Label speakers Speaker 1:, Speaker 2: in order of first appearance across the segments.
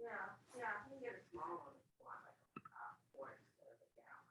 Speaker 1: Yeah, yeah, you can get a small one if you want, like a quart instead of a gallon.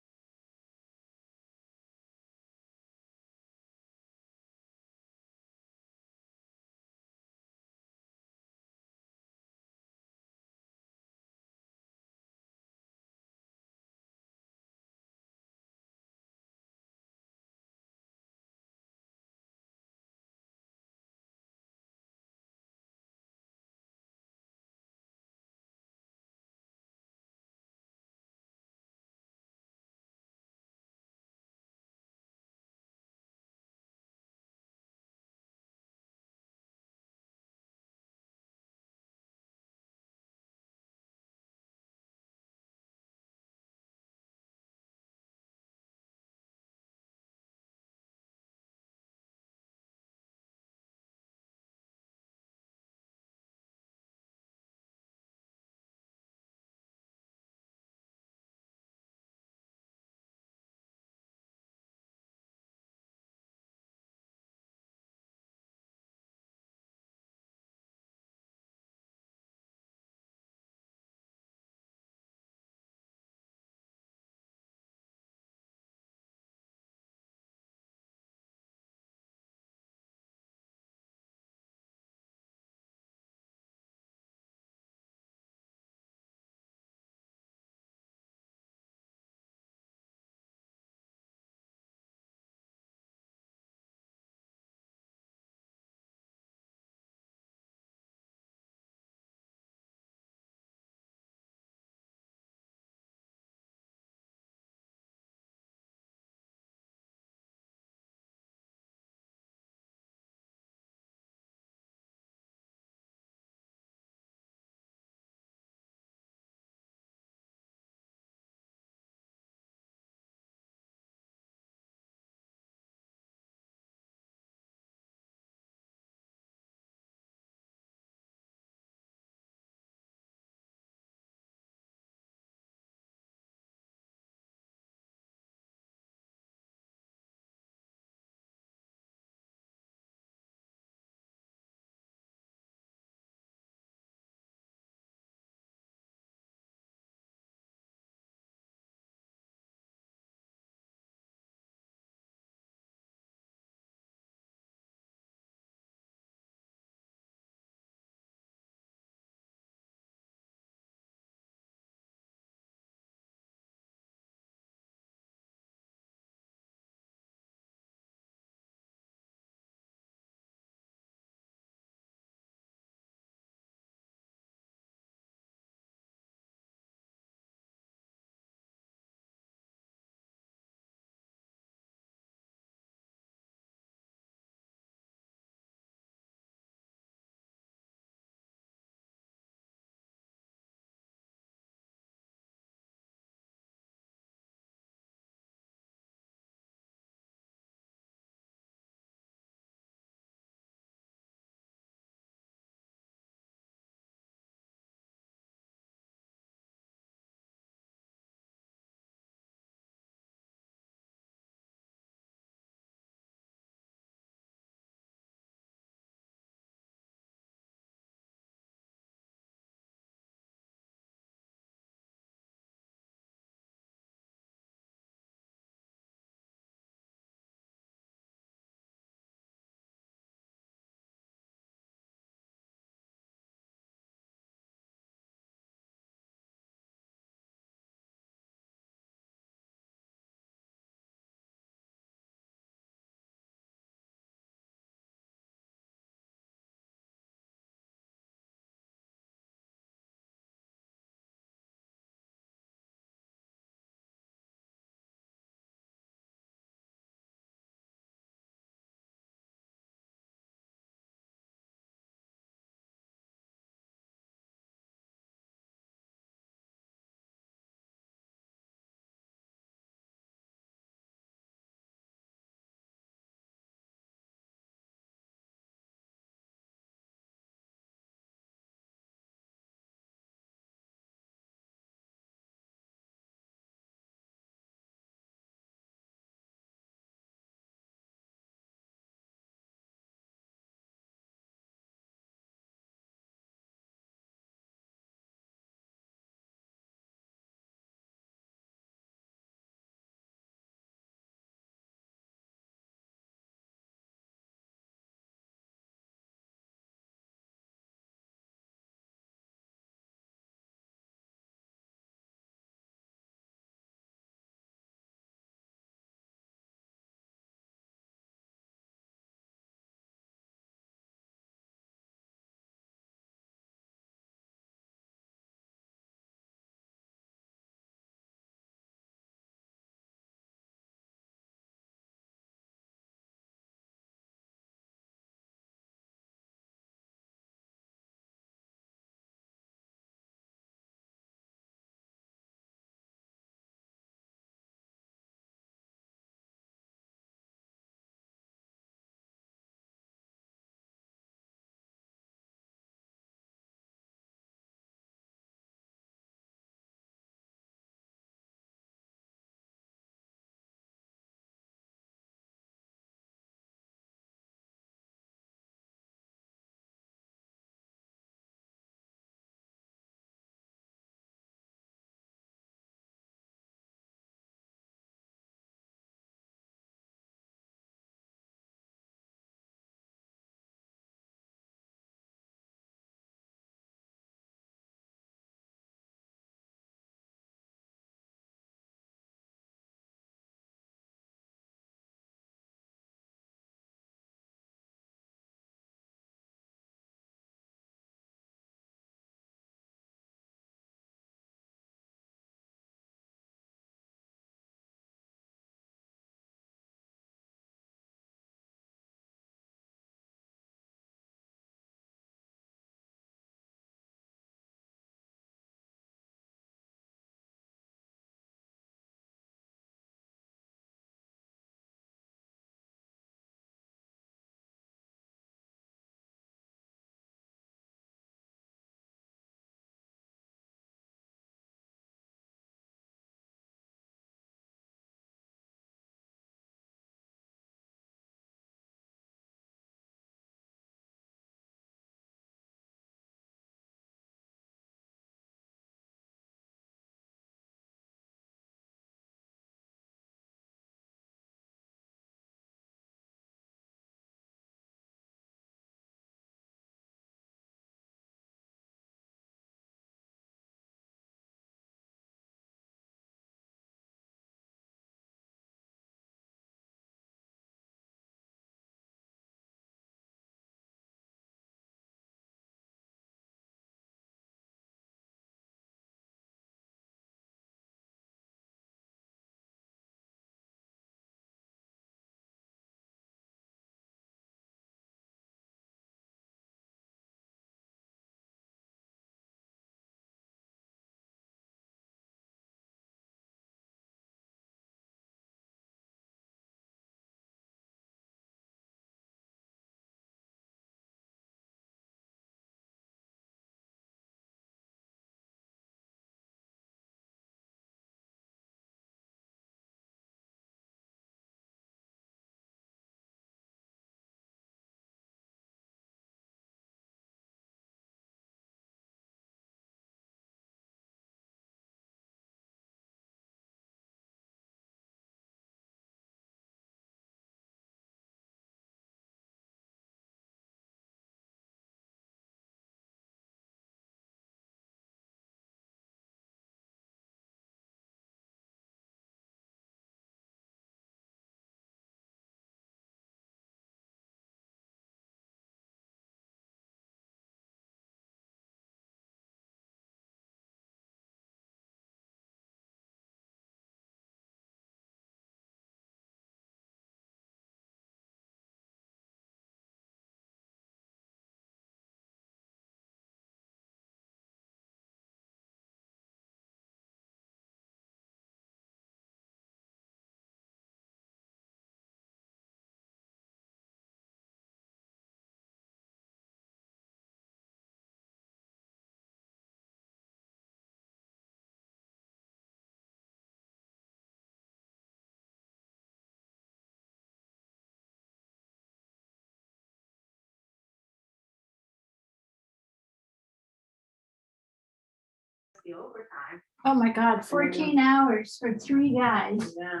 Speaker 1: the overtime.
Speaker 2: Oh my God, 14 hours for 3 guys.
Speaker 1: Yeah,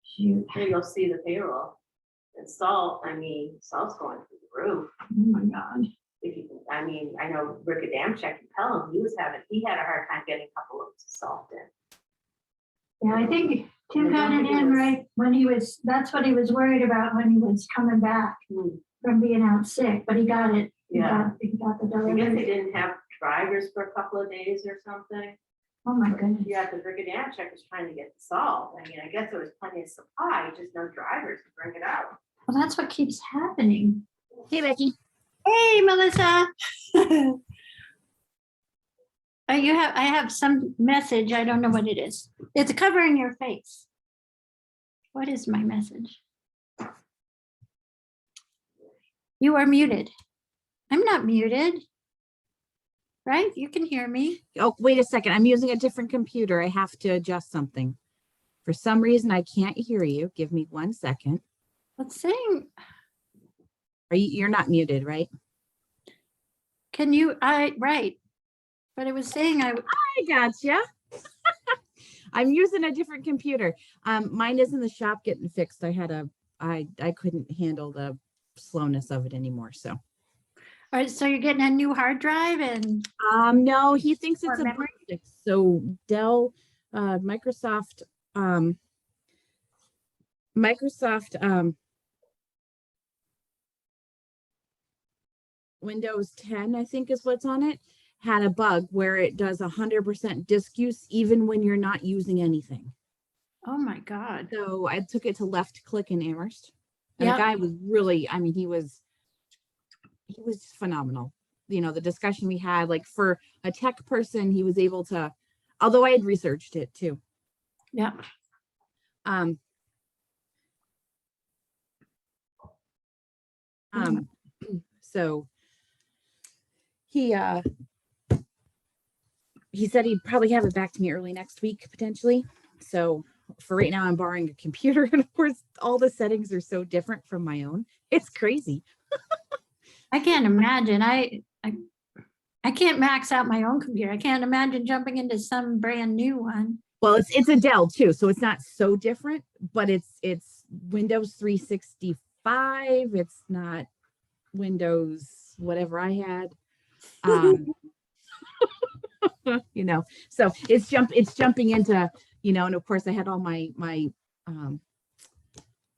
Speaker 2: Shoot.
Speaker 1: here you'll see the payroll. And Salt, I mean, Salt's going through the roof.
Speaker 2: Oh my God.
Speaker 1: If you can, I mean, I know Rick Adamczyk can tell him he had a hard time getting a couple of salt in.
Speaker 2: Yeah, I think Tim got it in right when he was, that's what he was worried about when he was coming back from being out sick, but he got it.
Speaker 1: Yeah.
Speaker 2: He got the
Speaker 1: I guess they
Speaker 2: delivery.
Speaker 1: didn't have drivers for a couple of days or something.
Speaker 2: Oh my goodness.
Speaker 1: Yeah, because Rick Adamczyk was trying to get the salt. I mean, I guess there was plenty of supply, just no drivers to bring it out.
Speaker 2: Well, that's what keeps happening.
Speaker 3: Hey, Becky.
Speaker 2: Hey, Melissa. I have some message. I don't know what it is. It's covering your face. What is my message? You are muted. I'm not muted. Right? You can hear me.
Speaker 3: Oh, wait a second. I'm using a different computer. I have to adjust something. For some reason, I can't hear you. Give me 1 second.
Speaker 2: Let's sing.
Speaker 3: You're not muted, right?
Speaker 2: Can you, right. But it was saying
Speaker 3: I gotcha. I'm using a different computer. Mine is in the shop getting fixed. I couldn't handle the slowness of it anymore. So.
Speaker 2: all right, so you're getting a new hard drive and
Speaker 3: No, he thinks it's
Speaker 2: Or
Speaker 3: a
Speaker 2: memory?
Speaker 3: break fix. So Dell, Microsoft, Windows 10, I think is what's on it, had a bug where it does 100% disk use even when you're not using anything.
Speaker 2: oh my God.
Speaker 3: So I took it to Left Click in Amherst. And
Speaker 2: Yep.
Speaker 3: the guy was really, I mean, he was phenomenal. You know, the discussion we had, like for a tech person, he was able to, although I had researched it too.
Speaker 2: Yeah.
Speaker 3: So he said he'd probably have it back to me early next week, potentially. So for right now, I'm borrowing a computer. And of course, all the settings are so different from my own. It's crazy.
Speaker 2: I can't imagine. I can't max out my own computer. I can't imagine jumping into some brand new one.
Speaker 3: Well, it's a Dell too, so it's not so different, but it's Windows 365. It's not Windows whatever I had. You know, so it's jumping into, you know, and of course I had all my I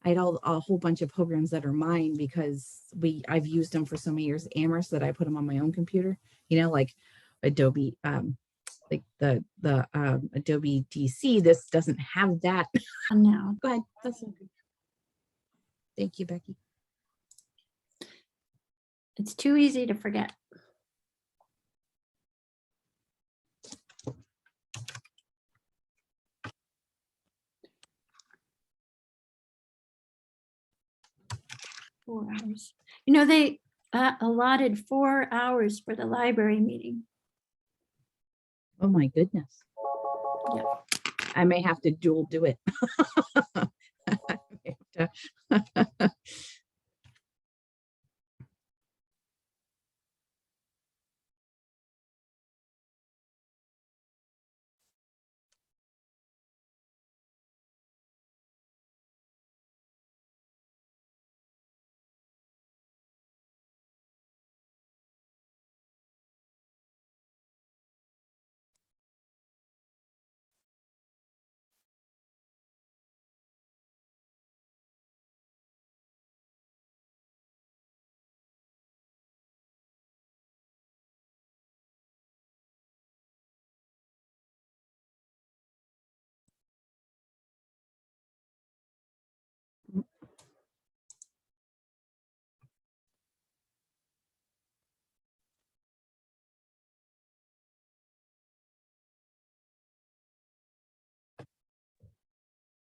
Speaker 3: had a whole bunch of programs that are mine because I've used them for so many years at Amherst that I put them on my own computer, you know, like Adobe, like the Adobe DC. This doesn't have that.
Speaker 2: No.
Speaker 3: Go ahead. That's okay. Thank you, Becky.
Speaker 2: It's too easy to forget. $4 hours. You know, they allotted 4 hours for the library meeting.
Speaker 3: Oh my goodness.
Speaker 2: Yeah.
Speaker 3: I may have to dual do it. I may have to.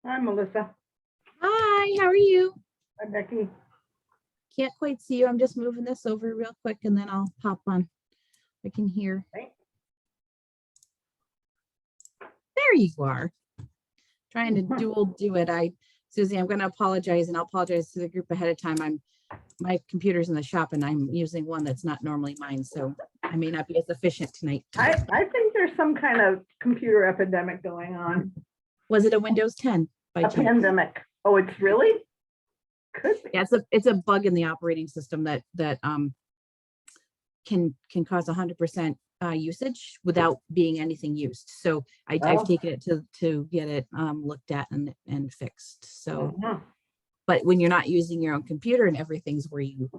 Speaker 4: Hi, Melissa.
Speaker 3: Hi, how are you?
Speaker 4: Hi, Becky.
Speaker 3: Can't quite see you. I'm just moving this over real quick and then I'll pop on. I can hear.
Speaker 4: Okay.
Speaker 3: There you are. Trying to dual do it. Susie, I'm going to apologize, and I'll apologize to the group ahead of time. My computer's in the shop and I'm using one that's not normally mine. So I may not be as efficient tonight.
Speaker 4: I think there's some kind of computer epidemic going on.
Speaker 3: Was it a Windows 10 by
Speaker 4: A
Speaker 3: chance?
Speaker 4: pandemic. Oh, it's really? Could be.
Speaker 3: Yeah, it's a bug in the operating system that can cause 100% usage without being anything used. So I've
Speaker 4: Oh.
Speaker 3: taken it to get it looked at and fixed. So,
Speaker 4: Mhm.
Speaker 3: but when you're not using your own computer and everything's where you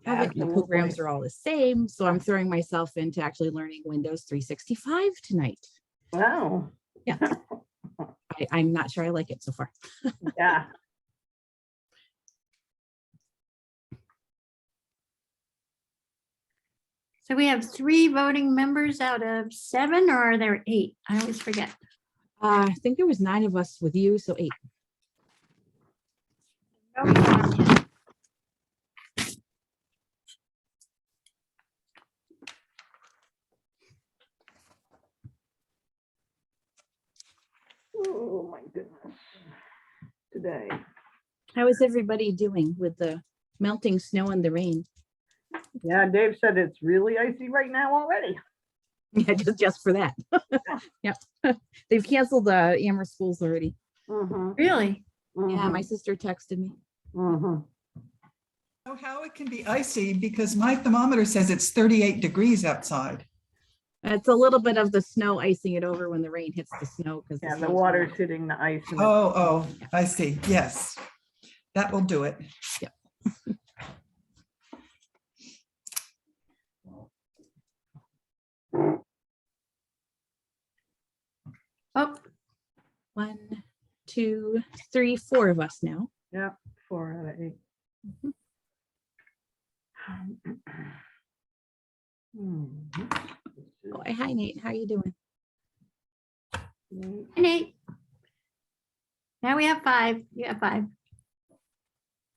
Speaker 3: have it, and the
Speaker 4: Absolutely.
Speaker 3: programs are all the same. So I'm throwing myself into actually learning Windows 365 tonight.
Speaker 4: Wow.
Speaker 3: Yeah. I'm not sure I like it so far.
Speaker 4: Yeah.
Speaker 2: So we have 3 voting members out of 7, or are there 8? I always forget.
Speaker 3: I think there was 9 of us with you, so 8.
Speaker 2: No quorum yet.
Speaker 4: Oh, my goodness. Today.
Speaker 3: How is everybody doing with the melting snow and the rain?
Speaker 4: Yeah, Dave said it's really icy right now already.
Speaker 3: Yeah, just for that. Yep. They've canceled the Amherst schools already.
Speaker 4: Mhm,
Speaker 2: Really?
Speaker 3: Yeah, my
Speaker 4: mhm,
Speaker 3: sister texted me.
Speaker 4: mhm.
Speaker 5: Know how it can be icy because my thermometer says it's 38 degrees outside.
Speaker 3: It's a little bit of the snow icing it over when the rain hits the snow because
Speaker 4: Yeah, the water's hitting the ice. And
Speaker 5: Oh, I see. Yes, that will do it.
Speaker 2: Oh,
Speaker 3: 1, 2, 3, 4 of us now.
Speaker 4: Yeah, 4 out of 8.
Speaker 3: Oh, hi Nate, how you doing?
Speaker 4: Mhm.
Speaker 2: and 8. Now we have 5. You have 5.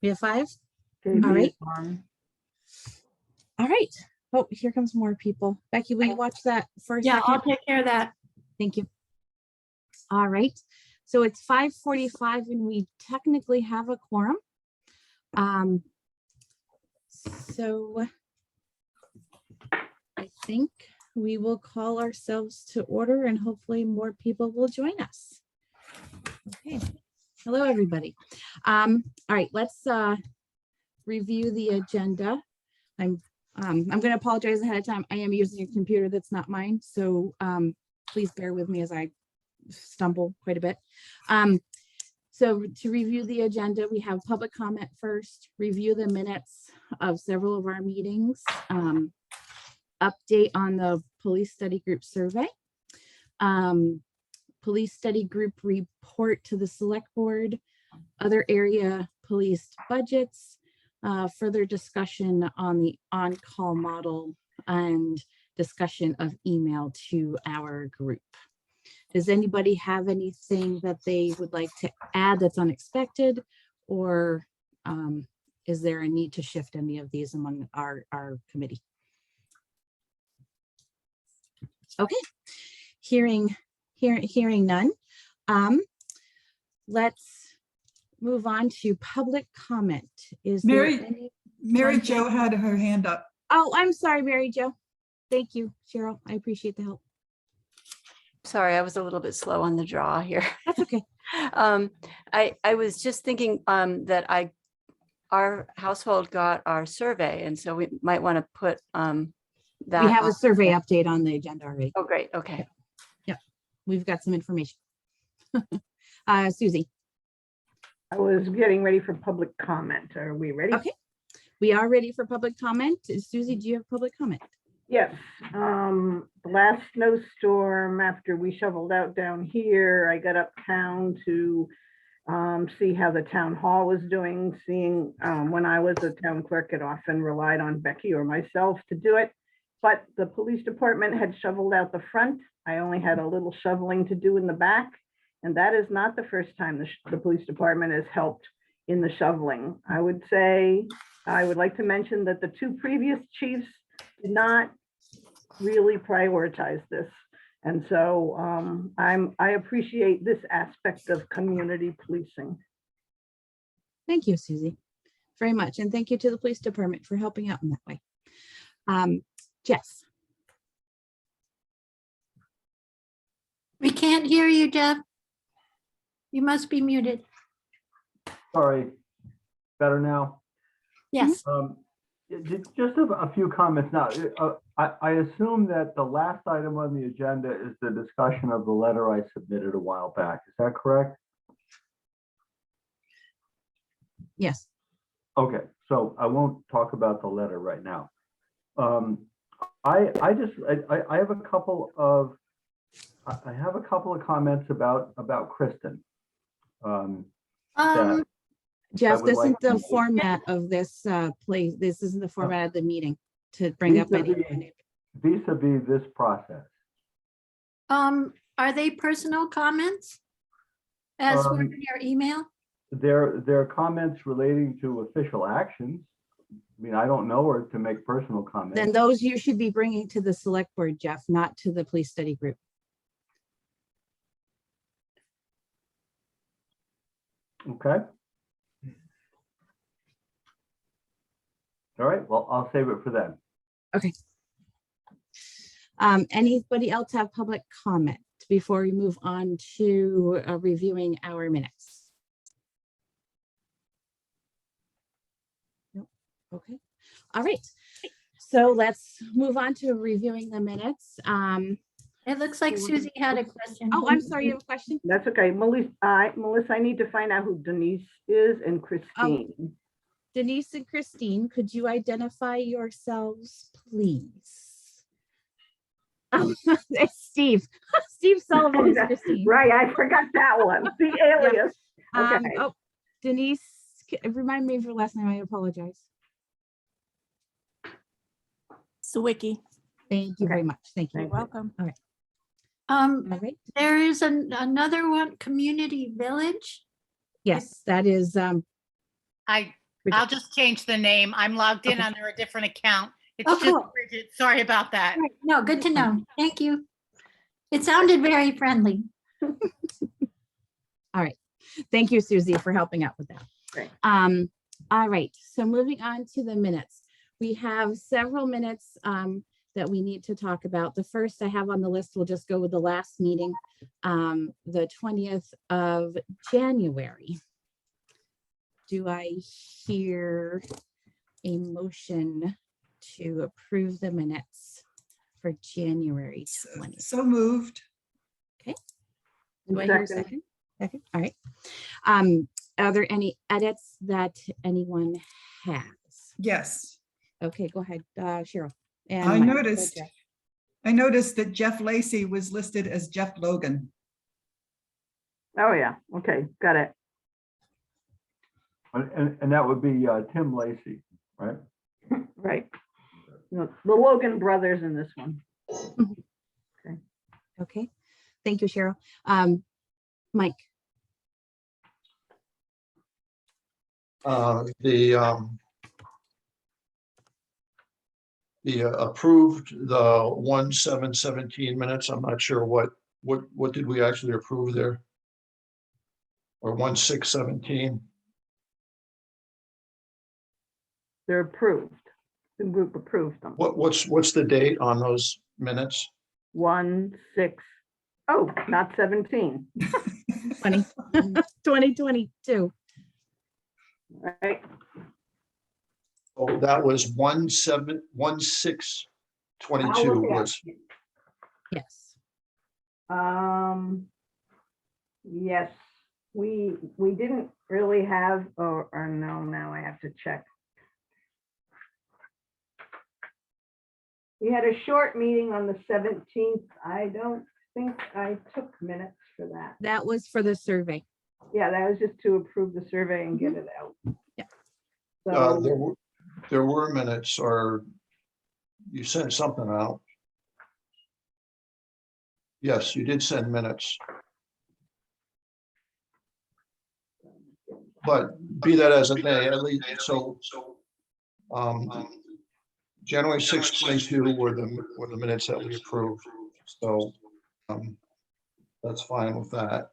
Speaker 3: We have 5.
Speaker 4: KB
Speaker 3: All right.
Speaker 4: is on.
Speaker 3: All right. Oh, here comes more people. Becky, will you watch that for a
Speaker 2: Yeah,
Speaker 3: second?
Speaker 2: I'll take care of that.
Speaker 3: Thank you. All right. So it's 5:45 and we technically have a quorum. So I think we will call ourselves to order and hopefully more people will join us. Okay. Hello, everybody. All right, let's review the agenda. I'm going to apologize ahead of time. I am using a computer that's not mine, so please bear with me as I stumble quite a bit. So to review the agenda, we have public comment first, review the minutes of several of our meetings, update on the police study group survey, police study group report to the select board, other area police budgets, further discussion on the on-call model, and discussion of email to our group. Does anybody have anything that they would like to add that's unexpected, or is there a need to shift any of these among our committee? Okay, hearing none. Let's move on to public comment. Is there
Speaker 5: Mary Jo had her hand up.
Speaker 3: Oh, I'm sorry, Mary Jo. Thank you, Cheryl. I appreciate the help.
Speaker 6: Sorry, I was a little bit slow on the draw here.
Speaker 3: That's okay.
Speaker 6: I was just thinking that our household got our survey, and so we might want to put that.
Speaker 3: We have a
Speaker 6: on.
Speaker 3: survey update on the agenda already.
Speaker 6: Oh, great. Okay.
Speaker 3: Yep. We've got some information. Susie.
Speaker 4: I was getting ready for public comment. Are we ready?
Speaker 3: Okay. We are ready for public comment. Susie, do you have public comment?
Speaker 4: Yes, the last snowstorm, after we shoveled out down here, I got uptown to see how the town hall was doing. Seeing when I was a town clerk, it often relied on Becky or myself to do it, but the police department had shoveled out the front. I only had a little shoveling to do in the back, and that is not the first time the police department has helped in the shoveling. I would like to mention that the 2 previous chiefs did not really prioritize this. And so I appreciate this aspect of community policing.
Speaker 3: Thank you, Susie, very much. And thank you to the police department for helping out in that way. Jess.
Speaker 2: We can't hear you, Jeff. You must be muted.
Speaker 7: Sorry, better now.
Speaker 2: Yes.
Speaker 7: Just a few comments now. I assume that the last item on the agenda is the discussion of the letter I submitted a while back. Is that correct?
Speaker 3: Yes.
Speaker 7: Okay, so I won't talk about the letter right now. I have a couple of comments about Kristen. that
Speaker 3: Jeff,
Speaker 7: would
Speaker 3: this
Speaker 7: like
Speaker 3: isn't the
Speaker 7: to-
Speaker 3: format of this place. This isn't the format of the meeting to bring up any.
Speaker 7: vis-a-vis this process.
Speaker 2: Are they personal comments? As were in your email?
Speaker 7: They're comments relating to official actions. I mean, I don't know her to make personal comments.
Speaker 3: Then those you should be bringing to the select board, Jeff, not to the police study group.
Speaker 7: Okay. All right, well, I'll save it for then.
Speaker 3: Okay. Anybody else have public comment before we move on to reviewing our minutes? Nope. Okay. All right. So let's move on to reviewing the minutes.
Speaker 2: It looks like Susie had a question.
Speaker 3: Oh, I'm sorry, you have a question?
Speaker 4: That's okay. Melissa, I need to find out who Denise is and Christine.
Speaker 3: Denise and Christine, could you identify yourselves, please? It's Steve. Steve Sullivan is Christine.
Speaker 4: Right, I forgot that one, the alias. Okay.
Speaker 3: Oh, Denise, remind me of your last name. I apologize.
Speaker 8: Sawicki.
Speaker 3: Thank you
Speaker 4: Okay.
Speaker 3: very much. Thank you.
Speaker 4: Thank
Speaker 8: You're welcome.
Speaker 3: All right.
Speaker 2: There is another one, Community Village.
Speaker 3: Yes, that is,
Speaker 9: I'll just change the name. I'm logged in
Speaker 3: Okay.
Speaker 9: under a different account. It's
Speaker 2: Oh,
Speaker 9: just
Speaker 2: cool.
Speaker 9: Bridget. Sorry about that.
Speaker 2: Right. No, good to know. Thank you. It sounded very friendly.
Speaker 3: thank you, Susie, for helping out with that.
Speaker 4: Great.
Speaker 3: All right, so moving on to the minutes. We have several minutes that we need to talk about. The first I have on the list, we'll just go with the last meeting, the 20th of January. Do I hear a motion to approve the minutes for January 20th?
Speaker 5: So moved.
Speaker 3: Do I hear a
Speaker 4: Second.
Speaker 3: second? Second, all right. Are there any edits that anyone has?
Speaker 5: Yes.
Speaker 3: Okay, go ahead, Cheryl. And
Speaker 5: I
Speaker 3: Mike. Go
Speaker 5: noticed.
Speaker 3: Jeff.
Speaker 5: I noticed that Jeff Lacy was listed as Jeff Logan.
Speaker 4: Oh, yeah, okay, got it.
Speaker 7: And that would be Tim Lacy, right?
Speaker 4: Right. The Logan brothers in this one.
Speaker 3: Okay, thank you, Cheryl. Mike,
Speaker 10: The approved the 1/7/17 minutes. I'm not sure what did we actually approve there? Or 1/6/17?
Speaker 4: They're approved. The group approved them.
Speaker 10: What's the date on those minutes?
Speaker 4: 1/6. Oh, not 17.
Speaker 3: 2022.
Speaker 4: Right,
Speaker 10: Oh, that was 1/6/22 was,
Speaker 3: Yes.
Speaker 4: yes, we didn't really have, or no, now I have to check. We had a short meeting on the 17th. I don't think I took minutes for that.
Speaker 3: That was for the survey.
Speaker 4: Yeah, that was just to approve the survey and get it out.
Speaker 3: Yeah.
Speaker 4: So,
Speaker 10: there were minutes, or you sent something out. Yes, you did send minutes. But be that as it may, at least, so January 6th, 22 were the minutes that we approved. So that's fine with that.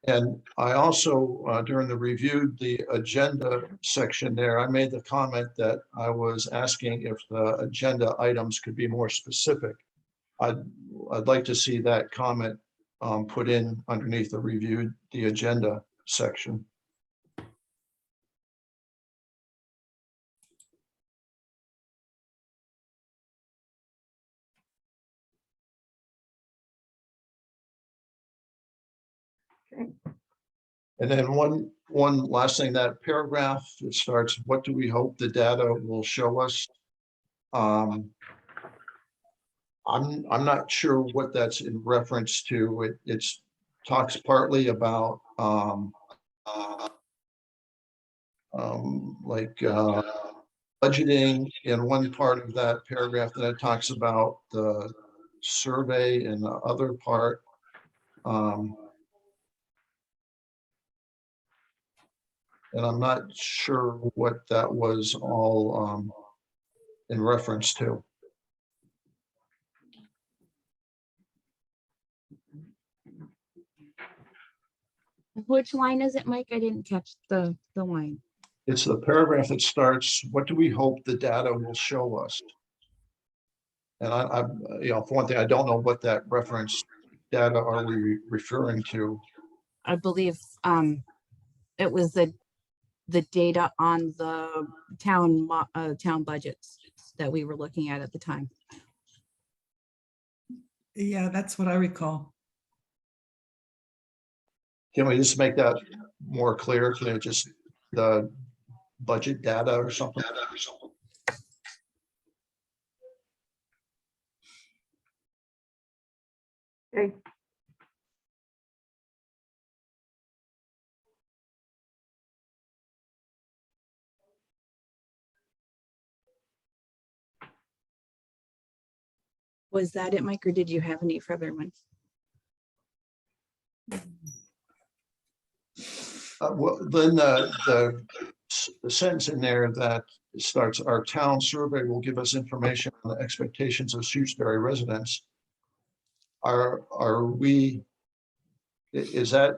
Speaker 10: And I also, during the review, the agenda section there, I made the comment that I was asking if the agenda items could be more specific. I'd like to see that comment put in underneath the reviewed the agenda section. And then one last thing, that paragraph, it starts, what do we hope the data will show us? I'm not sure what that's in reference to. It's talks partly about budgeting in one part of that paragraph, that it talks about the survey in the other part. And I'm not sure what that was all in reference to.
Speaker 3: Which line is it, Mike? I didn't catch the line.
Speaker 10: It's the paragraph that starts, what do we hope the data will show us? And for one thing, I don't know what that reference data are we referring to?
Speaker 3: I believe it was the data on the town budgets that we were looking at the time.
Speaker 5: Yeah, that's what I recall.
Speaker 10: Can we just make that more clear? Can it just the budget data or something?
Speaker 4: Okay.
Speaker 3: Was that it, Mike, or did you have any further ones?
Speaker 10: Well, then the sentence in there that starts, our town survey will give us information on the expectations of Shutesbury residents. Is that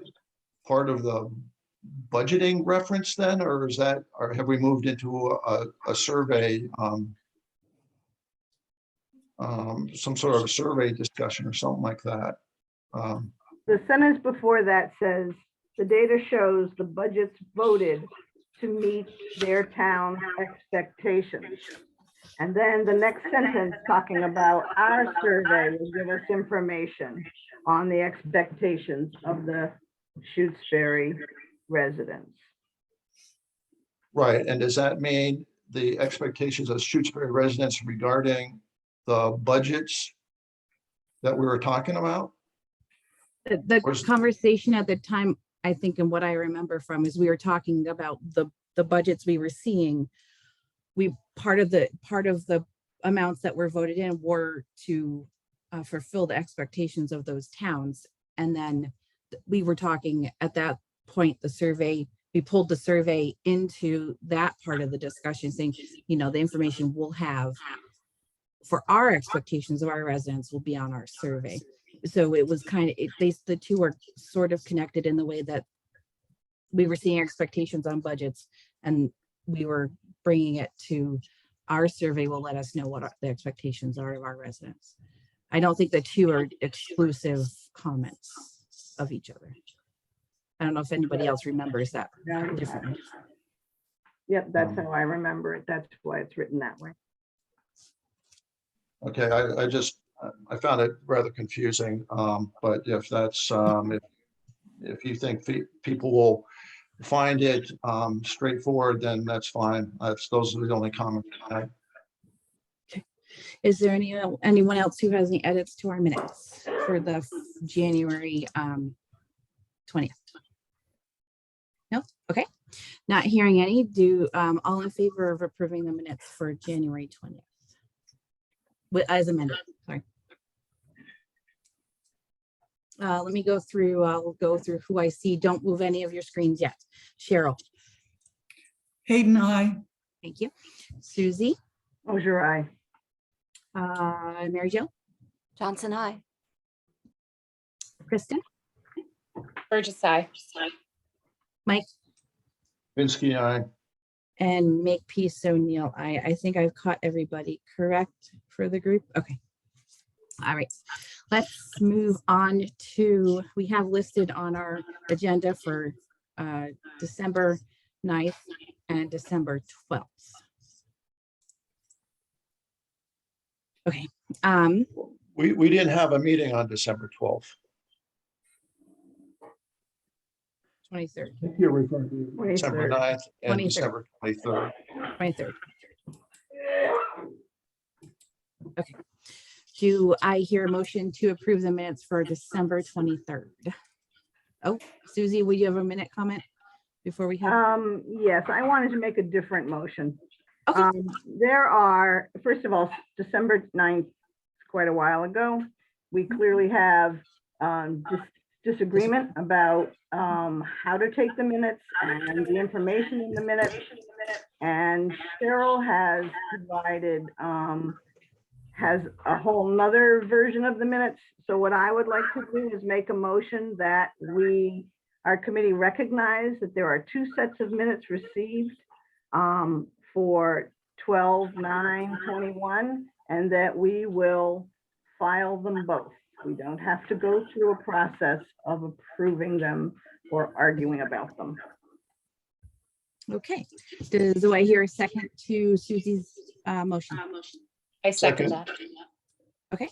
Speaker 10: part of the budgeting reference then, or is that, or have we moved into a survey, some sort of a survey discussion or something like that?
Speaker 4: The sentence before that says, the data shows the budgets voted to meet their town expectations. And then the next sentence talking about our survey will give us information on the expectations of the Shutesbury residents.
Speaker 10: Right, and does that mean the expectations of Shutesbury residents regarding the budgets that we were talking about?
Speaker 3: The conversation at the time, I think, and what I remember from is we were talking about the budgets we were seeing. Part of the amounts that were voted in were to fulfill the expectations of those towns. And then we were talking at that point, the survey, we pulled the survey into that part of the discussion, saying, the information we'll have for our expectations of our residents will be on our survey. So it was kind of, the two are sort of connected in the way that we were seeing expectations on budgets, and we were bringing it to our survey will let us know what the expectations are of our residents. I don't think the two are exclusive comments of each other. I don't know if anybody else remembers that differently.
Speaker 4: Yep, that's how I remember it. That's why it's written that way.
Speaker 10: Okay, I found it rather confusing, but if that's, if you think people will find it straightforward, then that's fine. Those are the only comments I had.
Speaker 3: Okay. Is there anyone else who has any edits to our minutes for the January 20th? No? Okay. Not hearing any. All in favor of approving the minutes for January 20th? As amended, sorry. Let me go through, I'll go through who I see. Don't move any of your screens yet. Cheryl.
Speaker 5: Hayden, aye.
Speaker 3: Thank you. Susie.
Speaker 4: Ozier, aye.
Speaker 3: Mary Jo.
Speaker 6: Johnson, aye.
Speaker 3: Kristen.
Speaker 11: Burgess, aye.
Speaker 3: Mike.
Speaker 10: Vinsky, aye.
Speaker 3: And make peace O'Neill. I think I've caught everybody correct for the group. Okay. All right, let's move on to, we have listed on our agenda for December 9th and December 12th. Okay,
Speaker 10: We didn't have a meeting on December 12th.
Speaker 3: 23rd,
Speaker 7: I think you're referring to.
Speaker 10: December 9th and
Speaker 3: 23rd.
Speaker 10: December 23rd.
Speaker 3: 23rd. Okay. Do I hear a motion to approve the minutes for December 23rd? Oh, Susie, will you have a minute comment before we have?
Speaker 4: Yes, I wanted to make a different motion.
Speaker 3: Okay.
Speaker 4: There are, first of all, December 9th, quite a while ago. We clearly have disagreement about how to take the minutes and the information in the minutes. And Cheryl has provided, has a whole nother version of the minutes. So what I would like to do is make a motion that our committee recognize that there are two sets of minutes received for 12/9/21, and that we will file them both. We don't have to go through a process of approving them or arguing about them.
Speaker 3: Okay, do I hear a second to Susie's motion?
Speaker 11: I second
Speaker 10: Second.
Speaker 11: that.
Speaker 3: Okay.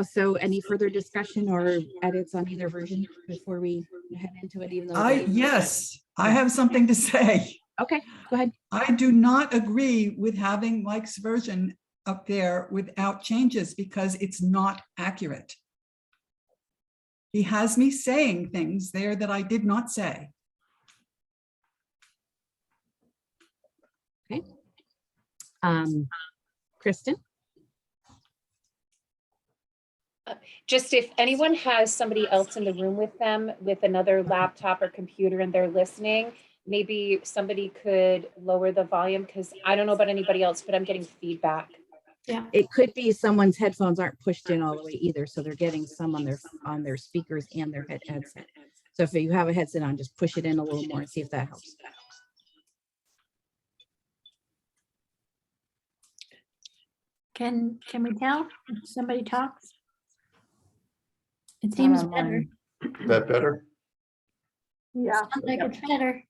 Speaker 3: So any further discussion or edits on either version before we head into it, even though?
Speaker 5: Yes, I have something to say.
Speaker 3: Okay, go ahead.
Speaker 5: I do not agree with having Mike's version up there without changes because it's not accurate. He has me saying things there that I did not say.
Speaker 3: Okay. Kristen?
Speaker 11: Just if anyone has somebody else in the room with them with another laptop or computer and they're listening, maybe somebody could lower the volume because I don't know about anybody else, but I'm getting feedback.
Speaker 2: Yeah.
Speaker 3: It could be someone's headphones aren't pushed in all the way either, so they're getting some on their speakers and their headset. So if you have a headset on, just push it in a little more and see if that helps.
Speaker 2: Can we tell if somebody talks? It seems better.
Speaker 10: Is that better?
Speaker 4: Yeah.
Speaker 2: Sounds like it's better.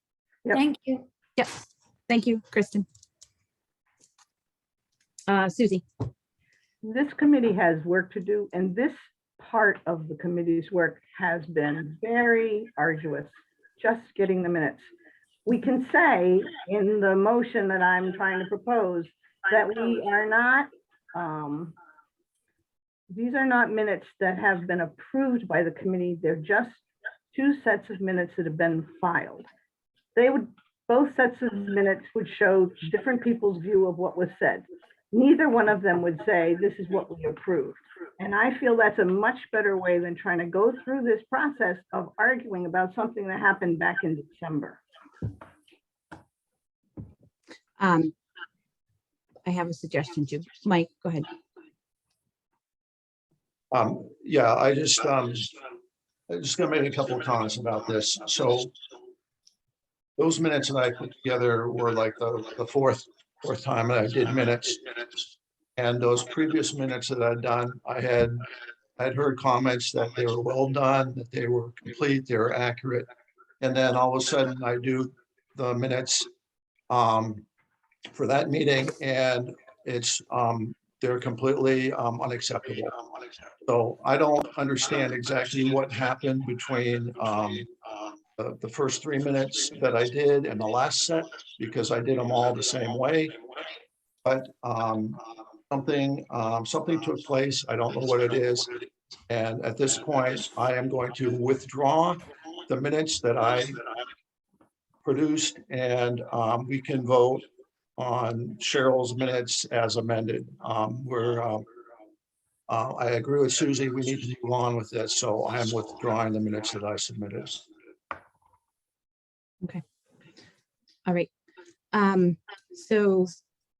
Speaker 4: Yep.
Speaker 2: Thank you.
Speaker 3: Yep. Thank you, Kristen. Susie?
Speaker 4: This committee has work to do, and this part of the committee's work has been very arduous, just getting the minutes. We can say in the motion that I'm trying to propose that we are not, these are not minutes that have been approved by the committee. They're just two sets of minutes that have been filed. Both sets of minutes would show different people's view of what was said. Neither one of them would say, this is what we approved. And I feel that's a much better way than trying to go through this process of arguing about something that happened back in December.
Speaker 3: I have a suggestion too. Mike, go ahead.
Speaker 10: Yeah, I'm just gonna make a couple of comments about this. So those minutes that I put together were like the fourth time that I did minutes. And those previous minutes that I'd done, I'd heard comments that they were well done, that they were complete, they were accurate. And then all of a sudden I do the minutes for that meeting and it's they're completely unacceptable. So I don't understand exactly what happened between the first 3 minutes that I did and the last set, because I did them all the same way. But something took place. I don't know what it is. And at this point, I am going to withdraw the minutes that I produced and we can vote on Cheryl's minutes as amended. I agree with Susie, we need to move on with this, so I am withdrawing the minutes that I submitted.
Speaker 3: Okay. All right. So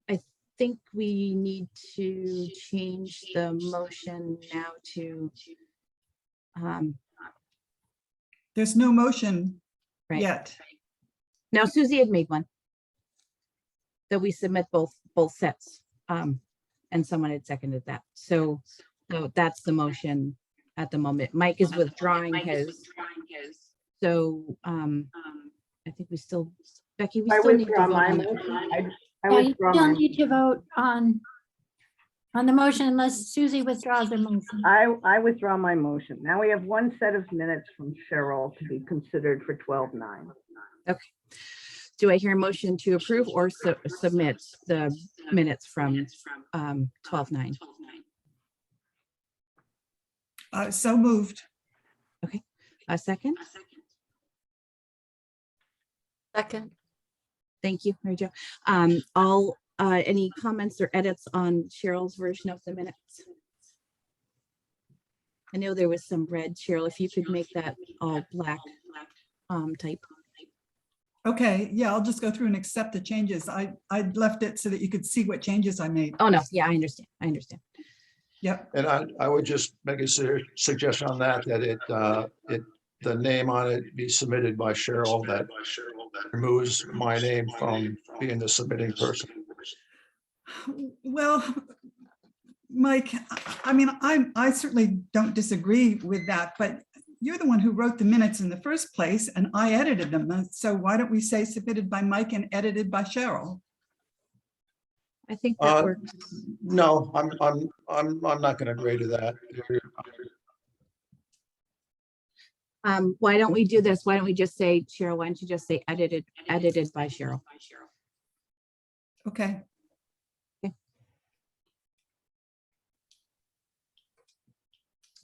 Speaker 3: I think we need to change the motion now to
Speaker 5: There's no motion
Speaker 3: right.
Speaker 5: yet.
Speaker 3: Now Susie had made one that we submit both sets. and someone had seconded that. So that's the motion at the moment. Mike is withdrawing his. So I think we still, Becky, we
Speaker 4: I
Speaker 3: still need to
Speaker 4: withdraw
Speaker 3: vote
Speaker 4: my
Speaker 3: on
Speaker 4: motion.
Speaker 3: that.
Speaker 4: I
Speaker 2: Yeah, you
Speaker 4: withdraw
Speaker 2: don't
Speaker 4: my,
Speaker 2: need to vote on the motion unless Susie withdraws her motion.
Speaker 4: I withdraw my motion. Now we have one set of minutes from Cheryl to be considered for 12/9.
Speaker 3: Do I hear a motion to approve or submit the minutes from 12/9?
Speaker 5: So moved.
Speaker 3: A second?
Speaker 6: Second.
Speaker 3: Thank you, Mary Jo. Any comments or edits on Cheryl's version of the minutes? I know there was some red, Cheryl, if you could make that all black type.
Speaker 5: Okay, yeah, I'll just go through and accept the changes. I left it so that you could see what changes I made.
Speaker 3: Oh, no, yeah, I understand.
Speaker 5: Yep,
Speaker 10: And I would just make a suggestion on that, the name on it be submitted by Cheryl, that removes my name from being the submitting person.
Speaker 5: well, Mike, I mean, I certainly don't disagree with that, but you're the one who wrote the minutes in the first place and I edited them. So why don't we say submitted by Mike and edited by Cheryl?
Speaker 3: I think that works.
Speaker 10: No, I'm not going to agree to that.
Speaker 3: Why don't we do this? Why don't we just say, Cheryl, why don't you just say edited by Cheryl?
Speaker 5: Okay,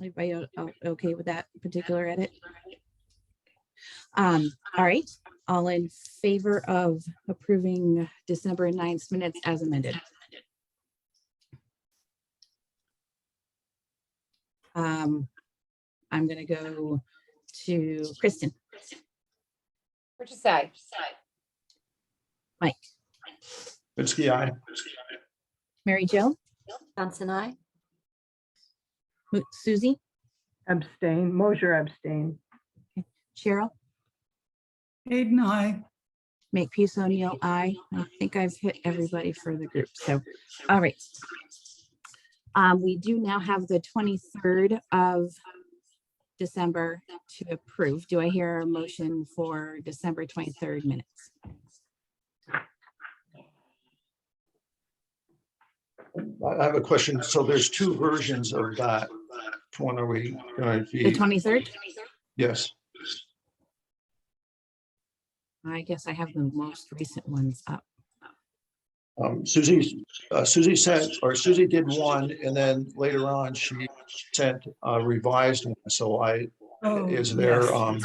Speaker 3: Everybody okay with that particular edit? All right, all in favor of approving December 9th minutes as amended? I'm gonna go to Kristen,
Speaker 11: Burgess, aye.
Speaker 3: Mike,
Speaker 10: Kaminsky, aye.
Speaker 3: Mary Jo,
Speaker 6: Johnson, I.
Speaker 3: Susie,
Speaker 4: Abstain, Mosher abstain.
Speaker 3: Cheryl,
Speaker 5: Hayden, aye.
Speaker 3: Makepeace O'Neill, I think I've hit everybody for the group. So, all right. We do now have the 23rd of December to approve. Do I hear a motion for December 23rd minutes?
Speaker 10: I have a question. So there's two versions of that. Which one are we going to
Speaker 3: The
Speaker 10: be?
Speaker 3: 23rd?
Speaker 10: Yes.
Speaker 3: I guess I have the most recent ones up.
Speaker 10: Susie sent, or Susie did one, and then later on she sent a revised one. So
Speaker 5: Oh,
Speaker 10: is there,
Speaker 5: yes.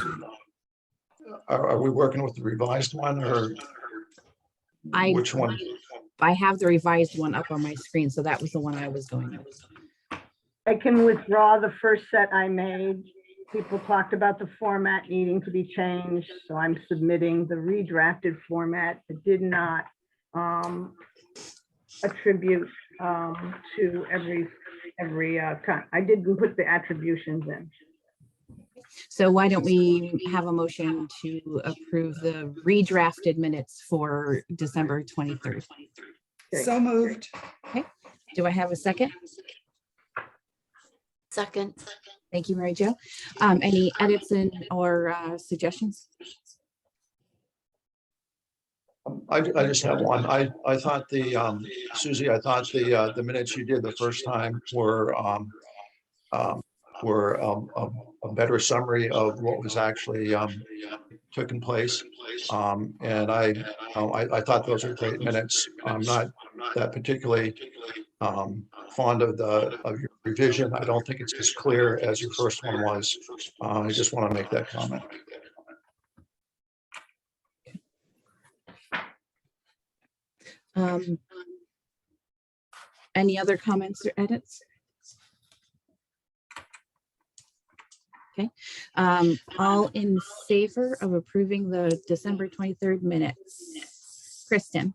Speaker 10: are we working with the revised one or which one?
Speaker 3: I have the revised one up on my screen, so that was the one I was going with.
Speaker 4: I can withdraw the first set I made. People talked about the format needing to be changed, so I'm submitting the redrafted format. It did not attribute to every I didn't put the attributions in.
Speaker 3: So why don't we have a motion to approve the redrafted minutes for December 23rd?
Speaker 5: So moved.
Speaker 3: Do I have a second?
Speaker 6: Second.
Speaker 3: Thank you, Mary Jo. Any edits or suggestions?
Speaker 10: I just have one. I thought Susie, I thought the minutes you did the first time were a better summary of what was actually taking place. And I thought those are great minutes. I'm not that particularly fond of your revision. I don't think it's as clear as your first one was. I just want to make that comment.
Speaker 3: Any other comments or edits? Okay, all in favor of approving the December 23rd minutes? Kristen,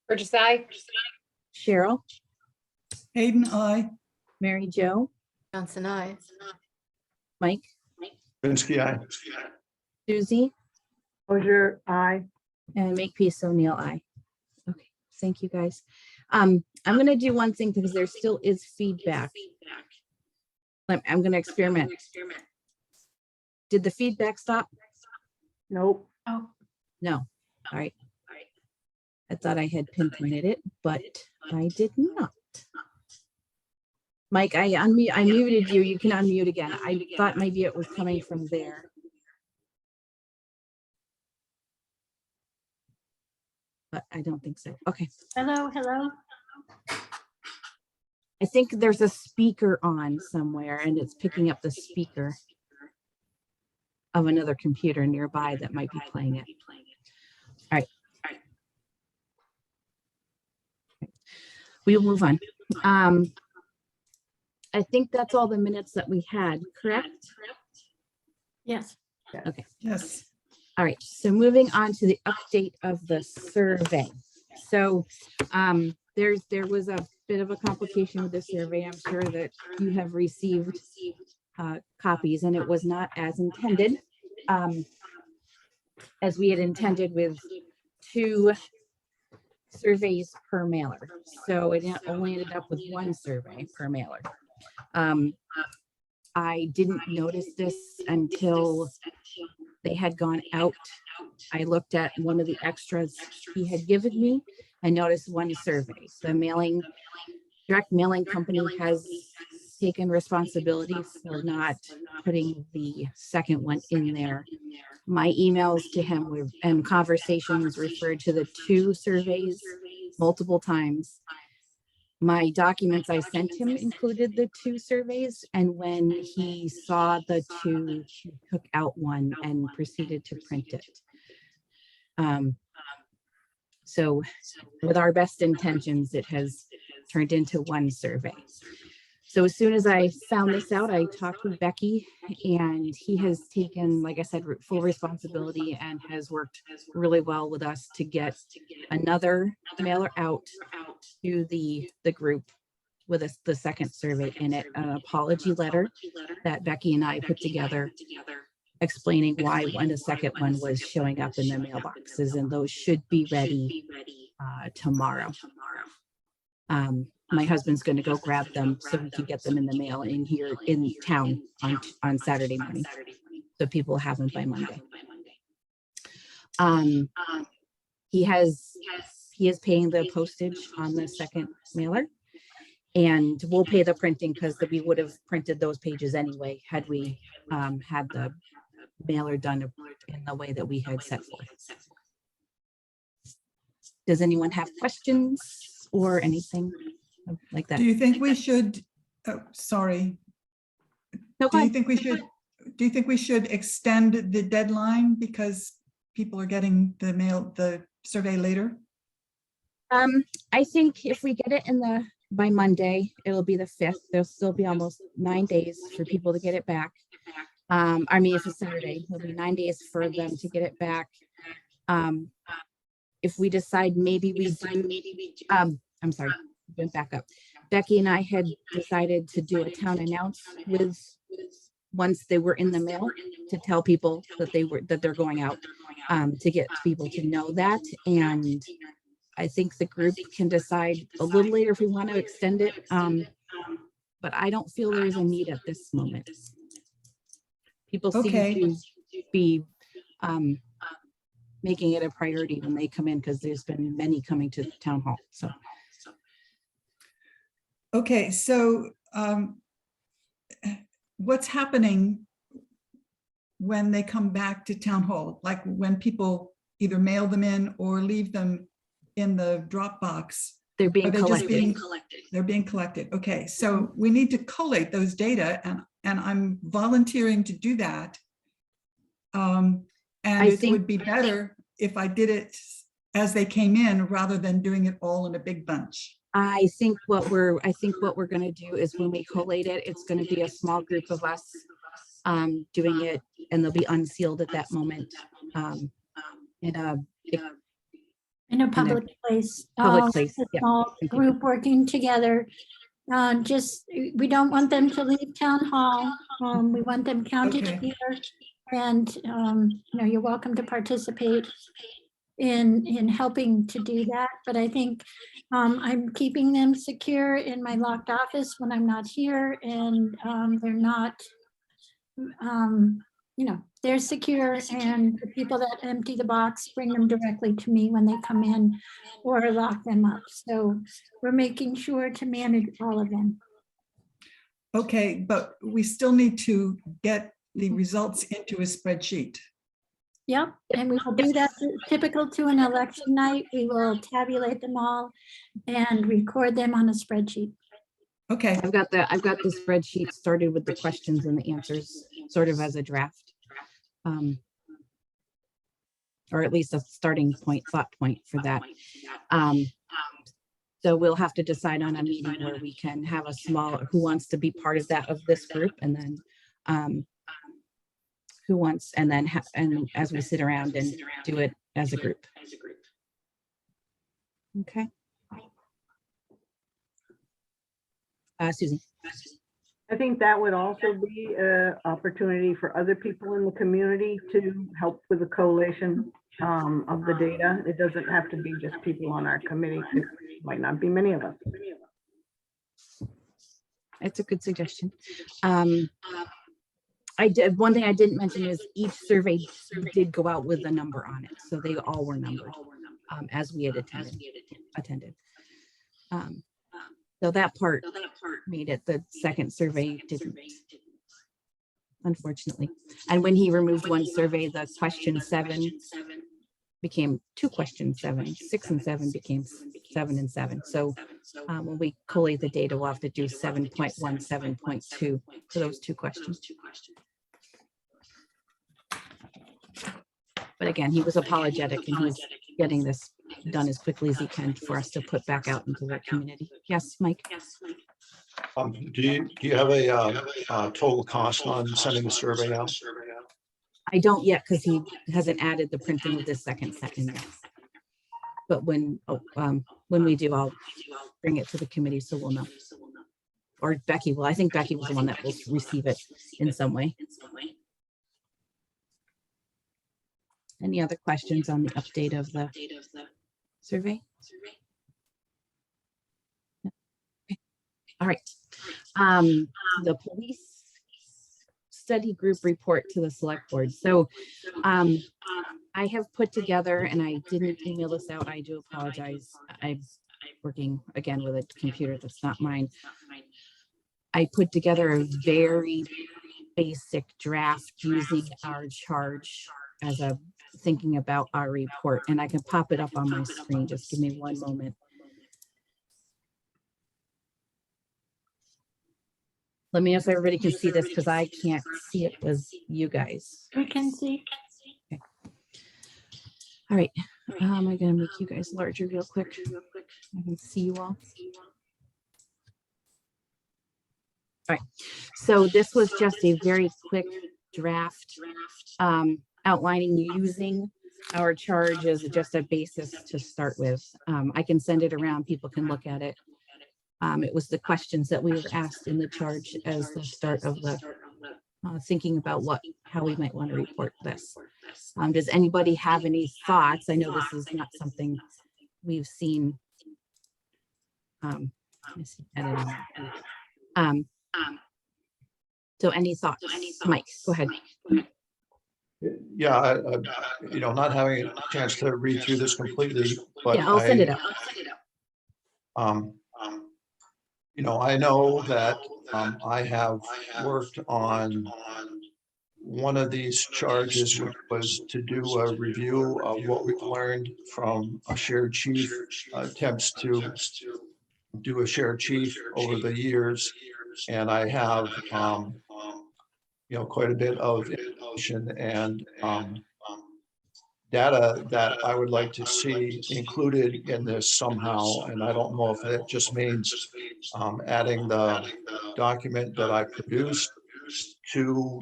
Speaker 11: Burgess, aye.
Speaker 3: Cheryl,
Speaker 5: Hayden, aye.
Speaker 3: Mary Jo,
Speaker 6: Johnson, I.
Speaker 3: Mike,
Speaker 10: Kaminsky, aye.
Speaker 3: Susie,
Speaker 4: Mosher, aye.
Speaker 3: and Makepeace O'Neill, aye. Okay, Thank you, guys. I'm going to do one thing because there still is feedback. I'm going to experiment. Did the feedback stop?
Speaker 4: Nope.
Speaker 2: Oh,
Speaker 3: No. All right. I thought I had pinpointed it, but I did not. Mike, I muted you. You can unmute again. I thought maybe it was coming from there. But I don't think so. Okay.
Speaker 2: hello, hello.
Speaker 3: I think there's a speaker on somewhere and it's picking up the speaker of another computer nearby that might be playing it. All right. We'll move on. I think that's all the minutes that we had, correct?
Speaker 2: Yes.
Speaker 3: Okay.
Speaker 5: Yes.
Speaker 3: All right. So moving on to the update of the survey. So there was a bit of a complication with the survey. I'm sure that you have received copies, and it was not as intended, as we had intended with 2 surveys per mailer. So it only ended up with 1 survey per mailer. I didn't notice this until they had gone out. I looked at one of the extras he had given me. I noticed 1 survey. The direct mailing company has taken responsibility for not putting the second one in there. My emails to him and conversations referred to the 2 surveys multiple times. My documents I sent him included the 2 surveys, and when he saw the 2, he took out 1 and proceeded to print it. So with our best intentions, it has turned into 1 survey. So as soon as I found this out, I talked with Becky, and he has taken, like I said, full responsibility and has worked really well with us to get another mailer out to the group with the second survey in it, an apology letter that Becky and I put together explaining why the second one was showing up in the mailboxes, and those should be ready tomorrow. My husband's going to go grab them so we can get them in the mail in here in town on Saturday morning, so people have them by Monday. He is paying the postage on the second mailer, and we'll pay the printing because we would have printed those pages anyway had we had the mailer done in the way that we had set forth. Does anyone have questions or anything like that?
Speaker 5: Do you think we should, sorry.
Speaker 3: No,
Speaker 5: Do you think we should extend the deadline because people are getting the survey later?
Speaker 3: I think if we get it by Monday, it'll be the 5th. There'll still be almost 9 days for people to get it back. I mean, if it's Saturday, it'll be 9 days for them to get it back. If we decide maybe we do, I'm sorry, went back up. Becky and I had decided to do a town announce once they were in the mail, to tell people that they're going out, to get people to know that. And I think the group can decide a little later if we want to extend it. But I don't feel there's a need at this moment. People seem to be making it a priority when they come in, because there's been many coming to the town hall. So.
Speaker 5: Okay, so what's happening when they come back to town hall? Like when people either mail them in or leave them in the drop box?
Speaker 3: They're being collected.
Speaker 5: They're being collected. Okay, so we need to collate those data, and I'm volunteering to do that. And it would be better if I did it as they came in rather than doing it all in a big bunch.
Speaker 3: I think what we're going to do is when we collate it, it's going to be a small group of us doing it, and they'll be unsealed at that moment in a
Speaker 2: public place.
Speaker 3: Public place.
Speaker 2: A
Speaker 3: Yeah.
Speaker 2: small group working together. We don't want them to leave town hall. We want them counted
Speaker 5: Okay.
Speaker 2: here, and you're welcome to participate. in helping to do that, but I think I'm keeping them secure in my locked office when I'm not here, and they're not, they're secure, and the people that empty the box bring them directly to me when they come in or lock them up. So we're making sure to manage all of them.
Speaker 5: Okay, but we still need to get the results into a spreadsheet.
Speaker 2: Yep, and we will do that typical to an election night. We will tabulate them all and record them on a spreadsheet.
Speaker 5: Okay,
Speaker 3: I've got the spreadsheet started with the questions and the answers sort of as a draft. Or at least a starting point, thought point for that. So we'll have to decide on a meeting where we can have a small, who wants to be part of that, of this group, and then who wants, and then and as we sit around and do it as a group. Okay. Susie.
Speaker 4: I think that would also be an opportunity for other people in the community to help with the collation of the data. It doesn't have to be just people on our committee. It might not be many of us.
Speaker 3: It's a good suggestion. One thing I didn't mention is each survey did go out with a number on it, so they all were numbered as we had attended. So that part made it. The second survey didn't, unfortunately. And when he removed one survey, the question 7 became 2 questions 7, 6 and 7 became 7 and 7. So when we collate the data, we'll have to do 7.1, 7.2 for those 2 questions. But again, he was apologetic and he's getting this done as quickly as he can for us to put back out into the community. Yes, Mike.
Speaker 10: Do you have a total cost on sending the survey out?
Speaker 3: I don't yet because he hasn't added the printing of this second set in yet. But when we do, I'll bring it to the committee so we'll know. Or Becky will. I think Becky was the one that will receive it in some way. Any other questions on the update of the survey? Okay. All right. The police study group report to the select board. So I have put together, and I didn't email this out. I do apologize. I'm working again with a computer that's not mine. I put together a very basic draft using our charge as a thinking about our report, and I can pop it up on my screen. Just give me one moment. Let me know if everybody can see this because I can't see it with you guys.
Speaker 2: We can see.
Speaker 3: Okay. All right. I'm going to make you guys larger real quick. I can see you all. All right. So this was just a very quick draft outlining using our charge as just a basis to start with. I can send it around. People can look at it. It was the questions that we were asked in the charge as the start of the thinking about how we might want to report this. Does anybody have any thoughts? I know this is not something we've seen. Let me see, editing. So any thoughts? Mike, go ahead.
Speaker 10: Yeah, not having a chance to read through this completely, but
Speaker 3: yeah, I'll send it out.
Speaker 10: I know that I have worked on one of these charges, which was to do a review of what we've learned from a shared chief attempts to do a shared chief over the years. And I have, quite a bit of information and data that I would like to see included in this somehow. And I don't know if it just means adding the document that I produced to,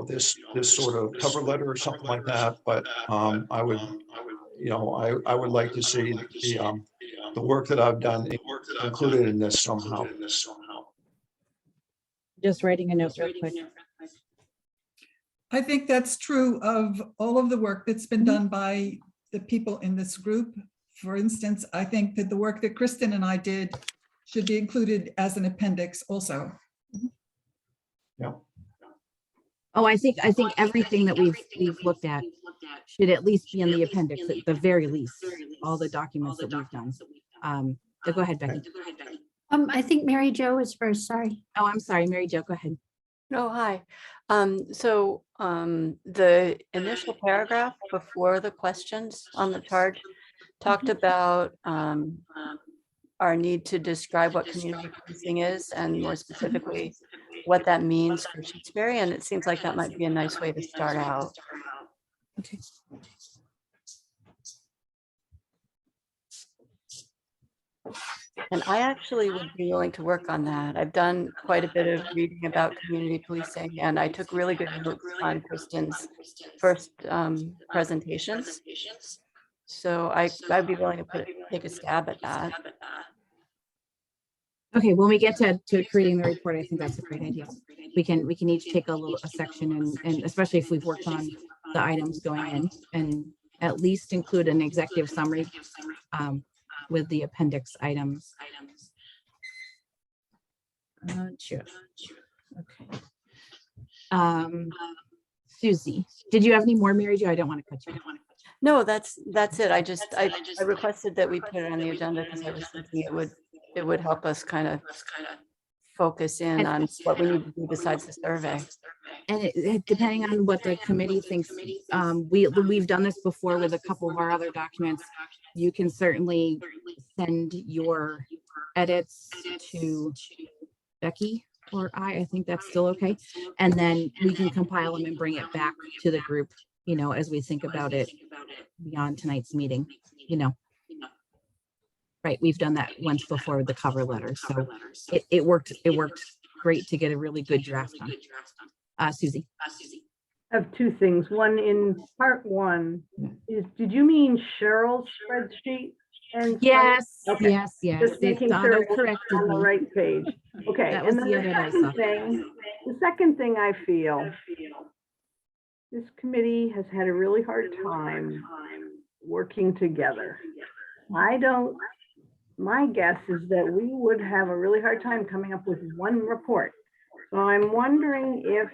Speaker 10: this sort of cover letter or something like that. But I would, I would like to see the work that I've done included in this somehow.
Speaker 3: Just writing a note real quick.
Speaker 5: I think that's true of all of the work that's been done by the people in this group. For instance, I think that the work that Kristen and I did should be included as an appendix also.
Speaker 10: Yeah.
Speaker 3: Oh, I think everything that we've looked at should at least be in the appendix, at the very least, all the documents that we've done. So go ahead, Becky.
Speaker 2: I think Mary Jo was first, sorry.
Speaker 3: Oh, I'm sorry, Mary Jo, go ahead.
Speaker 6: Oh, hi. The initial paragraph before the questions on the chart talked about our need to describe what community policing is, and more specifically, what that means for Shutesbury. And it seems like that might be a nice way to start out.
Speaker 3: Okay.
Speaker 6: And I actually would be willing to work on that. I've done quite a bit of reading about community policing, and I took really good notes on Kristen's first presentations. So I'd be willing to take a stab at that.
Speaker 3: Okay, when we get to creating the report, I think that's a great idea. We can each take a section and especially if we've worked on the items going in, and at least include an executive summary with the appendix items. Sure. Okay. Susie, did you have any more, Mary Jo? I don't want to cut you.
Speaker 6: No, that's it. I requested that we put it on the agenda because I was thinking it would help us kind of focus in on what we need to do besides the survey.
Speaker 3: And depending on what the committee thinks, we've done this before with a couple of our other documents. You can certainly send your edits to Becky or I think that's still okay. And then we can compile them and bring it back to the group, you know, as we think about it beyond tonight's meeting, you know. Right, we've done that once before with the cover letter, so it worked great to get a really good draft on. Susie.
Speaker 4: I have two things. One, in part one, did you mean Cheryl's spreadsheet? And
Speaker 3: yes,
Speaker 4: okay.
Speaker 3: yes.
Speaker 4: Just making sure we're on the right page. Okay,
Speaker 3: That was
Speaker 4: and then
Speaker 3: the edit I saw.
Speaker 4: the second thing I feel, this committee has had a really hard time working together. My guess is that we would have a really hard time coming up with one report. So I'm wondering if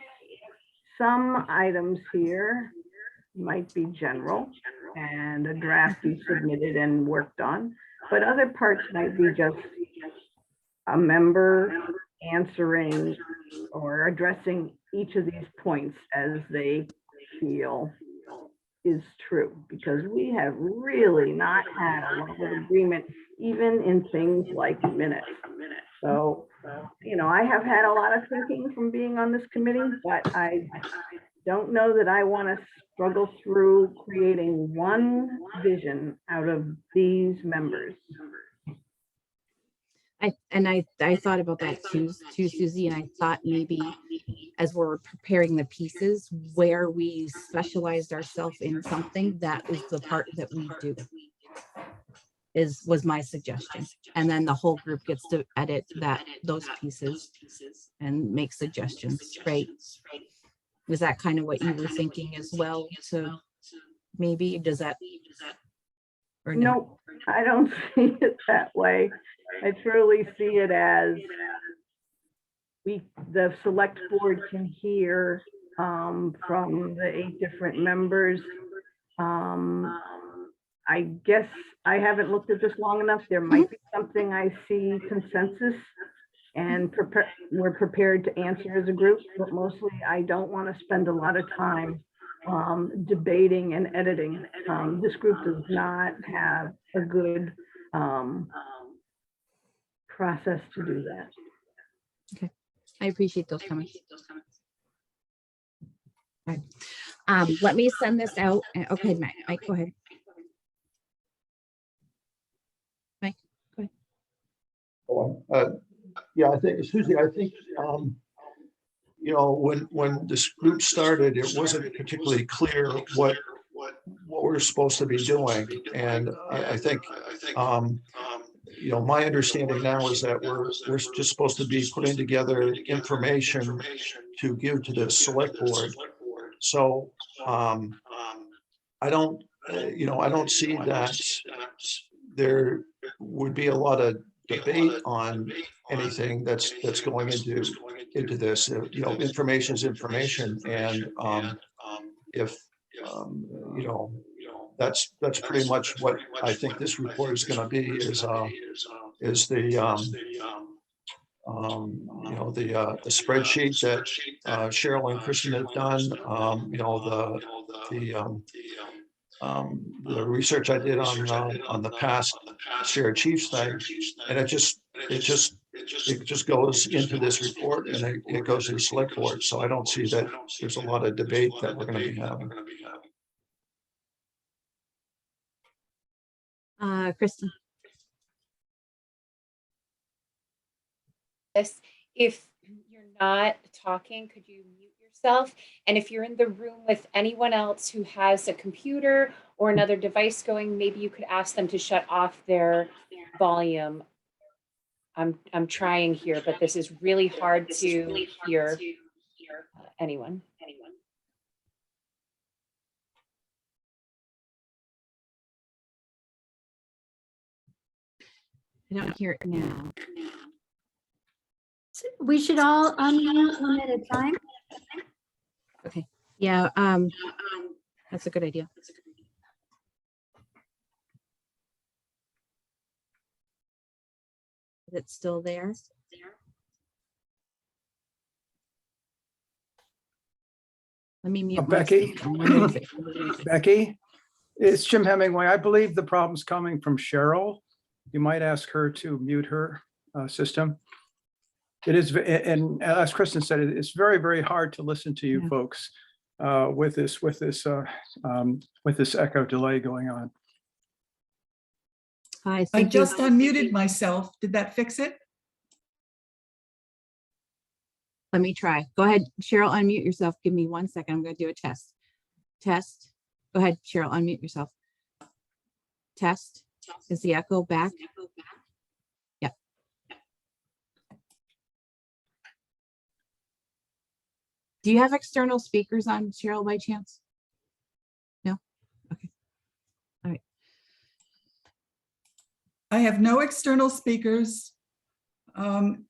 Speaker 4: some items here might be general and a draft be submitted and worked on, but other parts might be just a member answering or addressing each of these points as they feel is true, because we have really not had a lot of agreement, even in things like minutes. So, you know, I have had a lot of thinking from being on this committee, but I don't know that I want to struggle through creating one vision out of these members.
Speaker 3: I thought about that too, Susie, and I thought maybe as we're preparing the pieces where we specialized ourselves in something, that was the part that we do. Was my suggestion, and then the whole group gets to edit those pieces and make suggestions. Right? Was that kind of what you were thinking as well? So maybe does that? Or no?
Speaker 4: No, I don't see it that way. I truly see it as the select board can hear from the 8 different members. I guess I haven't looked at this long enough. There might be something I see consensus and we're prepared to answer as a group, but mostly I don't want to spend a lot of time debating and editing. This group does not have a good process to do that.
Speaker 3: Okay, I appreciate those comments. All right. Let me send this out. Okay, Mike, go ahead. Mike, go ahead.
Speaker 10: Yeah, I think, Susie, you know, when this group started, it wasn't particularly clear what we're supposed to be doing. And I think, you know, my understanding now is that we're just supposed to be putting together information to give to the select board. So I don't, I don't see that there would be a lot of debate on anything that's going into this. Information is information, and if that's pretty much what I think this report is going to be, is the the spreadsheet that Cheryl and Kristen have done. The research I did on the past shared chiefs thing, and it just goes into this report, and it goes to the select board. So I don't see that there's a lot of debate that we're going to be having.
Speaker 3: Kristen.
Speaker 11: This, if you're not talking, could you mute yourself? And if you're in the room with anyone else who has a computer or another device going, maybe you could ask them to shut off their volume. I'm trying here, but this is really hard to hear anyone.
Speaker 3: I don't hear it now.
Speaker 2: We should all unmute one at a time.
Speaker 3: Okay. Yeah. That's a good idea. Is it still there? Let me mute
Speaker 12: Becky.
Speaker 3: myself.
Speaker 12: Becky, it's Jim Hemingway. I believe the problem's coming from Cheryl. You might ask her to mute her system. It is, and as Kristen said, it's very, very hard to listen to you folks with this echo delay going on.
Speaker 5: I just unmuted myself. Did that fix it?
Speaker 3: Let me try. Go ahead, Cheryl, unmute yourself. Give me 1 second. I'm going to do a test. Test. Go ahead, Cheryl, unmute yourself. Test. Is the echo back? Yeah. Do you have external speakers on, Cheryl, by chance? No? Okay. All right.
Speaker 5: I have no external speakers, and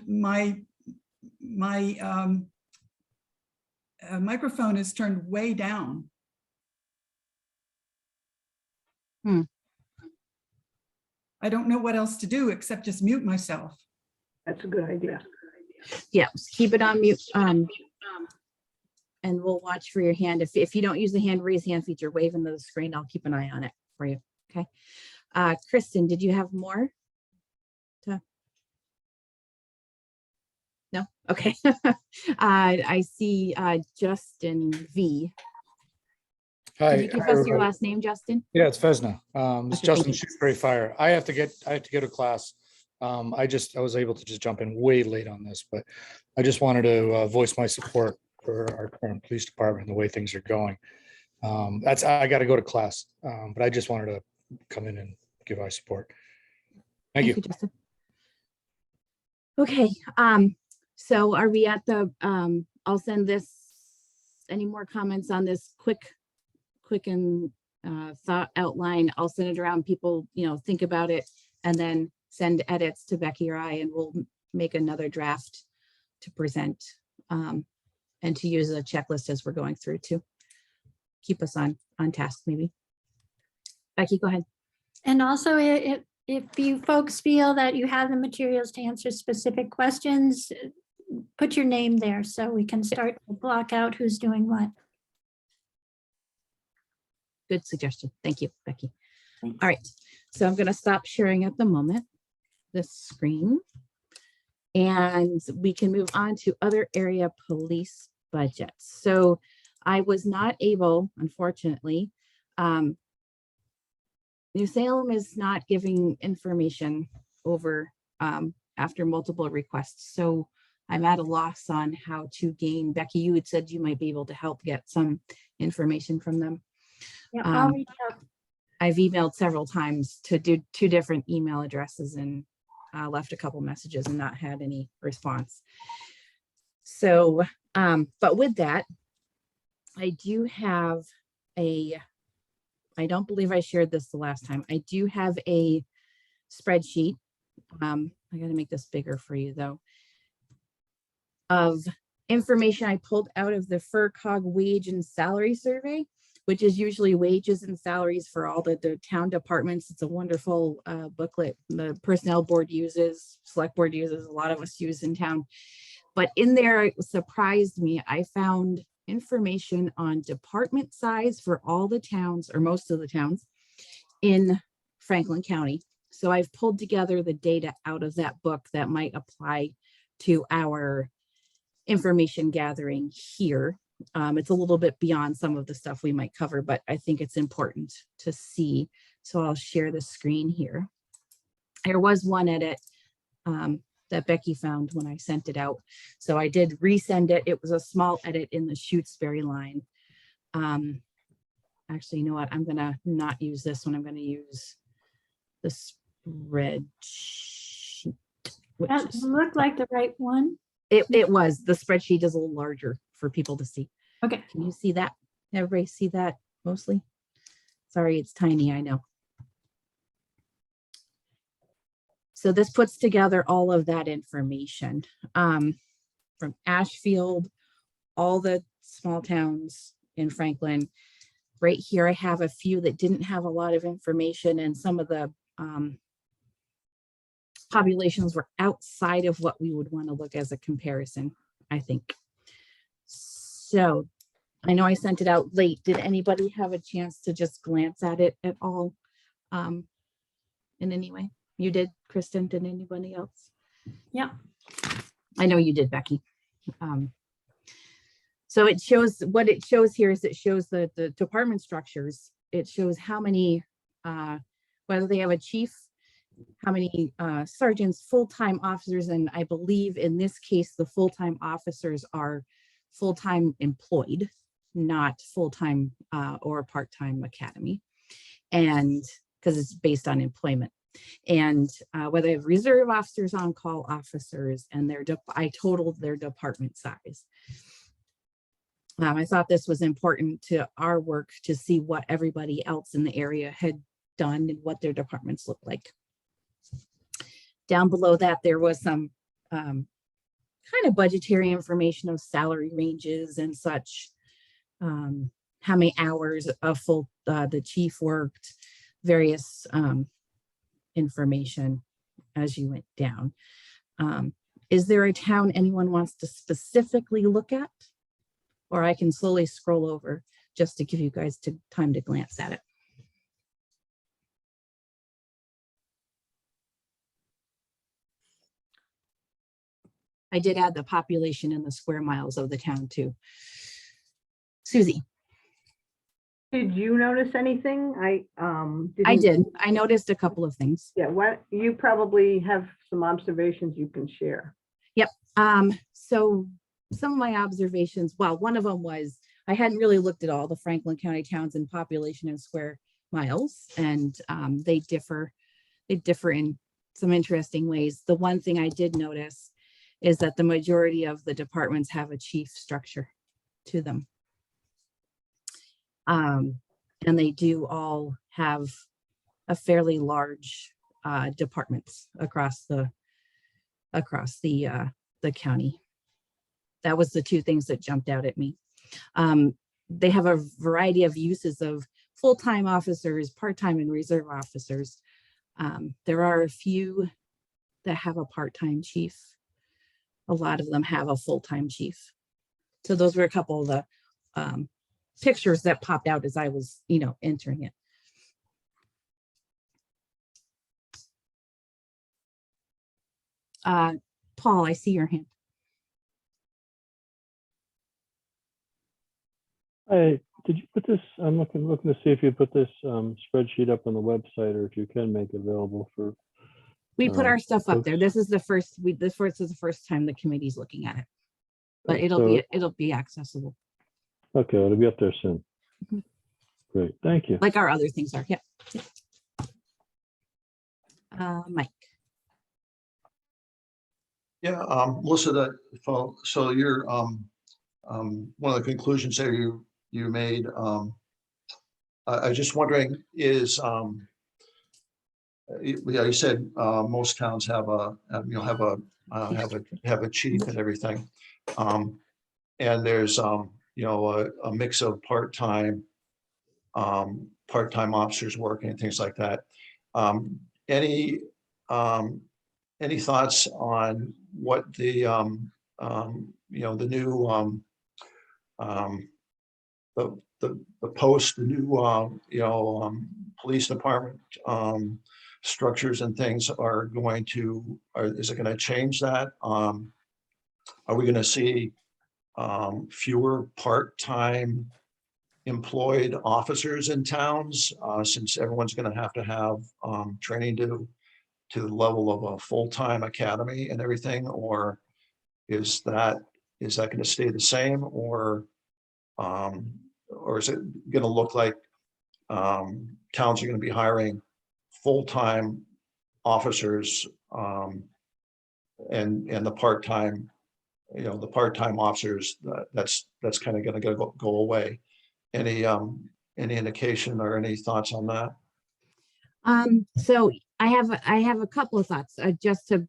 Speaker 5: my microphone is turned way down. I don't know what else to do except just mute myself.
Speaker 4: That's a good idea.
Speaker 3: Yeah, keep it on mute. And we'll watch for your hand. If you don't use the raise hand feature, wave into the screen. I'll keep an eye on it for you. Okay. Kristen, did you have more? No? Okay. I see Justin V.
Speaker 13: Hi.
Speaker 3: Can you give us your last name, Justin?
Speaker 13: Yeah, it's Vesna. It's
Speaker 3: Okay,
Speaker 13: Justin Shutesbury Fire. I have to go to class. I was able to just jump in way late on this, but I just wanted to voice my support for our current police department and the way things are going. I got to go to class, but I just wanted to come in and give my support. Thank you.
Speaker 3: Justin. Okay. So are we at the? I'll send this. Any more comments on this quick and thought outline? I'll send it around. People, think about it, and then send edits to Becky or I, and we'll make another draft to present and to use a checklist as we're going through to keep us on task. Maybe. Becky, go ahead.
Speaker 2: And also, if you folks feel that you have the materials to answer specific questions, put your name there so we can start to block out who's doing what.
Speaker 3: Good suggestion. Thank you, Becky. Thanks. All right, so I'm going to stop sharing at the moment, this screen, and we can move on to other area police budgets. So I was not able, unfortunately, New Salem is not giving information over after multiple requests. So I'm at a loss on how to gain. Becky, you had said you might be able to help get some information from them.
Speaker 2: Yeah, I'll reach out.
Speaker 3: I've emailed several times to do 2 different email addresses and left a couple messages and not had any response. So, but with that, I do have I don't believe I shared this the last time. I do have a spreadsheet. I gotta make this bigger for you though, of information I pulled out of the FERCog wage and salary survey, which is usually wages and salaries for all the town departments. It's a wonderful booklet the personnel board uses, select board uses, a lot of us use in town. But in there, it surprised me. I found information on department size for all the towns or most of the towns in Franklin County. So I've pulled together the data out of that book that might apply to our information gathering here. It's a little bit beyond some of the stuff we might cover, but I think it's important to see. So I'll share the screen here. There was one edit that Becky found when I sent it out. So I did resend it. It was a small edit in the Shutesbury line. Actually, you know what? I'm gonna not use this one. I'm gonna use the spreadsheet.
Speaker 2: That looked like the right one.
Speaker 3: It was. The spreadsheet is a little larger for people to see.
Speaker 2: Okay.
Speaker 3: Can you see that? Everybody see that mostly? Sorry, it's tiny, I know. So this puts together all of that information from Ashfield, all the small towns in Franklin. Right here, I have a few that didn't have a lot of information, and some of the populations were outside of what we would want to look as a comparison, I think. So I know I sent it out late. Did anybody have a chance to just glance at it at all in any way? You did, Kristen? Did anybody else?
Speaker 2: Yeah.
Speaker 3: I know you did, Becky. So it shows, what it shows here is it shows the department structures. It shows how many, whether they have a chief, how many sergeants, full-time officers, and I believe in this case, the full-time officers are full-time employed, not full-time or part-time academy. And because it's based on employment. And whether they have reserve officers, on-call officers, and I totaled their department size. I thought this was important to our work to see what everybody else in the area had done and what their departments look like. Down below that, there was some kind of budgetary information of salary ranges and such. How many hours of full the chief worked, various information as you went down. Is there a town anyone wants to specifically look at? Or I can slowly scroll over just to give you guys time to glance at it. I did add the population and the square miles of the town too. Susie.
Speaker 4: Did you notice anything? I
Speaker 3: did. I noticed a couple of things.
Speaker 4: Yeah, what you probably have some observations you can share.
Speaker 3: Yep. So some of my observations, well, one of them was I hadn't really looked at all the Franklin County towns in population and square miles, and they differ in some interesting ways. The one thing I did notice is that the majority of the departments have a chief structure to them. And they do all have a fairly large departments across the county. That was the two things that jumped out at me. They have a variety of uses of full-time officers, part-time and reserve officers. There are a few that have a part-time chief. A lot of them have a full-time chief. So those were a couple of the pictures that popped out as I was, entering it. Paul, I see your hand.
Speaker 14: Hey, did you put this? I'm looking to see if you put this spreadsheet up on the website, or if you can make it available for.
Speaker 3: We put our stuff up there. This is the first. This is the first time the committee's looking at it, but it'll be accessible.
Speaker 14: Okay, it'll be up there soon.
Speaker 3: Mm-hmm.
Speaker 14: Great, thank you.
Speaker 3: Like our other things are. Yeah. Mike.
Speaker 10: Yeah, Melissa, so you're one of the conclusions there, you you made. I was just wondering, is you said most towns have a have a chief and everything, and there's a mix of part-time officers working and things like that. Any any thoughts on what the the new the post, the new police department structures and things are going to, is it going to change that? Are we going to see fewer part-time employed officers in towns, since everyone's going to have training to the level of a full-time academy and everything? Or is that going to stay the same, or is it going to look like towns are going to be hiring full-time officers, and the part-time, the part-time officers, that's kind of going to go away? Any indication or any thoughts on that?
Speaker 3: So I have a couple of thoughts, just to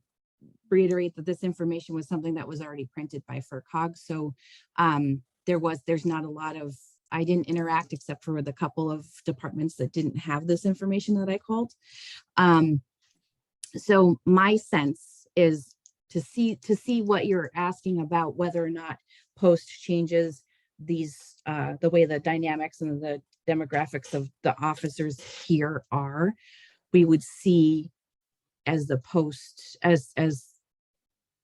Speaker 3: reiterate that this information was something that was already printed by FERCog. So there's not a lot of, I didn't interact except for with a couple of departments that didn't have this information that I called. So my sense is to see what you're asking about, whether or not post changes these, the way the dynamics and the demographics of the officers here are, we would see as the post, as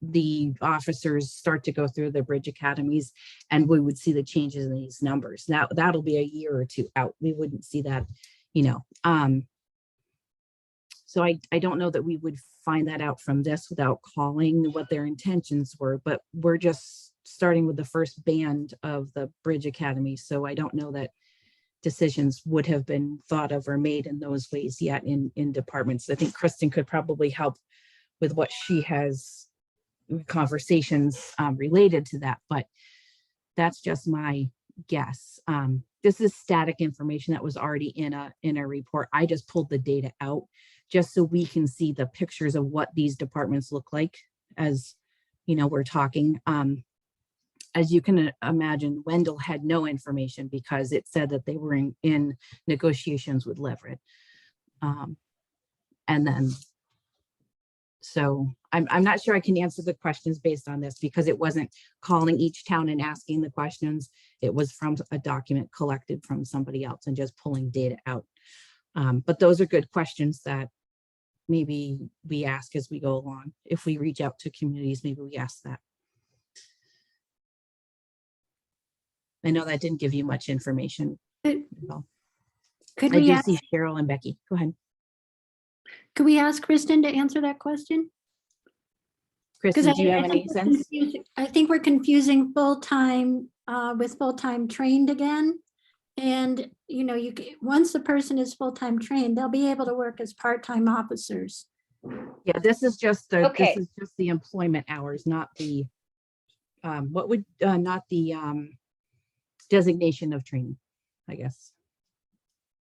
Speaker 3: the officers start to go through the bridge academies, and we would see the changes in these numbers. Now that'll be a year or two out. We wouldn't see that, so I don't know that we would find that out from this without calling what their intentions were, but we're just starting with the first band of the bridge academy. So I don't know that decisions would have been thought of or made in those ways yet in departments. I think Kristen could probably help with what she has conversations related to that, but that's just my guess. This is static information that was already in a report. I just pulled the data out just so we can see the pictures of what these departments look like as we're talking. As you can imagine, Wendell had no information because it said that they were in negotiations with Leverett. And then, so I'm not sure I can answer the questions based on this because it wasn't calling each town and asking the questions. It was from a document collected from somebody else and just pulling data out. But those are good questions that maybe we ask as we go along. If we reach out to communities, maybe we ask that. I know that didn't give you much information.
Speaker 2: Could
Speaker 3: I
Speaker 2: we
Speaker 3: do
Speaker 2: ask,
Speaker 3: see Cheryl and Becky. Go ahead.
Speaker 2: could we ask Kristen to answer that question?
Speaker 3: Kristen, do you have any sense?
Speaker 2: I think we're confusing full-time with full-time trained again. And, once the person is full-time trained, they'll be able to work as part-time officers.
Speaker 3: Yeah, this is just the,
Speaker 11: Okay.
Speaker 3: this is just the employment hours, not the, not the designation of training, I guess.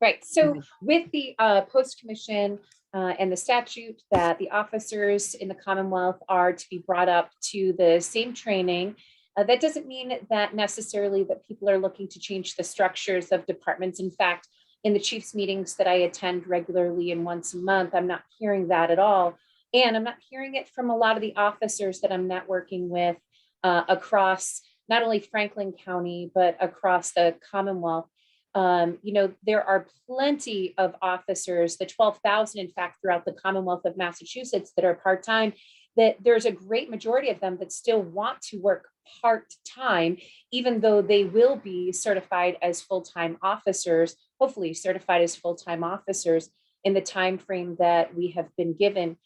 Speaker 11: Right. So with the post commission and the statute that the officers in the Commonwealth are to be brought up to the same training, that doesn't mean that necessarily that people are looking to change the structures of departments. In fact, in the chiefs meetings that I attend regularly and once a month, I'm not hearing that at all. And I'm not hearing it from a lot of the officers that I'm networking with across not only Franklin County, but across the Commonwealth. There are plenty of officers, the 12,000, in fact, throughout the Commonwealth of Massachusetts that are part-time, that there's a great majority of them that still want to work part-time, even though they will be certified as full-time officers, hopefully certified as full-time officers in the time frame that we have been given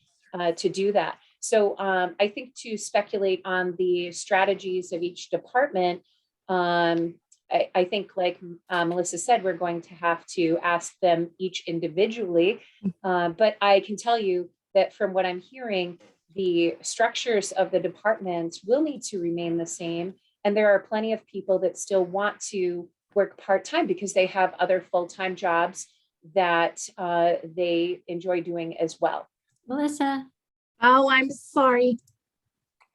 Speaker 11: to do that. So I think to speculate on the strategies of each department, I think, like Melissa said, we're going to have to ask them each individually. But I can tell you that from what I'm hearing, the structures of the departments will need to remain the same. And there are plenty of people that still want to work part-time because they have other full-time jobs that they enjoy doing as well.
Speaker 2: Melissa,
Speaker 3: Oh, I'm sorry.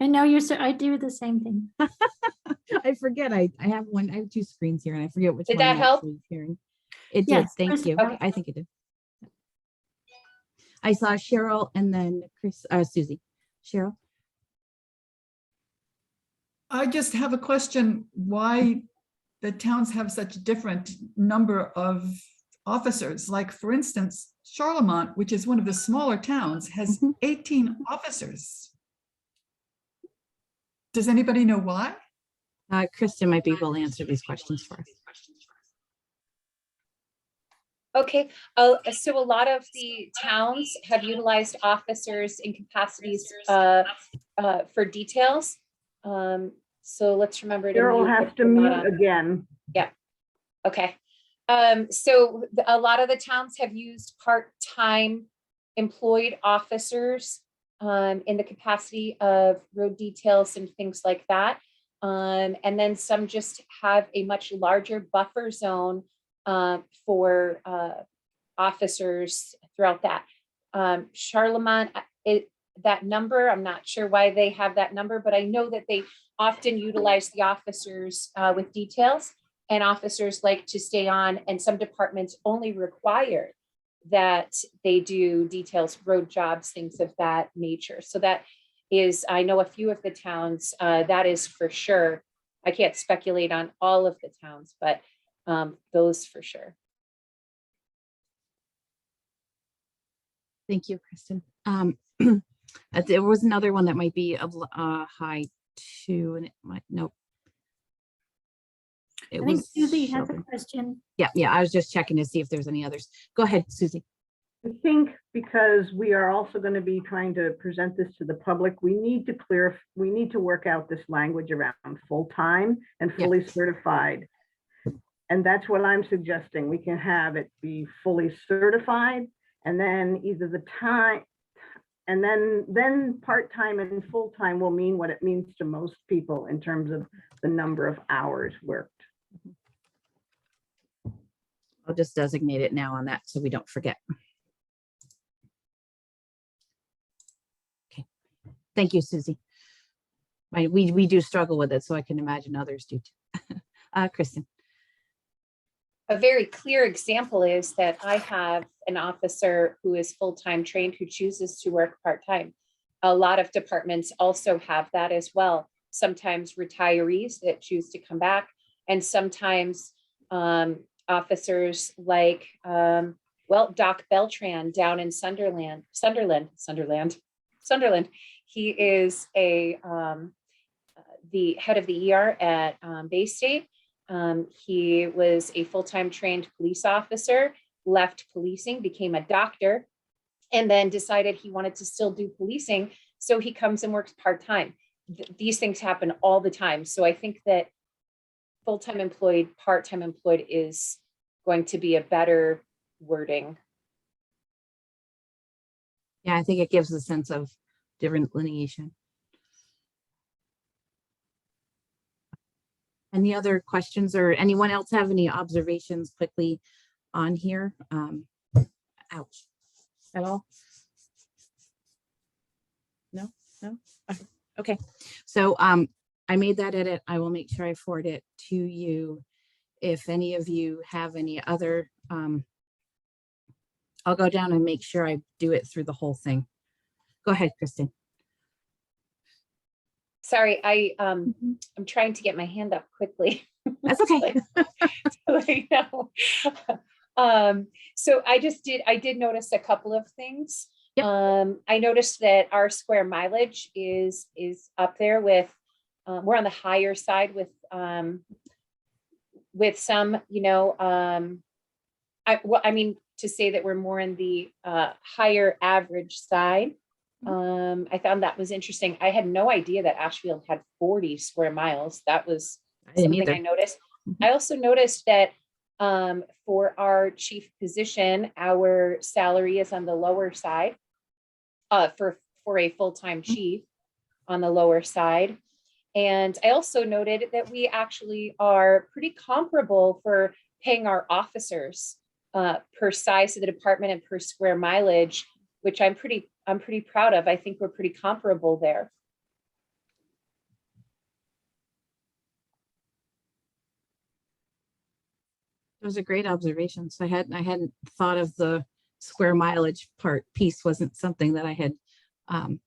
Speaker 2: I know you're so, I do the same thing.
Speaker 3: I forget. I have one. I have two screens here, and I forget which
Speaker 11: Did
Speaker 3: one
Speaker 11: that
Speaker 3: I'm
Speaker 11: help?
Speaker 3: actually sharing. It did.
Speaker 2: Yes,
Speaker 3: Thank
Speaker 2: Chris,
Speaker 3: you.
Speaker 11: okay.
Speaker 3: I think it did. I saw Cheryl and then Susie. Cheryl.
Speaker 5: I just have a question, why the towns have such a different number of officers? Like, for instance, Charlemont, which is one of the smaller towns, has 18 officers. Does anybody know why?
Speaker 3: Kristen might be able to answer these questions for us.
Speaker 11: Okay, so a lot of the towns have utilized officers in capacities for details. So let's remember to
Speaker 4: Cheryl
Speaker 11: mute
Speaker 4: has
Speaker 11: if
Speaker 4: to
Speaker 11: we're not
Speaker 4: mute
Speaker 11: on.
Speaker 4: again.
Speaker 11: Yeah, okay. So a lot of the towns have used part-time employed officers in the capacity of road details and things like that. And then some just have a much larger buffer zone for officers throughout that. Charlemont, that number, I'm not sure why they have that number, but I know that they often utilize the officers with details, and officers like to stay on, and some departments only require that they do details, road jobs, things of that nature. So that is, I know a few of the towns, that is for sure. I can't speculate on all of the towns, but those for sure.
Speaker 3: Thank you, Kristen. There was another one that might be of high too, and it might, nope. It
Speaker 2: I think
Speaker 3: was
Speaker 2: Susie has a
Speaker 3: Shelby.
Speaker 2: question.
Speaker 3: Yeah, I was just checking to see if there's any others. Go ahead, Susie.
Speaker 4: I think because we are also going to be trying to present this to the public, we need to work out this language around full-time and fully certified. And that's what I'm suggesting. We can have it be fully certified, and then either the time, and then part-time and full-time will mean what it means to most people in terms of the number of hours worked.
Speaker 3: I'll just designate it now on that so we don't forget. Okay, thank you, Susie. We do struggle with it, so I can imagine others do too. Kristen.
Speaker 11: A very clear example is that I have an officer who is full-time trained who chooses to work part-time. A lot of departments also have that as well. Sometimes retirees that choose to come back, and sometimes officers like, well, Doc Beltran down in Sunderland. He is the head of the ER at Bay State. He was a full-time trained police officer, left policing, became a doctor, and then decided he wanted to still do policing. So he comes and works part-time. These things happen all the time. So I think that full-time employed, part-time employed is going to be a better wording.
Speaker 3: Yeah, I think it gives a sense of different lineation. Any other questions, or anyone else have any observations quickly on here? Ouch. At all? No. Okay. So I made that edit. I will make sure I forward it to you. If any of you have any other, I'll go down and make sure I do it through the whole thing. Go ahead, Kristen.
Speaker 11: Sorry, I'm trying to get my hand up quickly.
Speaker 3: That's okay.
Speaker 11: So I did notice a couple of things.
Speaker 3: Yep.
Speaker 11: I noticed that our square mileage is up there with, we're on the higher side with some, I mean, to say that we're more in the higher average side. I found that was interesting. I had no idea that Ashfield had 40 square miles. That was something I noticed. I also noticed that for our chief position, our salary is on the lower side for a full-time chief on the lower side. And I also noted that we actually are pretty comparable for paying our officers per size of the department and per square mileage, which I'm pretty proud of. I think we're pretty comparable there.
Speaker 3: Those are great observations. I hadn't thought of the square mileage piece. Wasn't something that I had. I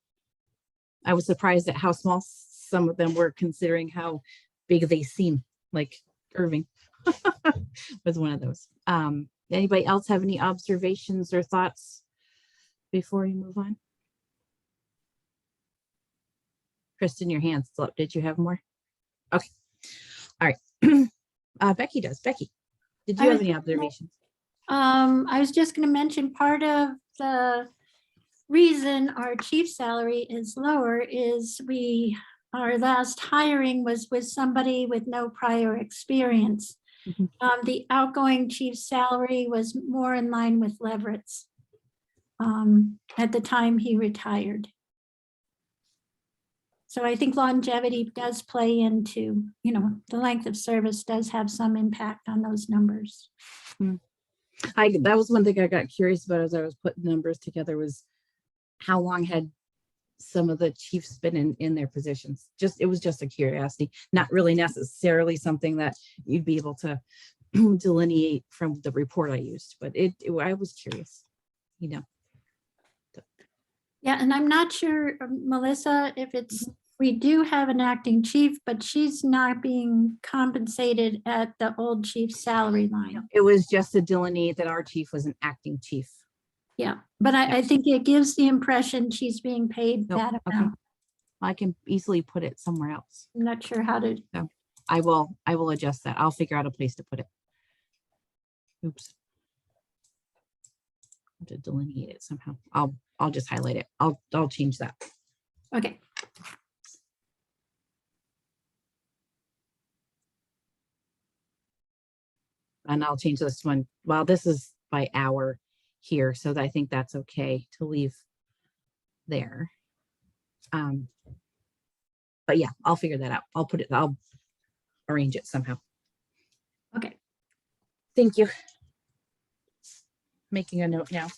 Speaker 3: was surprised at how small some of them were, considering how big they seem. Like Irving was one of those. Anybody else have any observations or thoughts before we move on? Kristen, your hand's still up. Did you have more? Okay. All right. Becky does. Becky, did you have any observations?
Speaker 2: I was just going to mention part of the reason our chief salary is lower is our last hiring was with somebody with no prior experience. The outgoing chief's salary was more in line with Leverett's at the time he retired. So I think longevity does play into, the length of service does have some impact on those numbers.
Speaker 3: That was one thing I got curious about as I was putting numbers together, was how long had some of the chiefs been in their positions. It was just a curiosity, not really necessarily something that you'd be able to delineate from the report I used, but I was curious,
Speaker 2: Yeah, and I'm not sure, Melissa, if we do have an acting chief, but she's not being compensated at the old chief's salary line.
Speaker 3: It was just to delineate that our chief was an acting chief.
Speaker 2: Yeah, but I think it gives the impression she's being paid that amount.
Speaker 3: I can easily put it somewhere else.
Speaker 2: I'm not sure how to.
Speaker 3: So I will adjust that. I'll figure out a place to put it. Oops. To delineate it somehow. I'll just highlight it. I'll change that.
Speaker 2: Okay.
Speaker 3: And I'll change this one. Well, this is by hour here, so I think that's okay to leave there. But yeah, I'll figure that out. I'll arrange it somehow.
Speaker 2: Okay.
Speaker 3: Thank you. Making a note now.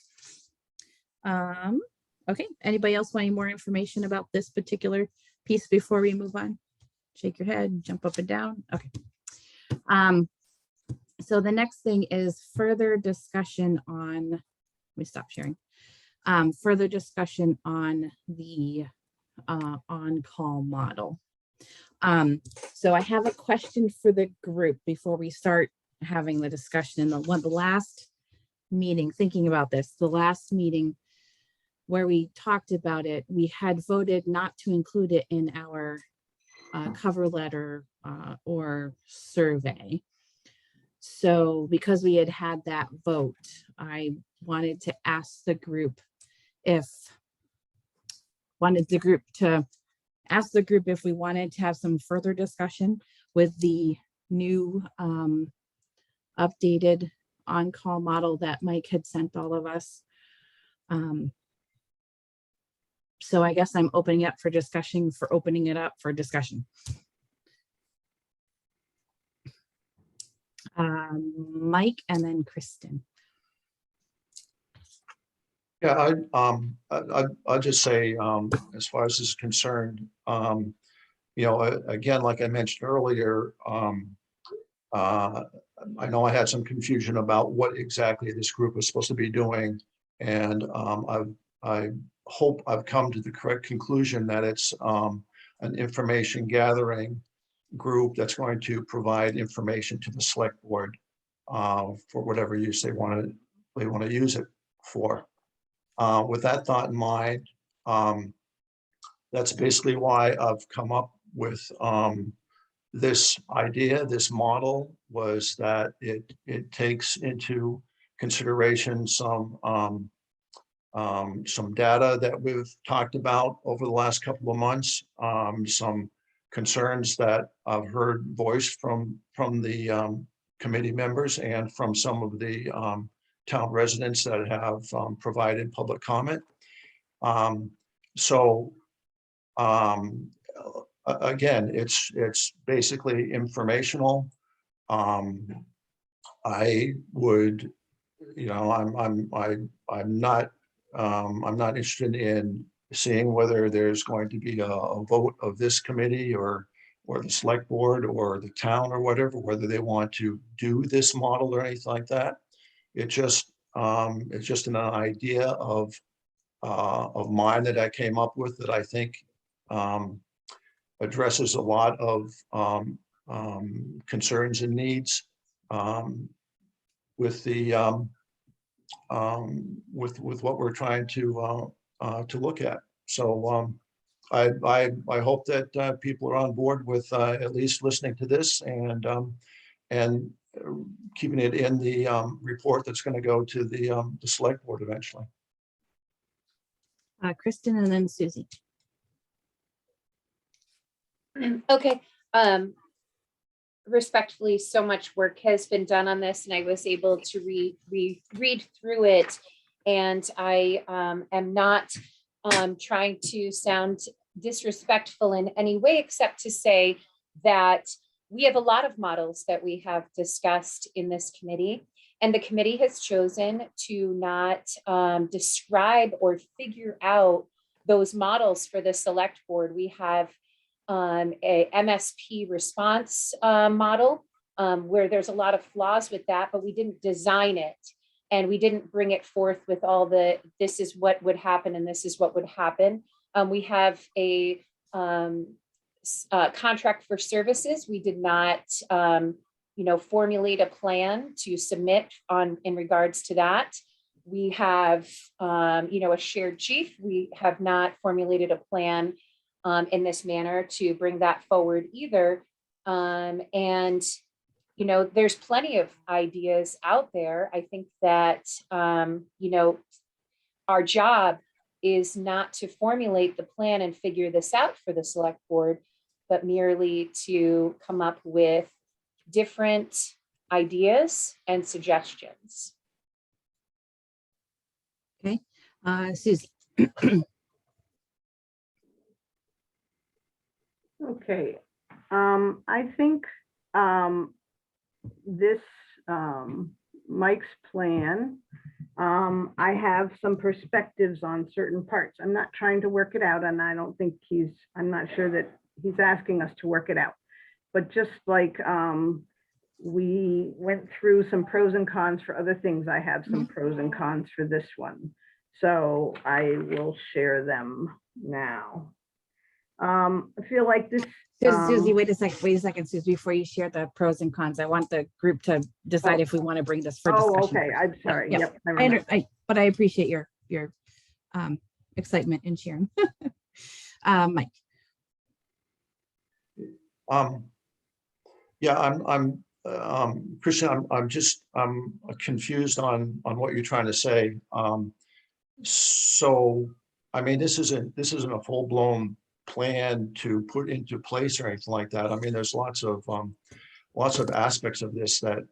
Speaker 3: Okay, anybody else want any more information about this particular piece before we move on? Shake your head, jump up and down. Okay. So the next thing is further discussion on, let me stop sharing. Further discussion on the on-call model. So I have a question for the group before we start having the discussion. In the last meeting, thinking about this, the last meeting where we talked about it, we had voted not to include it in our cover letter or survey. So because we had that vote, I wanted to ask the group if we wanted to have some further discussion with the new updated on-call model that Mike had sent all of us. So I guess I'm opening it up for discussion. Mike and then Kristen.
Speaker 10: Yeah, I'll just say, as far as this is concerned, again, like I mentioned earlier, I know I had some confusion about what exactly this group was supposed to be doing, and I hope I've come to the correct conclusion that it's an information gathering group that's going to provide information to the select board for whatever use they want to use it for. With that thought in mind, that's basically why I've come up with this idea. This model was that it takes into consideration some data that we've talked about over the last couple of months, some concerns that I've heard voiced from the committee members and from some of the town residents that have provided public comment. again, it's basically informational. I would, you know, I'm not interested in seeing whether there's going to be a vote of this committee or the select board or the town or whatever, whether they want to do this model or anything like that. It's just an idea of mine that I came up with that I think addresses a lot of concerns and needs with the with what we're trying to look at. So I hope that people are on board with at least listening to this and keeping it in the report that's going to go to the select board eventually.
Speaker 3: Kristen and then Susie.
Speaker 11: Okay. Respectfully, so much work has been done on this, and I was able to read through it, and I am not trying to sound disrespectful in any way, except to say that we have a lot of models that we have discussed in this committee, and the committee has chosen to not describe or figure out those models for the select board. We have a MSP response model where there's a lot of flaws with that, but we didn't design it and we didn't bring it forth with all the, this is what would happen and this is what would happen. We have a contract for services. We did not, formulate a plan to submit in regards to that. We have, a shared chief. We have not formulated a plan in this manner to bring that forward either. There's plenty of ideas out there. I think that, our job is not to formulate the plan and figure this out for the select board, but merely to come up with different ideas and suggestions.
Speaker 3: Okay, Susie.
Speaker 4: Okay, I think this Mike's plan, I have some perspectives on certain parts. I'm not trying to work it out, and I don't think I'm not sure that he's asking us to work it out. But just like we went through some pros and cons for other things, I have some pros and cons for this one. So I will share them now. I feel like this.
Speaker 3: Susie, wait a second, Susie, before you share the pros and cons. I want the group to decide if we want to bring this for discussion.
Speaker 4: Oh, okay, I'm sorry.
Speaker 3: Yeah.
Speaker 4: Yep.
Speaker 3: But I appreciate your excitement in sharing. Mike.
Speaker 10: Yeah, I'm Christian, I'm confused on what you're trying to say. So, I mean, this isn't a full-blown plan to put into place or anything like that. I mean, there's lots of aspects of this that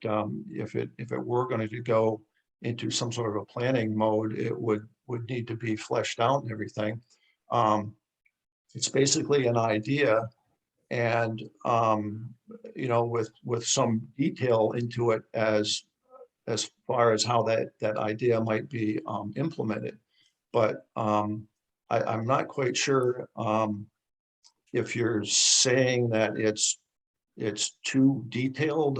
Speaker 10: if it were going to go into some sort of a planning mode, it would need to be fleshed out and everything. It's basically an idea, and with some detail into it as far as how that idea might be implemented. But I'm not quite sure if you're saying that it's too detailed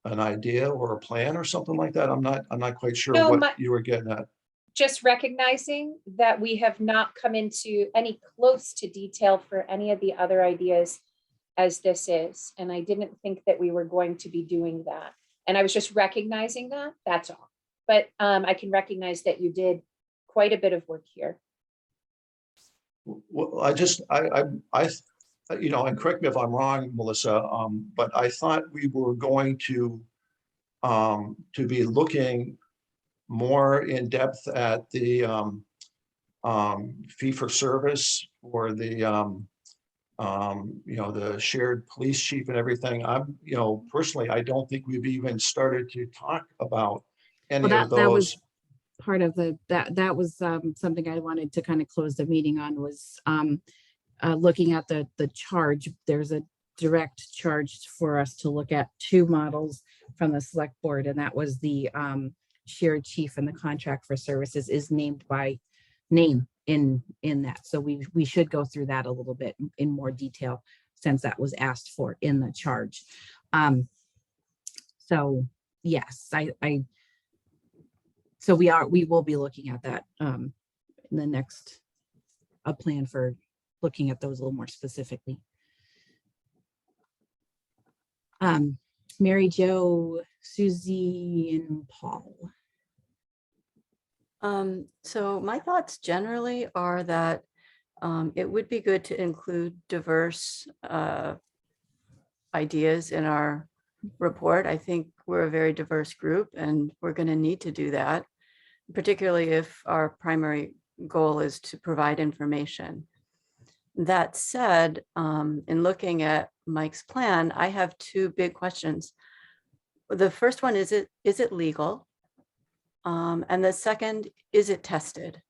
Speaker 10: an idea or a plan or something like that. I'm not quite sure what you were getting at.
Speaker 11: Just recognizing that we have not come into any close to detail for any of the other ideas as this is. And I didn't think that we were going to be doing that. And I was just recognizing that, that's all. But I can recognize that you did quite a bit of work here.
Speaker 10: Well, I and correct me if I'm wrong, Melissa, but I thought we were going to be looking more in depth at the fee for service or the the shared police chief and everything. I'm, personally, I don't think we've even started to talk about any of those.
Speaker 3: That was part of that was something I wanted to kind of close the meeting on was looking at the charge, there's a direct charge for us to look at 2 models from the select board, and that was the shared chief, and the contract for services is named by name in that. So we should go through that a little bit in more detail, since that was asked for in the charge. So yes, so we will be looking at that in the next, a plan for looking at those a little more specifically. Mary Jo, Susie, and Paul.
Speaker 6: So my thoughts generally are that it would be good to include diverse ideas in our report. I think we're a very diverse group, and we're going to need to do that, particularly if our primary goal is to provide information. That said, in looking at Mike's plan, I have 2 big questions. The first one, is it legal? And the second, is it tested?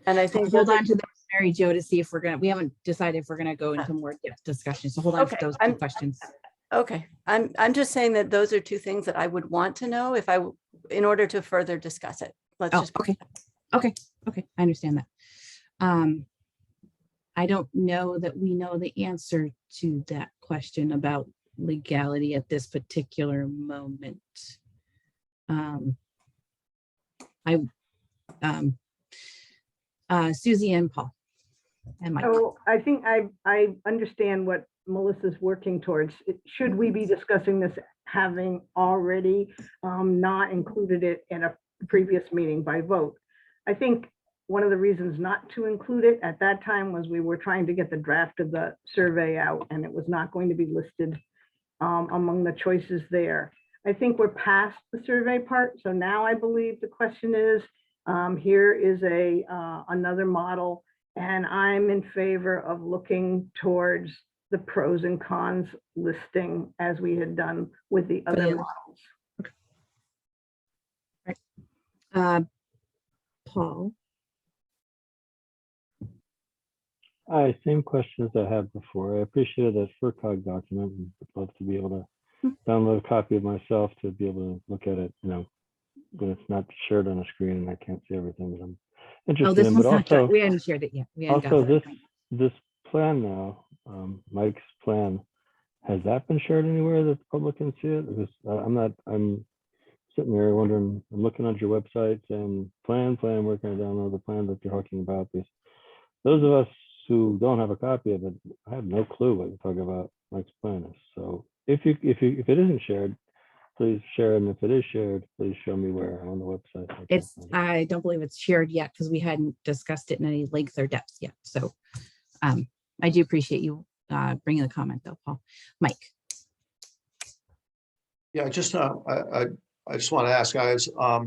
Speaker 6: And I think
Speaker 3: Hold on to those, Mary Jo, to see if we haven't decided if we're going to go into more depth discussion. So hold on to those 2 questions.
Speaker 6: Okay, I'm just saying that those are 2 things that I would want to know in order to further discuss it.
Speaker 3: Okay. I understand that. I don't know that we know the answer to that question about legality at this particular moment. Susie and Paul and Mike.
Speaker 4: So I think I understand what Melissa's working towards. Should we be discussing this, having already not included it in a previous meeting by vote? I think one of the reasons not to include it at that time was we were trying to get the draft of the survey out, and it was not going to be listed among the choices there. I think we're past the survey part. So now I believe the question is, here is another model, and I'm in favor of looking towards the pros and cons listing as we had done with the other models.
Speaker 3: Right. Paul.
Speaker 14: Hi, same question as I had before. I appreciated that FERCog document and would love to be able to download a copy of myself to be able to look at it, when it's not shared on a screen and I can't see everything that I'm interested in. But also,
Speaker 3: we hadn't shared it yet.
Speaker 14: This plan now, Mike's plan, has that been shared anywhere that the public can see it? Because I'm sitting there wondering, I'm looking at your website and plan, we're going to download the plan that you're talking about. Because those of us who don't have a copy of it, I have no clue what you're talking about Mike's plan is. So if it isn't shared, please share it. And if it is shared, please show me where on the website.
Speaker 3: I don't believe it's shared yet because we hadn't discussed it in any length or depth yet. So I do appreciate you bringing the comment though, Paul. Mike.
Speaker 10: Yeah, I just want to ask, guys, I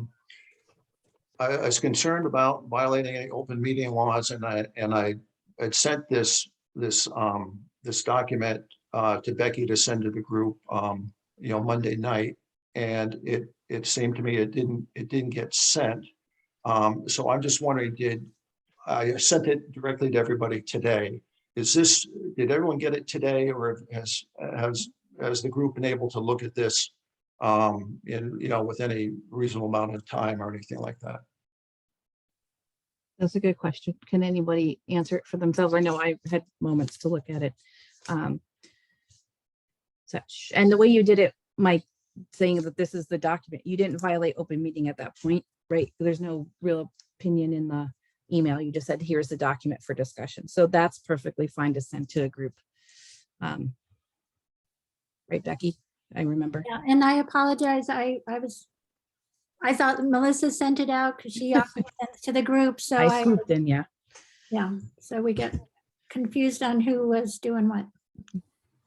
Speaker 10: was concerned about violating any open meeting laws, and I had sent this document to Becky to send to the group, Monday night, and it seemed to me it didn't get sent. So I'm just wondering, I sent it directly to everybody today? Did everyone get it today, or has the group been able to look at this with any reasonable amount of time or anything like that?
Speaker 3: That's a good question. Can anybody answer it for themselves? I know I had moments to look at it. And the way you did it, Mike, saying that this is the document, you didn't violate open meeting at that point, right? There's no real opinion in the email. You just said, here's the document for discussion. So that's perfectly fine to send to a group. Right, Becky? I remember.
Speaker 2: Yeah, and I apologize. I thought Melissa sent it out because she also sent it to the group. So
Speaker 3: I swooped in, yeah.
Speaker 2: Yeah, so we get confused on who was doing what.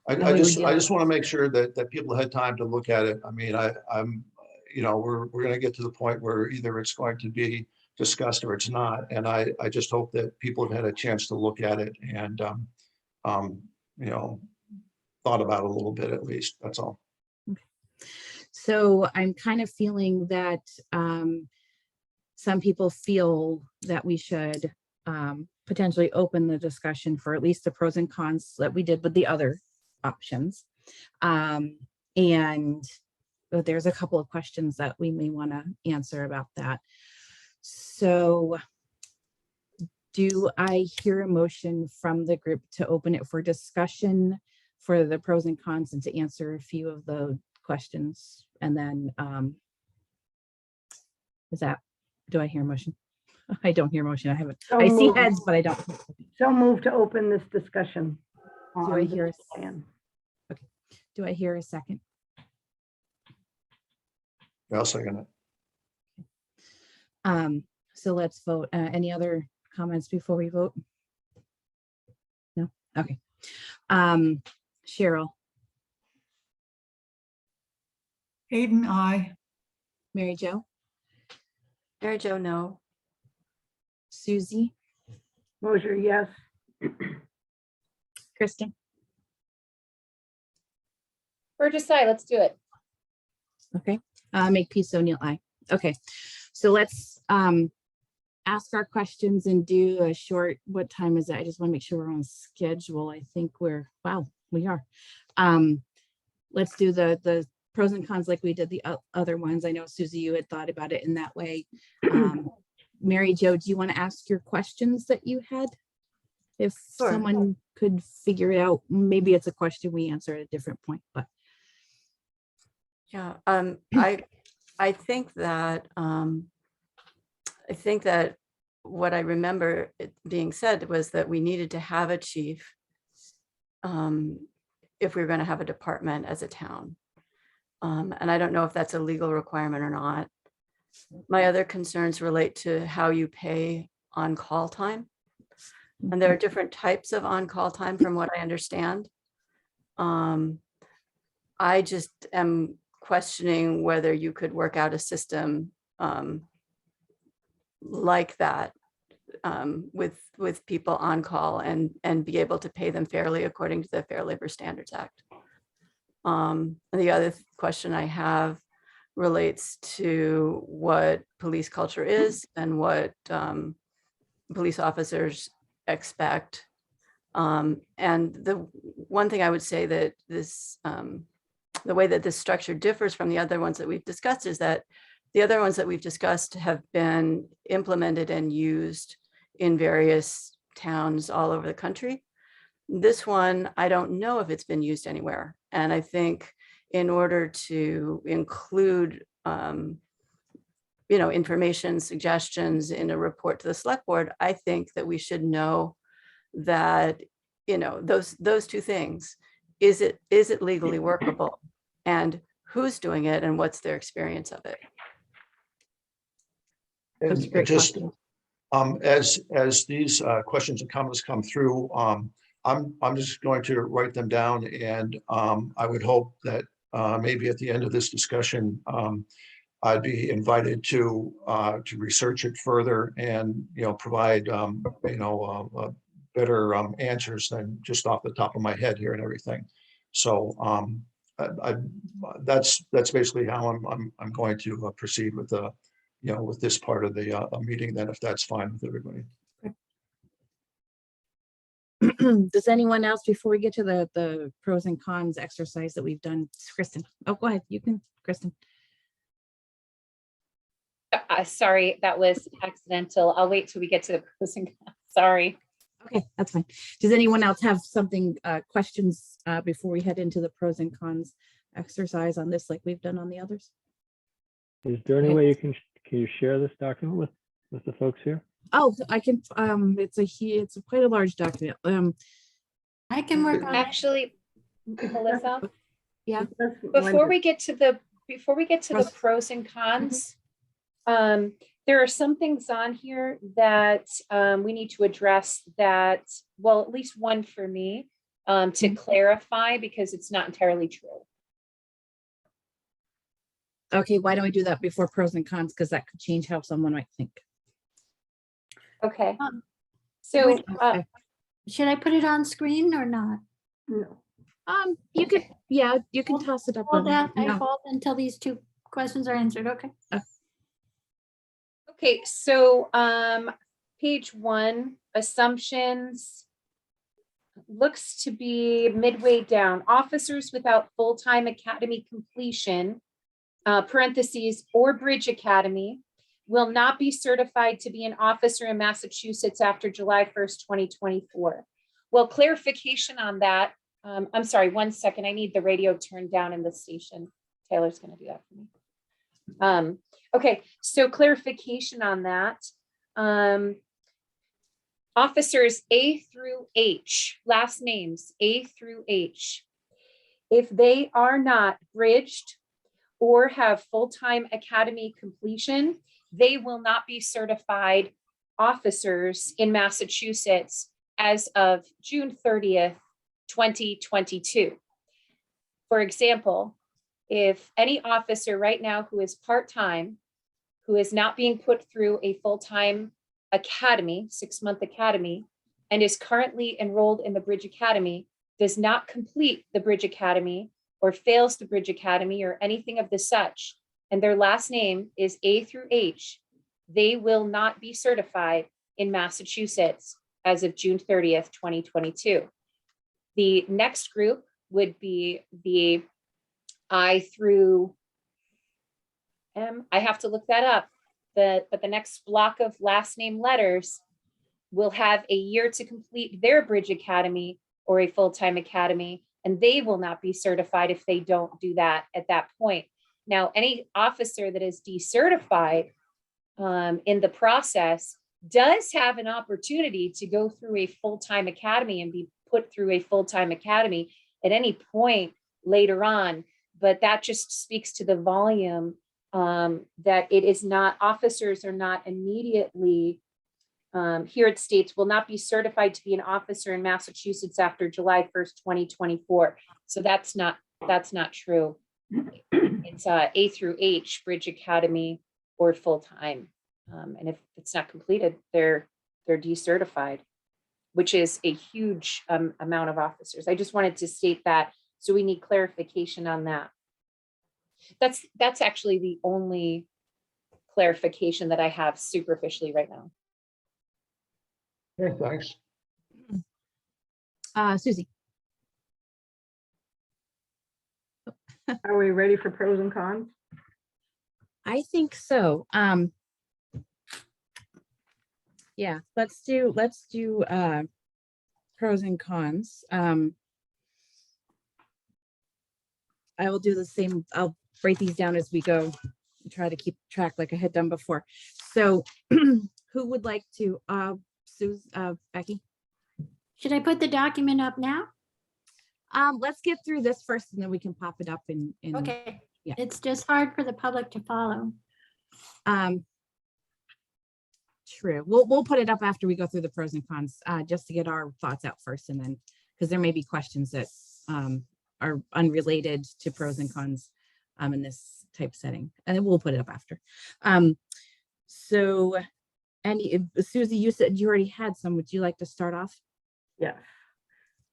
Speaker 10: I just want to make sure that people had time to look at it. I mean, we're going to get to the point where either it's going to be discussed or it's not. And I just hope that people have had a chance to look at it and, thought about it a little bit at least. That's all.
Speaker 3: Okay. So I'm kind of feeling that some people feel that we should potentially open the discussion for at least the pros and cons that we did with the other options. And there's a couple of questions that we may want to answer about that. So do I hear a motion from the group to open it for discussion for the pros and cons and to answer a few of the questions? And then do I hear a motion? I don't hear a motion. I haven't.
Speaker 4: So
Speaker 3: I see
Speaker 4: moved.
Speaker 3: heads, but I don't.
Speaker 4: So move to open this discussion.
Speaker 3: Do I
Speaker 4: on
Speaker 3: hear
Speaker 4: this
Speaker 3: a
Speaker 4: plan.
Speaker 3: Do I hear a second?
Speaker 10: I'll second it.
Speaker 3: So let's vote. Any other comments before we vote? No? Okay. Cheryl,
Speaker 5: Hayden, I.
Speaker 3: Mary Jo,
Speaker 6: Mary Jo, no.
Speaker 3: Susie,
Speaker 4: Mosher, yes.
Speaker 3: Kristen,
Speaker 11: Burgess, aye, let's do it.
Speaker 3: okay. Make peace O'Neill, aye. Okay, so let's ask our questions and do a short, what time is it? I just want to make sure we're on schedule. I think wow, we are. Let's do the pros and cons like we did the other ones. I know Susie, you had thought about it in that way. Mary Jo, do you want to ask your questions that you had? If
Speaker 6: Sure.
Speaker 3: someone could figure it out, maybe it's a question we answer at a different point, but.
Speaker 6: Yeah, I think that what I remember it being said was that we needed to have a chief if we were going to have a department as a town. And I don't know if that's a legal requirement or not. My other concerns relate to how you pay on-call time. And there are different types of on-call time from what I understand. I just am questioning whether you could work out a system like that with people on call and be able to pay them fairly according to the Fair Labor Standards Act. And the other question I have relates to what police culture is and what police officers expect. And the one thing I would say that this, the way that this structure differs from the other ones that we've discussed is that the other ones that we've discussed have been implemented and used in various towns all over the country. This one, I don't know if it's been used anywhere. And I think in order to include information, suggestions in a report to the select board, I think that we should know that, those two things. Is it legally workable? And who's doing it and what's their experience of it?
Speaker 3: That's a great
Speaker 10: Just
Speaker 3: question.
Speaker 10: as these questions and comments come through, I'm just going to write them down, and I would hope that maybe at the end of this discussion, I'd be invited to research it further and provide better answers than just off the top of my head here and everything. So that's basically how I'm going to proceed with the with this part of the meeting, then, if that's fine with everybody.
Speaker 3: Does anyone else, before we get to the pros and cons exercise that we've done? Kristen, oh, go ahead. You can, Kristen.
Speaker 11: Sorry, that was accidental. I'll wait till we get to the pros and cons. Sorry.
Speaker 3: Okay, that's fine. Does anyone else have something, questions before we head into the pros and cons exercise on this, like we've done on the others?
Speaker 14: Is there any way can you share this document with the folks here?
Speaker 3: Oh, I can. It's quite a large document.
Speaker 2: I can work on it.
Speaker 11: Actually, Melissa,
Speaker 3: Yeah.
Speaker 11: before we get to the pros and cons, there are some things on here that we need to address that, well, at least one for me, to clarify, because it's not entirely true.
Speaker 3: Okay, why don't we do that before pros and cons? Because that could change how someone might think.
Speaker 11: Okay. So
Speaker 2: Should I put it on screen or not?
Speaker 4: No.
Speaker 3: You could, yeah, you can toss it up.
Speaker 2: Hold that, I
Speaker 3: no.
Speaker 2: hold until these two questions are answered, okay?
Speaker 11: Okay, so page 1, assumptions, looks to be midway down. Officers without full-time academy completion, parentheses, or Bridge Academy, will not be certified to be an officer in Massachusetts after July 1st, 2024. Well, clarification on that. I'm sorry, 1 second. I need the radio turned down in the station. Taylor's going to do that for me. Okay, so clarification on that. Officers A through H, last names A through H, if they are not bridged or have full-time academy completion, they will not be certified officers in Massachusetts as of June 30th, 2022. For example, if any officer right now who is part-time, who is not being put through a full-time academy, 6-month academy, and is currently enrolled in the Bridge Academy, does not complete the Bridge Academy or fails the Bridge Academy or anything of the such, and their last name is A through H, they will not be certified in Massachusetts as of June 30th, 2022. The next group would be the I through M. I have to look that up. But the next block of last name letters will have a year to complete their Bridge Academy or a full-time academy, and they will not be certified if they don't do that at that point. Now, any officer that is decertified in the process does have an opportunity to go through a full-time academy and be put through a full-time academy at any point later on, but that just speaks to the volume that it is not, officers are not immediately, here it states, will not be certified to be an officer in Massachusetts after July 1st, 2024. So that's not true. It's A through H, Bridge Academy or full-time. And if it's not completed, they're decertified, which is a huge amount of officers. I just wanted to state that, so we need clarification on that. That's actually the only clarification that I have superficially right now.
Speaker 10: Okay, thanks.
Speaker 3: Susie.
Speaker 4: Are we ready for pros and cons?
Speaker 3: I think so. Yeah, let's do pros and cons. I will do the same. I'll write these down as we go, try to keep track like I had done before. So who would like to, Becky?
Speaker 2: Should I put the document up now?
Speaker 3: Let's get through this first and then we can pop it up in
Speaker 2: Okay.
Speaker 3: Yeah.
Speaker 2: It's just hard for the public to follow.
Speaker 3: True. We'll put it up after we go through the pros and cons, just to get our thoughts out first, and then because there may be questions that are unrelated to pros and cons in this type setting, and then we'll put it up after. So, Susie, you said you already had some. Would you like to start off?
Speaker 4: Yes.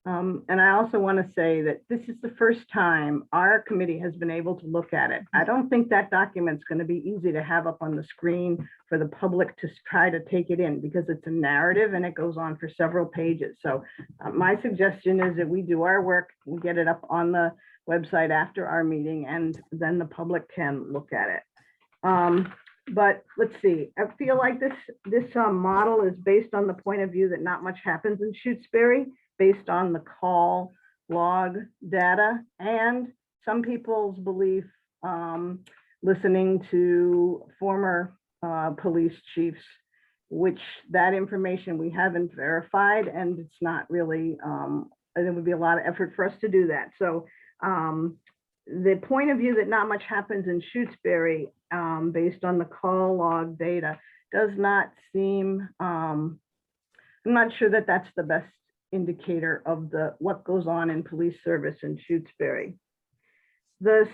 Speaker 4: And I also want to say that this is the first time our committee has been able to look at it. I don't think that document's going to be easy to have up on the screen for the public to try to take it in, because it's a narrative and it goes on for several pages. So my suggestion is that we do our work, we get it up on the website after our meeting, and then the public can look at it. But let's see, I feel like this model is based on the point of view that not much happens in Shutesbury, based on the call log data and some people's belief, listening to former police chiefs, which that information we haven't verified, and it's not really, it would be a lot of effort for us to do that. So the point of view that not much happens in Shutesbury, based on the call log data, does not seem, I'm not sure that that's the best indicator of what goes on in police service in Shutesbury. The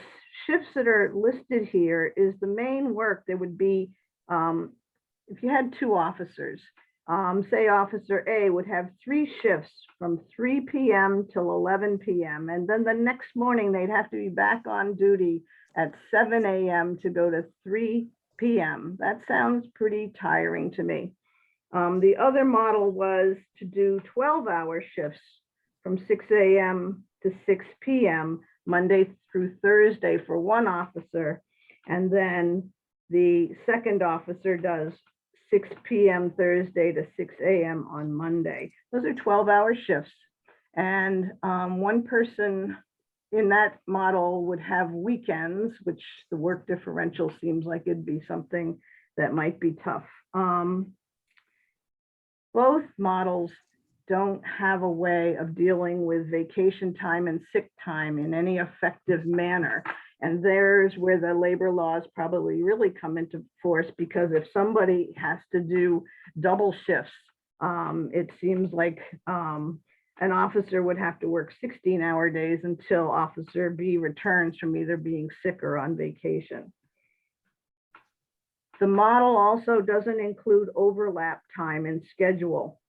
Speaker 4: shifts that are listed here is the main work that would be, if you had 2 officers, say Officer A would have 3 shifts from 3 p.m. till 11 p.m. And then the next morning they'd have to be back on duty at 7 a.m. to go to 3 p.m. That sounds pretty tiring to me. The other model was to do 12-hour shifts from 6 a.m. to 6 p.m. Monday through Thursday for one officer. And then the second officer does 6 p.m. Thursday to 6 a.m. on Monday. Those are 12-hour shifts. And one person in that model would have weekends, which the work differential seems like it'd be something that might be tough. Both models don't have a way of dealing with vacation time and sick time in any effective manner. And there's where the labor laws probably really come into force, because if somebody has to do double shifts, it seems like an officer would have to work 16-hour days until Officer B returns from either being sick or on vacation. The model also doesn't include overlap time in schedule,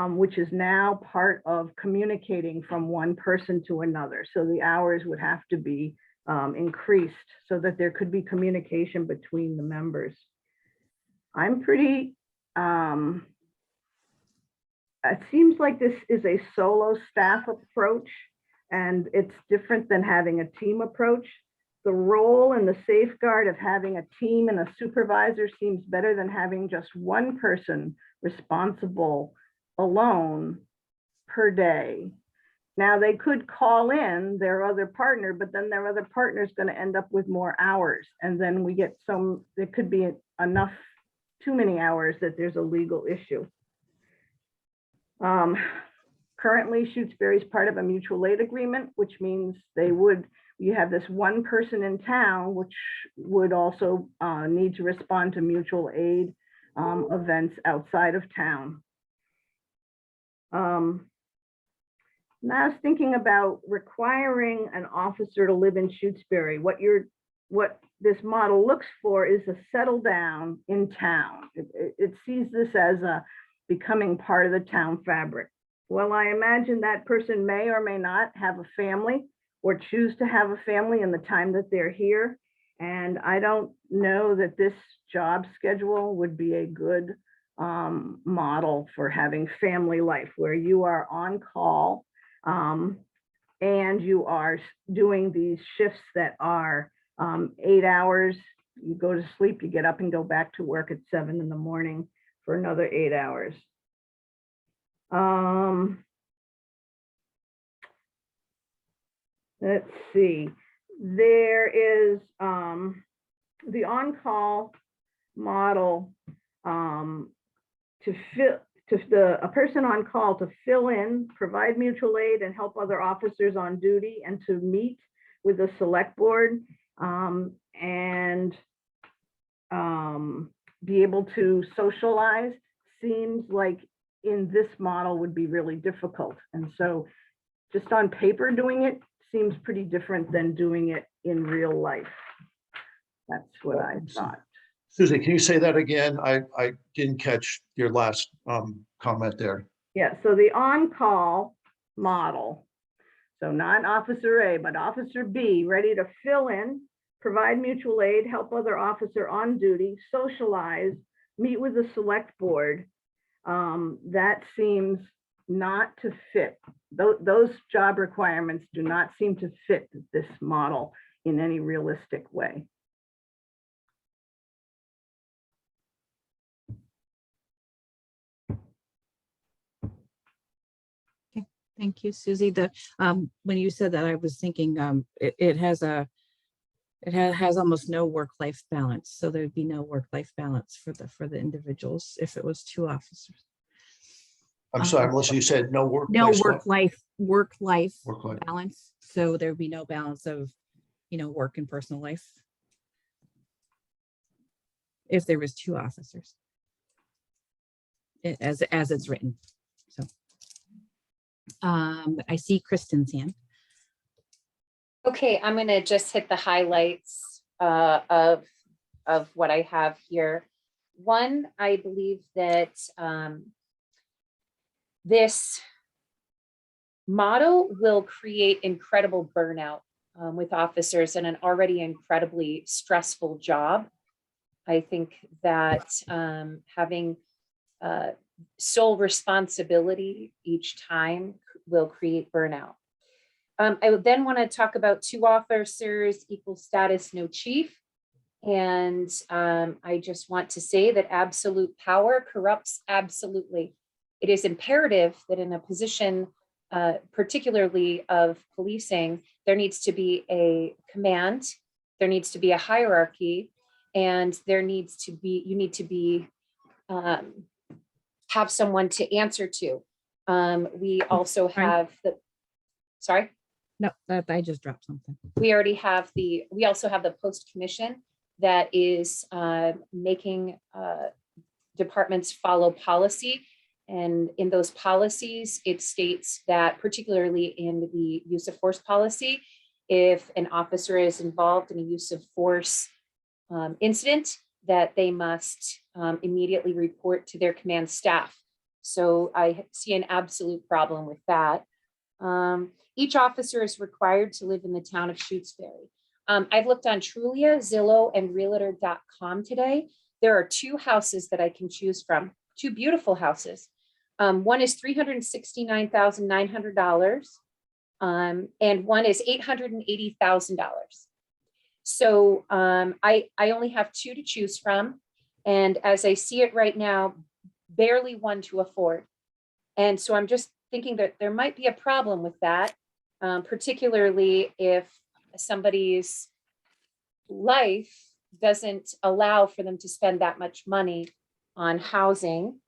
Speaker 4: which is now part of communicating from one person to another. So the hours would have to be increased so that there could be communication between the members. I'm pretty, it seems like this is a solo staff approach, and it's different than having a team approach. The role and the safeguard of having a team and a supervisor seems better than having just one person responsible alone per day. Now, they could call in their other partner, but then their other partner is going to end up with more hours. And then we get some, there could be enough, too many hours that there's a legal issue. Currently, Shutesbury is part of a mutual aid agreement, which means you have this one person in town, which would also need to respond to mutual aid events outside of town. Now I was thinking about requiring an officer to live in Shutesbury. What this model looks for is a settle down in town. It sees this as becoming part of the town fabric. Well, I imagine that person may or may not have a family or choose to have a family in the time that they're here. And I don't know that this job schedule would be a good model for having family life, where you are on call and you are doing these shifts that are 8 hours. You go to sleep, you get up and go back to work at 7 in the morning for another 8 hours. Let's see, there is the on-call model a person on call to fill in, provide mutual aid, and help other officers on duty, and to meet with the select board and be able to socialize. Seems like in this model would be really difficult. And so just on paper doing it seems pretty different than doing it in real life. That's what I thought.
Speaker 10: Susie, can you say that again? I didn't catch your last comment there.
Speaker 4: Yeah, so the on-call model, so not Officer A, but Officer B, ready to fill in, provide mutual aid, help other officer on duty, socialize, meet with the select board. That seems not to fit. Those job requirements do not seem to fit this model in any realistic way.
Speaker 3: Thank you, Susie. When you said that, I was thinking it has almost no work-life balance. So there'd be no work-life balance for the individuals if it was 2 officers.
Speaker 10: I'm sorry, Melissa, you said no
Speaker 3: work-life
Speaker 10: Work-life.
Speaker 3: balance. So there'd be no balance of, work and personal life if there was 2 officers, as it's written. So I see Kristen's hand.
Speaker 11: Okay, I'm gonna just hit the highlights of what I have here. One, I believe that this model will create incredible burnout with officers in an already incredibly stressful job. I think that having sole responsibility each time will create burnout. I would then want to talk about 2 officers, equal status, no chief. And I just want to say that absolute power corrupts absolutely. It is imperative that in a position, particularly of policing, there needs to be a command, there needs to be a hierarchy, and there needs to be, you need to be, have someone to answer to. We also have the, sorry?
Speaker 3: No, that I just dropped something.
Speaker 11: We already have the, we also have the post commission that is making departments follow policy. And in those policies, it states that particularly in the use of force policy, if an officer is involved in a use of force incident, that they must immediately report to their command staff. So I see an absolute problem with that. Each officer is required to live in the town of Shutesbury. I've looked on Trulia, Zillow, and Realtor.com today. There are 2 houses that I can choose from, 2 beautiful houses. One is $369,900, and one is $880,000. So I only have 2 to choose from, and as I see it right now, barely one to afford. And so I'm just thinking that there might be a problem with that, particularly if somebody's life doesn't allow for them to spend that much money on housing.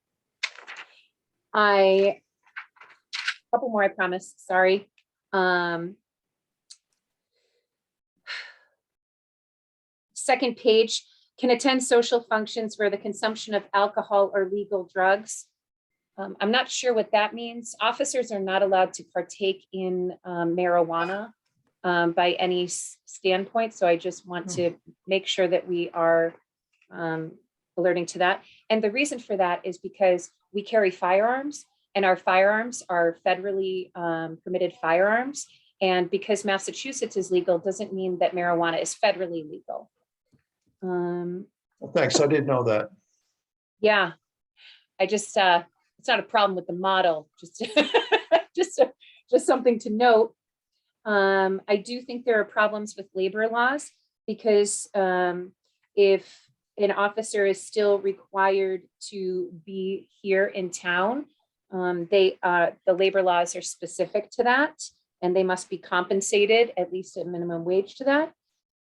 Speaker 11: A couple more, I promise, sorry. Second page, can attend social functions where the consumption of alcohol or legal drugs. I'm not sure what that means. Officers are not allowed to partake in marijuana by any standpoint. So I just want to make sure that we are alerting to that. And the reason for that is because we carry firearms, and our firearms are federally permitted firearms. And because Massachusetts is legal doesn't mean that marijuana is federally legal.
Speaker 10: Well, thanks. I didn't know that.
Speaker 11: Yeah, I just, it's not a problem with the model, just, just something to note. I do think there are problems with labor laws because if an officer is still required to be here in town, the labor laws are specific to that, and they must be compensated at least at minimum wage to that.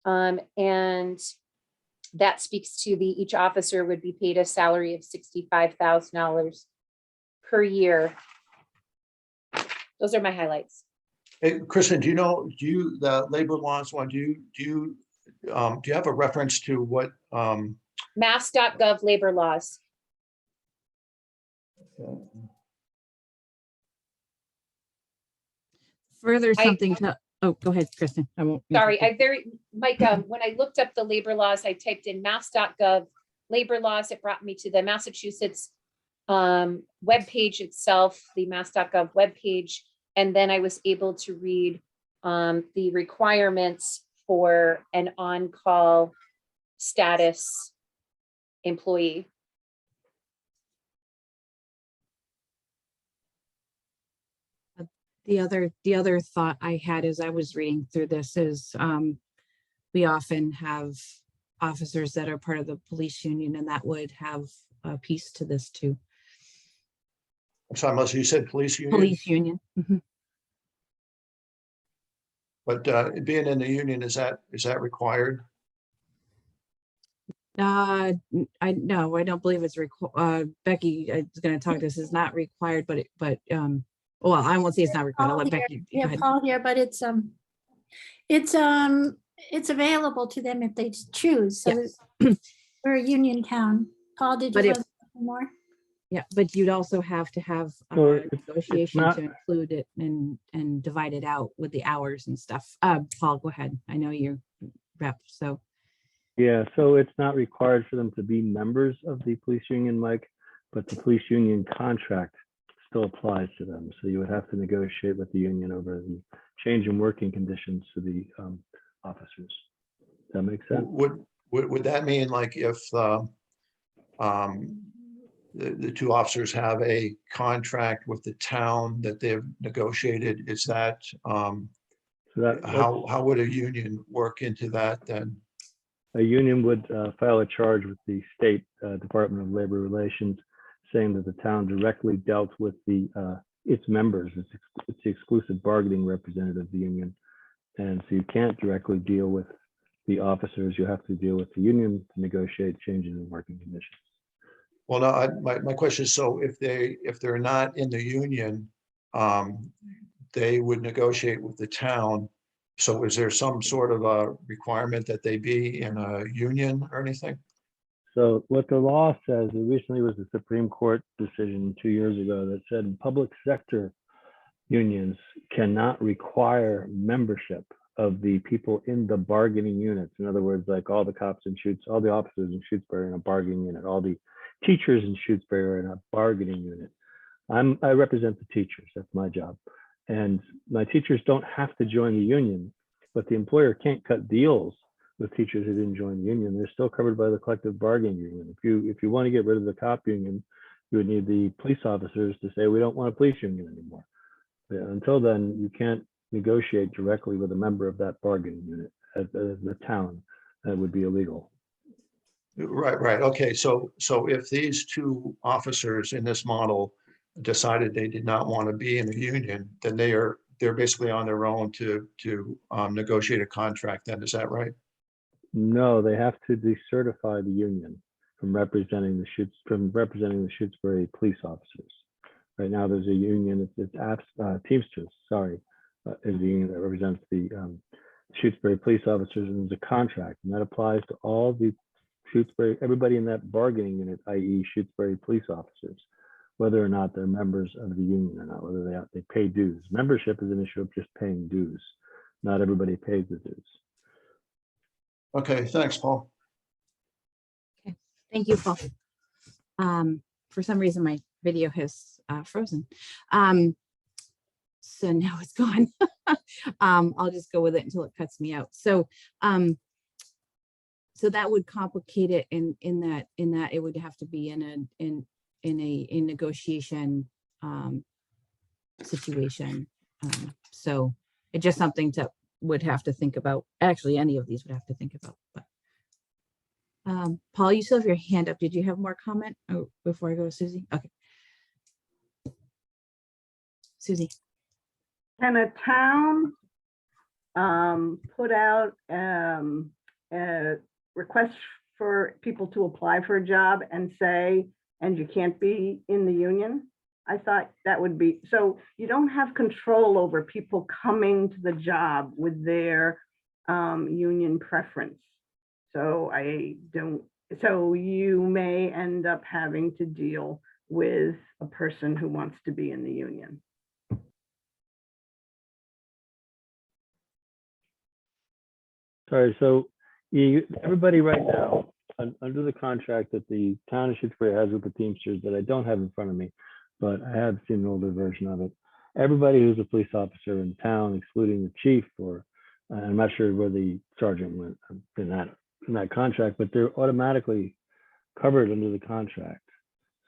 Speaker 11: And that speaks to each officer would be paid a salary of $65,000 per year. Those are my highlights.
Speaker 10: Hey, Kristen, do you know, the labor laws one, do you have a reference to what?
Speaker 11: Mass.gov labor laws.
Speaker 3: Further something to, oh, go ahead, Kristen. I won't.
Speaker 11: Sorry, Mike, when I looked up the labor laws, I typed in mass.gov labor laws. It brought me to the Massachusetts webpage itself, the mass.gov webpage. And then I was able to read the requirements for an on-call status employee.
Speaker 3: The other thought I had as I was reading through this is we often have officers that are part of the police union, and that would have a piece to this too.
Speaker 10: I'm sorry, Melissa, you said police union?
Speaker 3: Police union. Mm-hmm.
Speaker 10: But being in the union, is that required?
Speaker 3: No, I don't believe it's required. Becky is going to talk. This is not required, but well, I won't say it's not required. I'll let Becky.
Speaker 2: Yeah, Paul here, but it's available to them if they choose. So
Speaker 3: yes.
Speaker 2: We're a union town. Paul, did you want to say more?
Speaker 3: Yeah, but you'd also have to have
Speaker 14: So
Speaker 3: negotiation
Speaker 14: not,
Speaker 3: to include it and divide it out with the hours and stuff. Paul, go ahead. I know you're rep, so.
Speaker 14: yeah, so it's not required for them to be members of the police union, Mike, but the police union contract still applies to them. So you would have to negotiate with the union over the change in working conditions to the officers. Does that make sense?
Speaker 10: Would that mean like if the two officers have a contract with the town that they've negotiated. Is that,
Speaker 14: So that,
Speaker 10: how would a union work into that then?
Speaker 14: a union would file a charge with the state Department of Labor Relations, saying that the town directly dealt with its members. It's the exclusive bargaining representative of the union. And so you can't directly deal with the officers. You have to deal with the union to negotiate changes in working conditions.
Speaker 10: Well, no, my question is, so if they're not in the union, they would negotiate with the town. So is there some sort of a requirement that they be in a union or anything?
Speaker 14: So what the law says, it recently was a Supreme Court decision 2 years ago that said public sector unions cannot require membership of the people in the bargaining units. In other words, like all the cops in all the officers in Shutesbury are in a bargaining unit, all the teachers in Shutesbury are in a bargaining unit. I represent the teachers, that's my job. And my teachers don't have to join the union, but the employer can't cut deals with teachers who didn't join the union. They're still covered by the collective bargaining agreement. If you want to get rid of the cop union, you would need the police officers to say, we don't want a police union anymore. But until then, you can't negotiate directly with a member of that bargaining unit as the town. That would be illegal.
Speaker 10: Right. Okay. So if these two officers in this model decided they did not want to be in a union, then they're basically on their own to negotiate a contract. Then is that right?
Speaker 14: No, they have to decertify the union from representing the Shutesbury police officers. Right now, there's a union. It's Teamsters. Sorry, is the union that represents the Shutesbury police officers, and there's a contract, and that applies to all the everybody in that bargaining unit, i.e., Shutesbury police officers, whether or not they're members of the union or not, whether they pay dues. Membership is an issue of just paying dues. Not everybody pays the dues.
Speaker 10: Okay, thanks, Paul.
Speaker 3: Okay, thank you, Paul. For some reason, my video has frozen. So now it's gone. I'll just go with it until it cuts me out. So that would complicate it in that it would have to be in a negotiation situation. So it's just something to would have to think about. Actually, any of these would have to think about. But Paul, you still have your hand up. Did you have more comment before I go to Susie? Okay, Susie.
Speaker 4: Can a town put out a request for people to apply for a job and say, and you can't be in the union? I thought that would be, so you don't have control over people coming to the job with their union preference. So you may end up having to deal with a person who wants to be in the union.
Speaker 14: Sorry, so everybody right now, under the contract that the town of Shutesbury has with the Teamsters that I don't have in front of me, but I have seen an older version of it. Everybody who's a police officer in town, excluding the chief, or I'm not sure where the sergeant went in that contract, but they're automatically covered under the contract.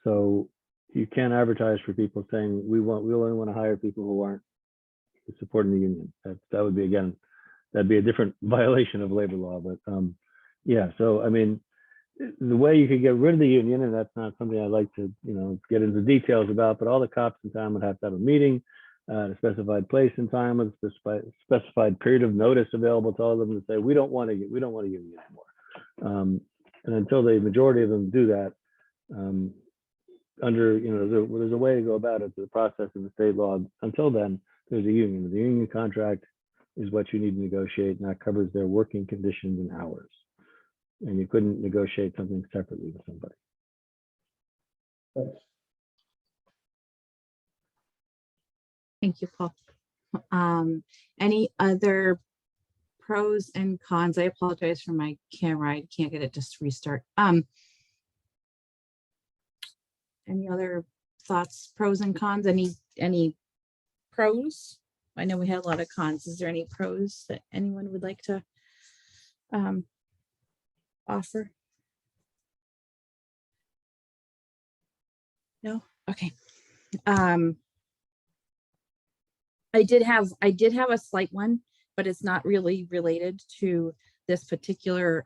Speaker 14: So you can't advertise for people saying we only want to hire people who aren't supporting the union. That would be, again, that'd be a different violation of labor law. But yeah, so I mean, the way you could get rid of the union, and that's not something I'd like to get into details about, but all the cops in town would have to have a meeting at a specified place and time with a specified period of notice available to all of them to say we don't want a union anymore. And until the majority of them do that, under there's a way to go about it, the process in the state law. Until then, there's a union. The union contract is what you need to negotiate, and that covers their working conditions and hours. And you couldn't negotiate something separately with somebody.
Speaker 10: Thanks.
Speaker 3: Thank you, Paul. Any other pros and cons? I apologize for my camera. I can't get it to restart. Any other thoughts, pros and cons? Any pros? I know we had a lot of cons. Is there any pros that anyone would like to offer? No, okay. I did have a slight one, but it's not really related to this particular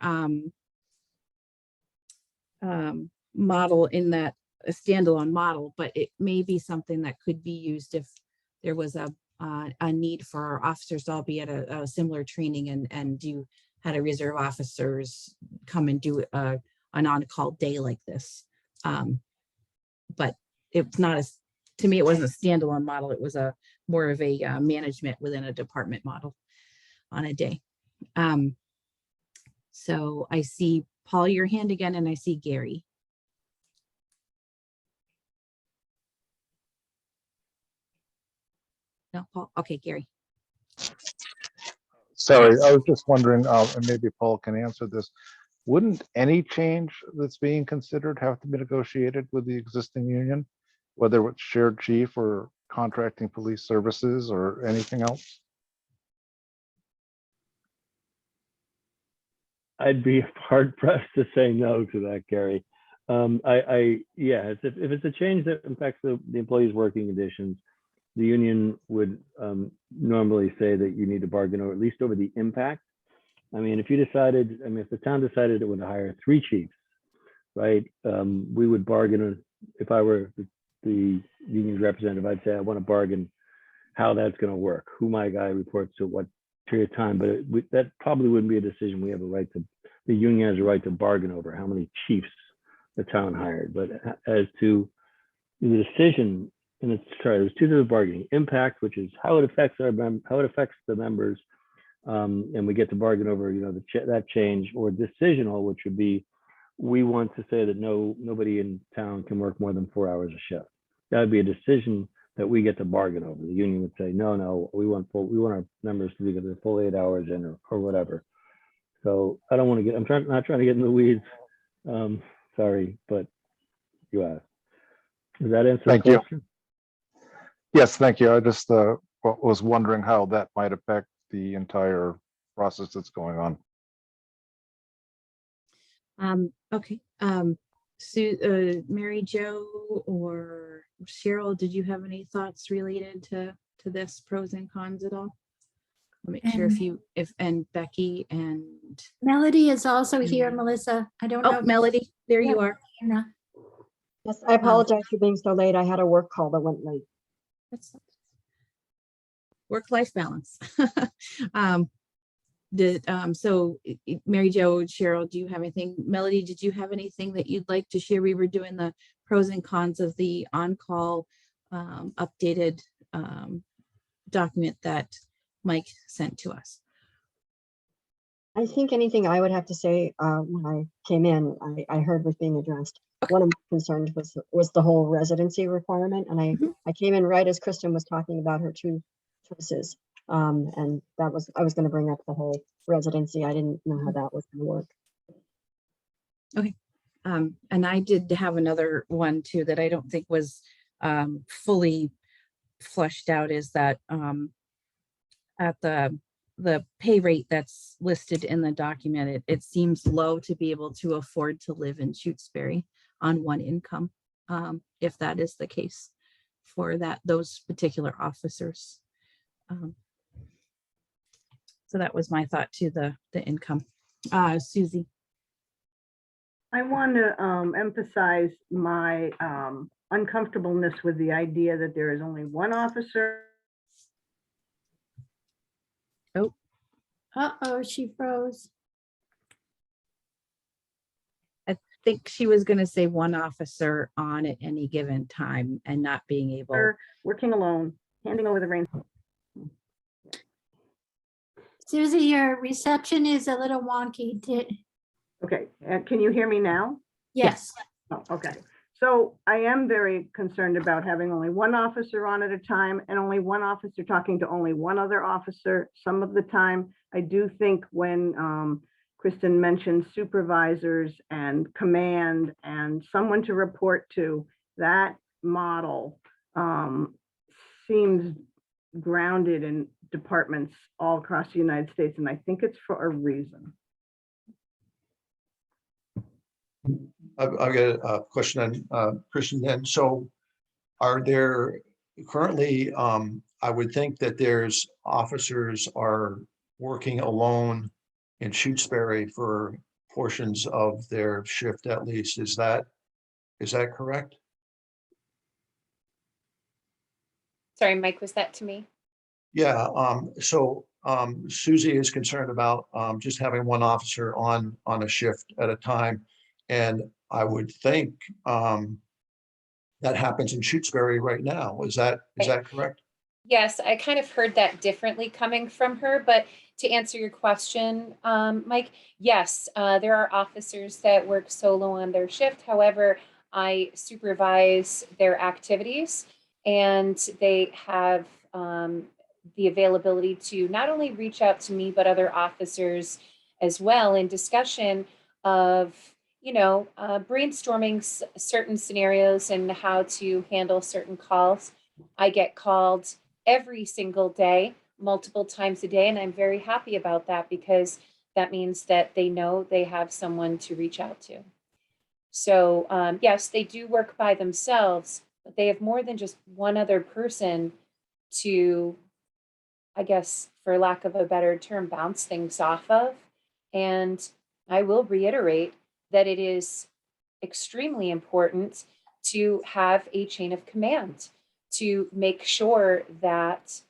Speaker 3: model, in that a standalone model, but it may be something that could be used if there was a need for our officers to all be at a similar training, and you had a reserve officers come and do an on-call day like this. But it's not as, to me, it wasn't a standalone model. It was a more of a management within a department model on a day. So I see Paul, your hand again, and I see Gary. No, Paul. Okay, Gary.
Speaker 15: Sorry, I was just wondering, and maybe Paul can answer this. Wouldn't any change that's being considered have to be negotiated with the existing union, whether it's shared chief or contracting police services or anything else?
Speaker 14: I'd be hard pressed to say no to that, Gary. Yeah, if it's a change that impacts the employees' working conditions, the union would normally say that you need to bargain over, at least over the impact. I mean, if the town decided it would hire 3 chiefs, right? We would bargain. If I were the union's representative, I'd say I want to bargain how that's going to work, who my guy reports to, what period of time. But that probably wouldn't be a decision we have a right to. The union has a right to bargain over how many chiefs the town hired. But as to the decision, and there's 2 types of bargaining: impact, which is how it affects the members, and we get to bargain over, that change, or decisional, which would be, we want to say that nobody in town can work more than 4 hours a shift. That would be a decision that we get to bargain over. The union would say, no, we want our members to be the full 8 hours in, or whatever. So I don't want to not trying to get in the weeds. Sorry, but you asked. Does that answer the question?
Speaker 15: Yes, thank you. I just was wondering how that might affect the entire process that's going on.
Speaker 3: Okay. Mary Jo or Cheryl, did you have any thoughts related to this, pros and cons at all? I'll make sure and Becky and
Speaker 2: Melody is also here, Melissa. I don't know.
Speaker 3: Oh, Melody, there you are.
Speaker 16: Yes, I apologize for being so late. I had a work call that went late.
Speaker 3: That's work-life balance. So Mary Jo, Cheryl, do you have anything? Melody, did you have anything that you'd like to share? We were doing the pros and cons of the on-call updated document that Mike sent to us.
Speaker 16: I think anything I would have to say when I came in, I heard was being addressed. Okay. One of my concerns was the whole residency requirement, and I came in right as Kristen was talking about her 2 choices, and I was going to bring up the whole residency. I didn't know how that was going to work.
Speaker 3: Okay, and I did have another one too that I don't think was fully fleshed out. Is that at the pay rate that's listed in the document, it seems low to be able to afford to live in Shutesbury on one income, if that is the case for those particular officers. So that was my thought to the income. Susie.
Speaker 4: I want to emphasize my uncomfortableness with the idea that there is only one officer.
Speaker 3: Oh.
Speaker 2: Uh-oh, she froze.
Speaker 3: I think she was going to say one officer on at any given time and not being able.
Speaker 4: Working alone, handing over the reins.
Speaker 2: Susie, your reception is a little wonky.
Speaker 4: Okay, can you hear me now?
Speaker 2: Yes.
Speaker 4: Oh, okay. So I am very concerned about having only one officer on at a time and only one officer talking to only one other officer some of the time. I do think when Kristen mentioned supervisors and command and someone to report to, that model seems grounded in departments all across the United States, and I think it's for a reason.
Speaker 10: I've got a question on Christian then. So Are there currently, I would think that there's officers are working alone in Shutesbury for portions of their shift at least. Is that correct?
Speaker 11: Sorry, Mike, was that to me?
Speaker 10: Yeah, so Susie is concerned about just having one officer on a shift at a time. And I would think that happens in Shutesbury right now. Is that correct?
Speaker 11: Yes, I kind of heard that differently coming from her, but to answer your question, Mike, yes, there are officers that work solo on their shift. However, I supervise their activities and they have the availability to not only reach out to me, but other officers as well in discussion of, brainstorming certain scenarios and how to handle certain calls. I get called every single day, multiple times a day. And I'm very happy about that because that means that they know they have someone to reach out to. So yes, they do work by themselves, but they have more than just one other person to, I guess, for lack of a better term, bounce things off of. And I will reiterate that it is extremely important to have a chain of command to make sure that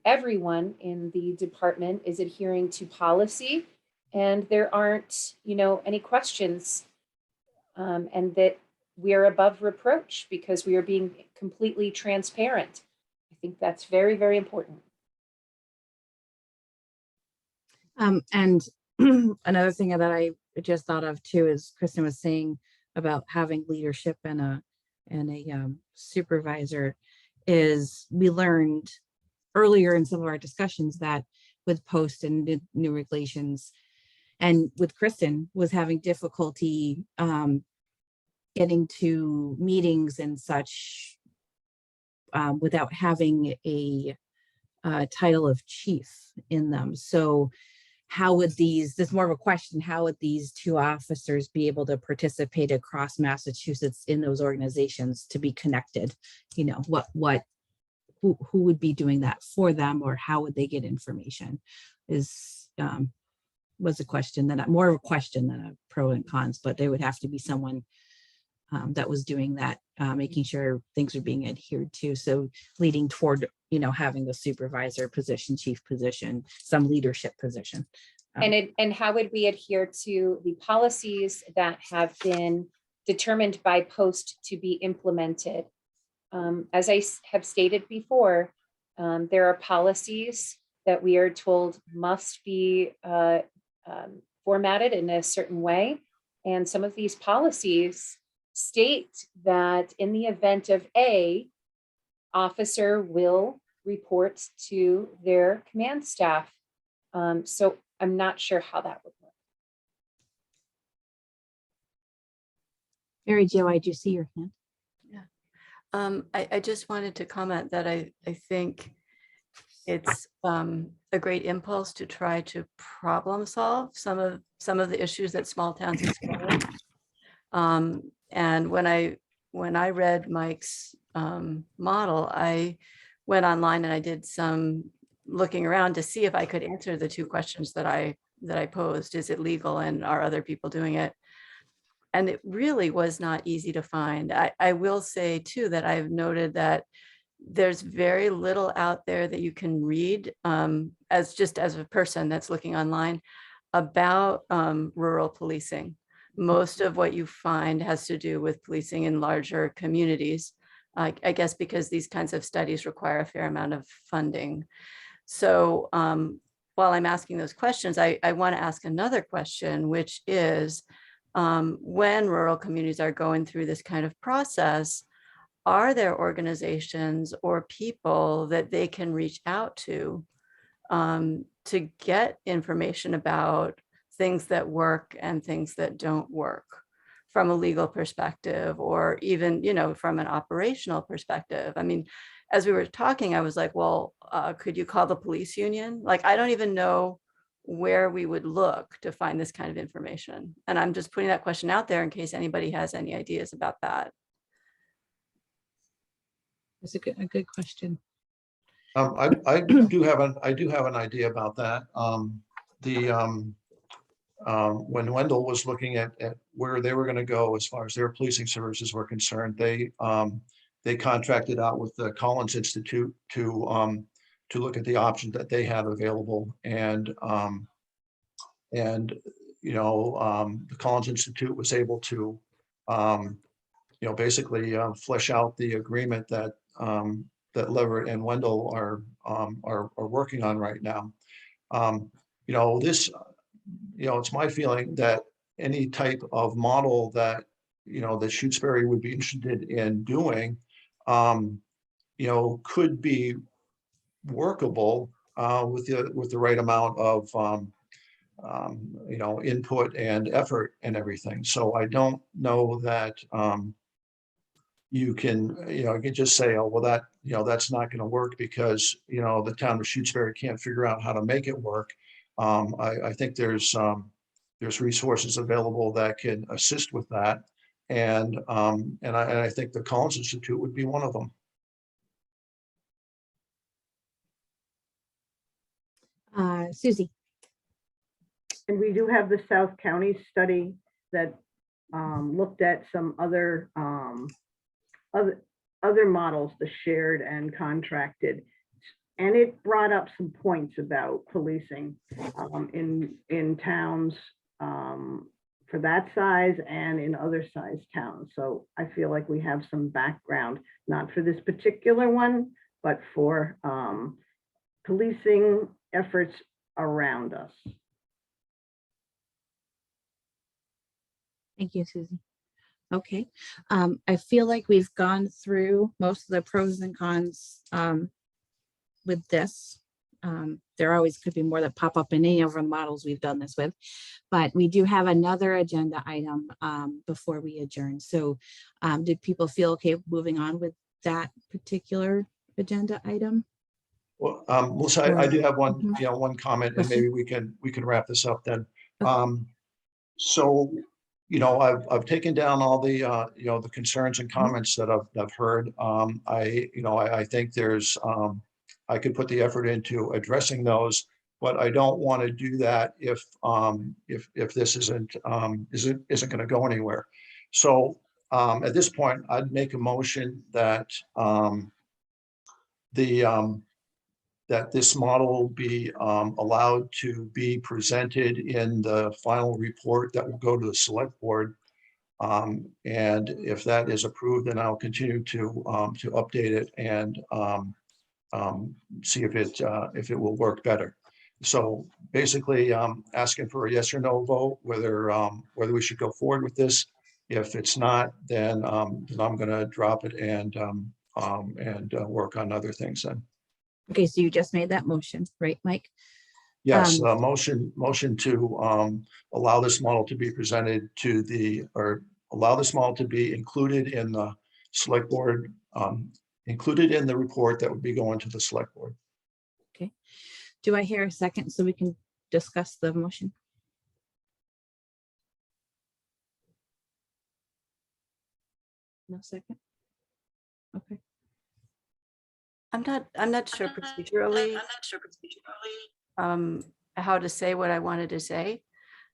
Speaker 11: everyone in the department is adhering to policy and there aren't, any questions, and that we are above reproach because we are being completely transparent. I think that's very, very important.
Speaker 3: And another thing that I just thought of too is Kristen was saying about having leadership and a supervisor. Is we learned earlier in some of our discussions that with post and new regulations, and with Kristen was having difficulty getting to meetings and such without having a title of chief in them. So how would this is more of a question, how would these two officers be able to participate across Massachusetts in those organizations to be connected? Who would be doing that for them, or how would they get information was a question that more of a question than a pro and cons, but there would have to be someone that was doing that, making sure things are being adhered to. So leading toward, having the supervisor position, chief position, some leadership position.
Speaker 11: And how would we adhere to the policies that have been determined by post to be implemented? As I have stated before, there are policies that we are told must be formatted in a certain way. And some of these policies state that in the event of A, officer will report to their command staff. So I'm not sure how that would work.
Speaker 3: Mary Jo, I do see your hand.
Speaker 6: I just wanted to comment that I think it's a great impulse to try to problem solve some of the issues that small towns experience. And when I read Mike's model, I went online and I did some looking around to see if I could answer the two questions that I posed. Is it legal, and are other people doing it? And it really was not easy to find. I will say too that I've noted that there's very little out there that you can read as a person that's looking online about rural policing. Most of what you find has to do with policing in larger communities, I guess because these kinds of studies require a fair amount of funding. So while I'm asking those questions, I want to ask another question, which is, when rural communities are going through this kind of process, are there organizations or people that they can reach out to get information about things that work and things that don't work from a legal perspective, or even, from an operational perspective? I mean, as we were talking, I was like, well, could you call the police union? Like, I don't even know where we would look to find this kind of information. And I'm just putting that question out there in case anybody has any ideas about that.
Speaker 3: That's a good question.
Speaker 10: I do have an idea about that. When Wendell was looking at where they were going to go as far as their policing services were concerned, they contracted out with the Collins Institute to look at the options that they have available. And the Collins Institute was able to basically flesh out the agreement that Leverett and Wendell are working on right now. It's my feeling that any type of model that that Shutesbury would be interested in doing, could be workable with the right amount of input and effort and everything. So I don't know that you can just say, oh, well, that's not going to work because the town of Shutesbury can't figure out how to make it work. I think there's resources available that can assist with that, and I think the Collins Institute would be one of them.
Speaker 3: Susie.
Speaker 4: And we do have the South County study that looked at some other models, the shared and contracted. And it brought up some points about policing in towns for that size and in other size towns. So I feel like we have some background, not for this particular one, but for policing efforts around us.
Speaker 3: Thank you, Susie. Okay. I feel like we've gone through most of the pros and cons with this. There always could be more that pop up in any of the models we've done this with, but we do have another agenda item before we adjourn. So did people feel okay moving on with that particular agenda item?
Speaker 10: Well, Melissa, I do have one comment, and maybe we can wrap this up then. So, I've taken down all the the concerns and comments that I've heard. I think there's I could put the effort into addressing those, but I don't want to do that if this isn't going to go anywhere. So at this point, I'd make a motion that that this model be allowed to be presented in the final report that will go to the select board. And if that is approved, then I'll continue to update it and see if it will work better. So basically, asking for a yes or no vote, whether we should go forward with this. If it's not, then I'm going to drop it and work on other things then.
Speaker 3: Okay, so you just made that motion, right, Mike?
Speaker 10: Yes, motion to allow this model to be presented to allow this model to be included in the select board, included in the report that would be going to the select board.
Speaker 3: Okay. Do I hear a second so we can discuss the motion? No second? Okay.
Speaker 6: I'm not sure procedurally how to say what I wanted to say.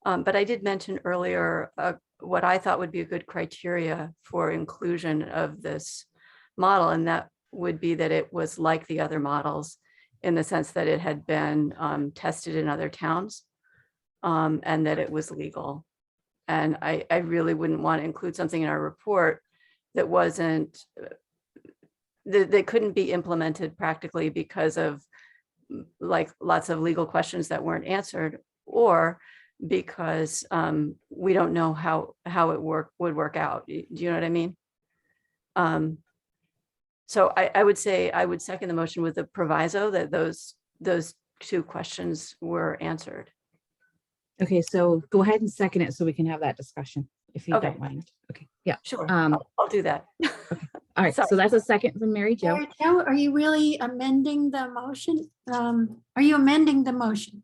Speaker 6: But I did mention earlier what I thought would be a good criteria for inclusion of this model, and that would be that it was like the other models in the sense that it had been tested in other towns and that it was legal. And I really wouldn't want to include something in our report that wasn't, that couldn't be implemented practically because of like lots of legal questions that weren't answered, or because we don't know how it would work out. Do you know what I mean? So I would say I would second the motion with the proviso that those two questions were answered.
Speaker 3: Okay, so go ahead and second it so we can have that discussion, if you don't mind. Okay, yeah.
Speaker 6: Sure, I'll do that.
Speaker 3: Okay. All right, so that's a second from Mary Jo.
Speaker 2: Mary Jo, are you really amending the motion? Are you amending the motion?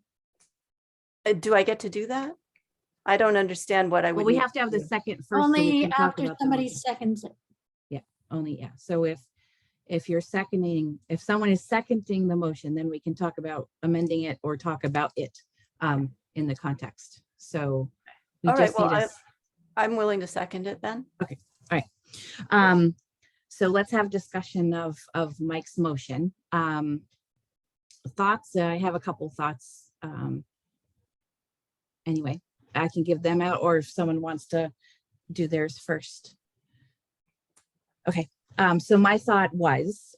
Speaker 6: Do I get to do that? I don't understand what I would.
Speaker 3: Well, we have to have the second first.
Speaker 2: Only after somebody seconds it.
Speaker 3: Yeah, only, yeah. So if if you're seconding, if someone is seconding the motion, then we can talk about amending it or talk about it in the context. So we
Speaker 6: All right,
Speaker 3: just need
Speaker 6: well,
Speaker 3: a,
Speaker 6: I'm willing to second it then.
Speaker 3: okay, all right. So let's have discussion of Mike's motion. Thoughts, I have a couple thoughts. Anyway, I can give them out, or if someone wants to do theirs first. Okay, so my thought was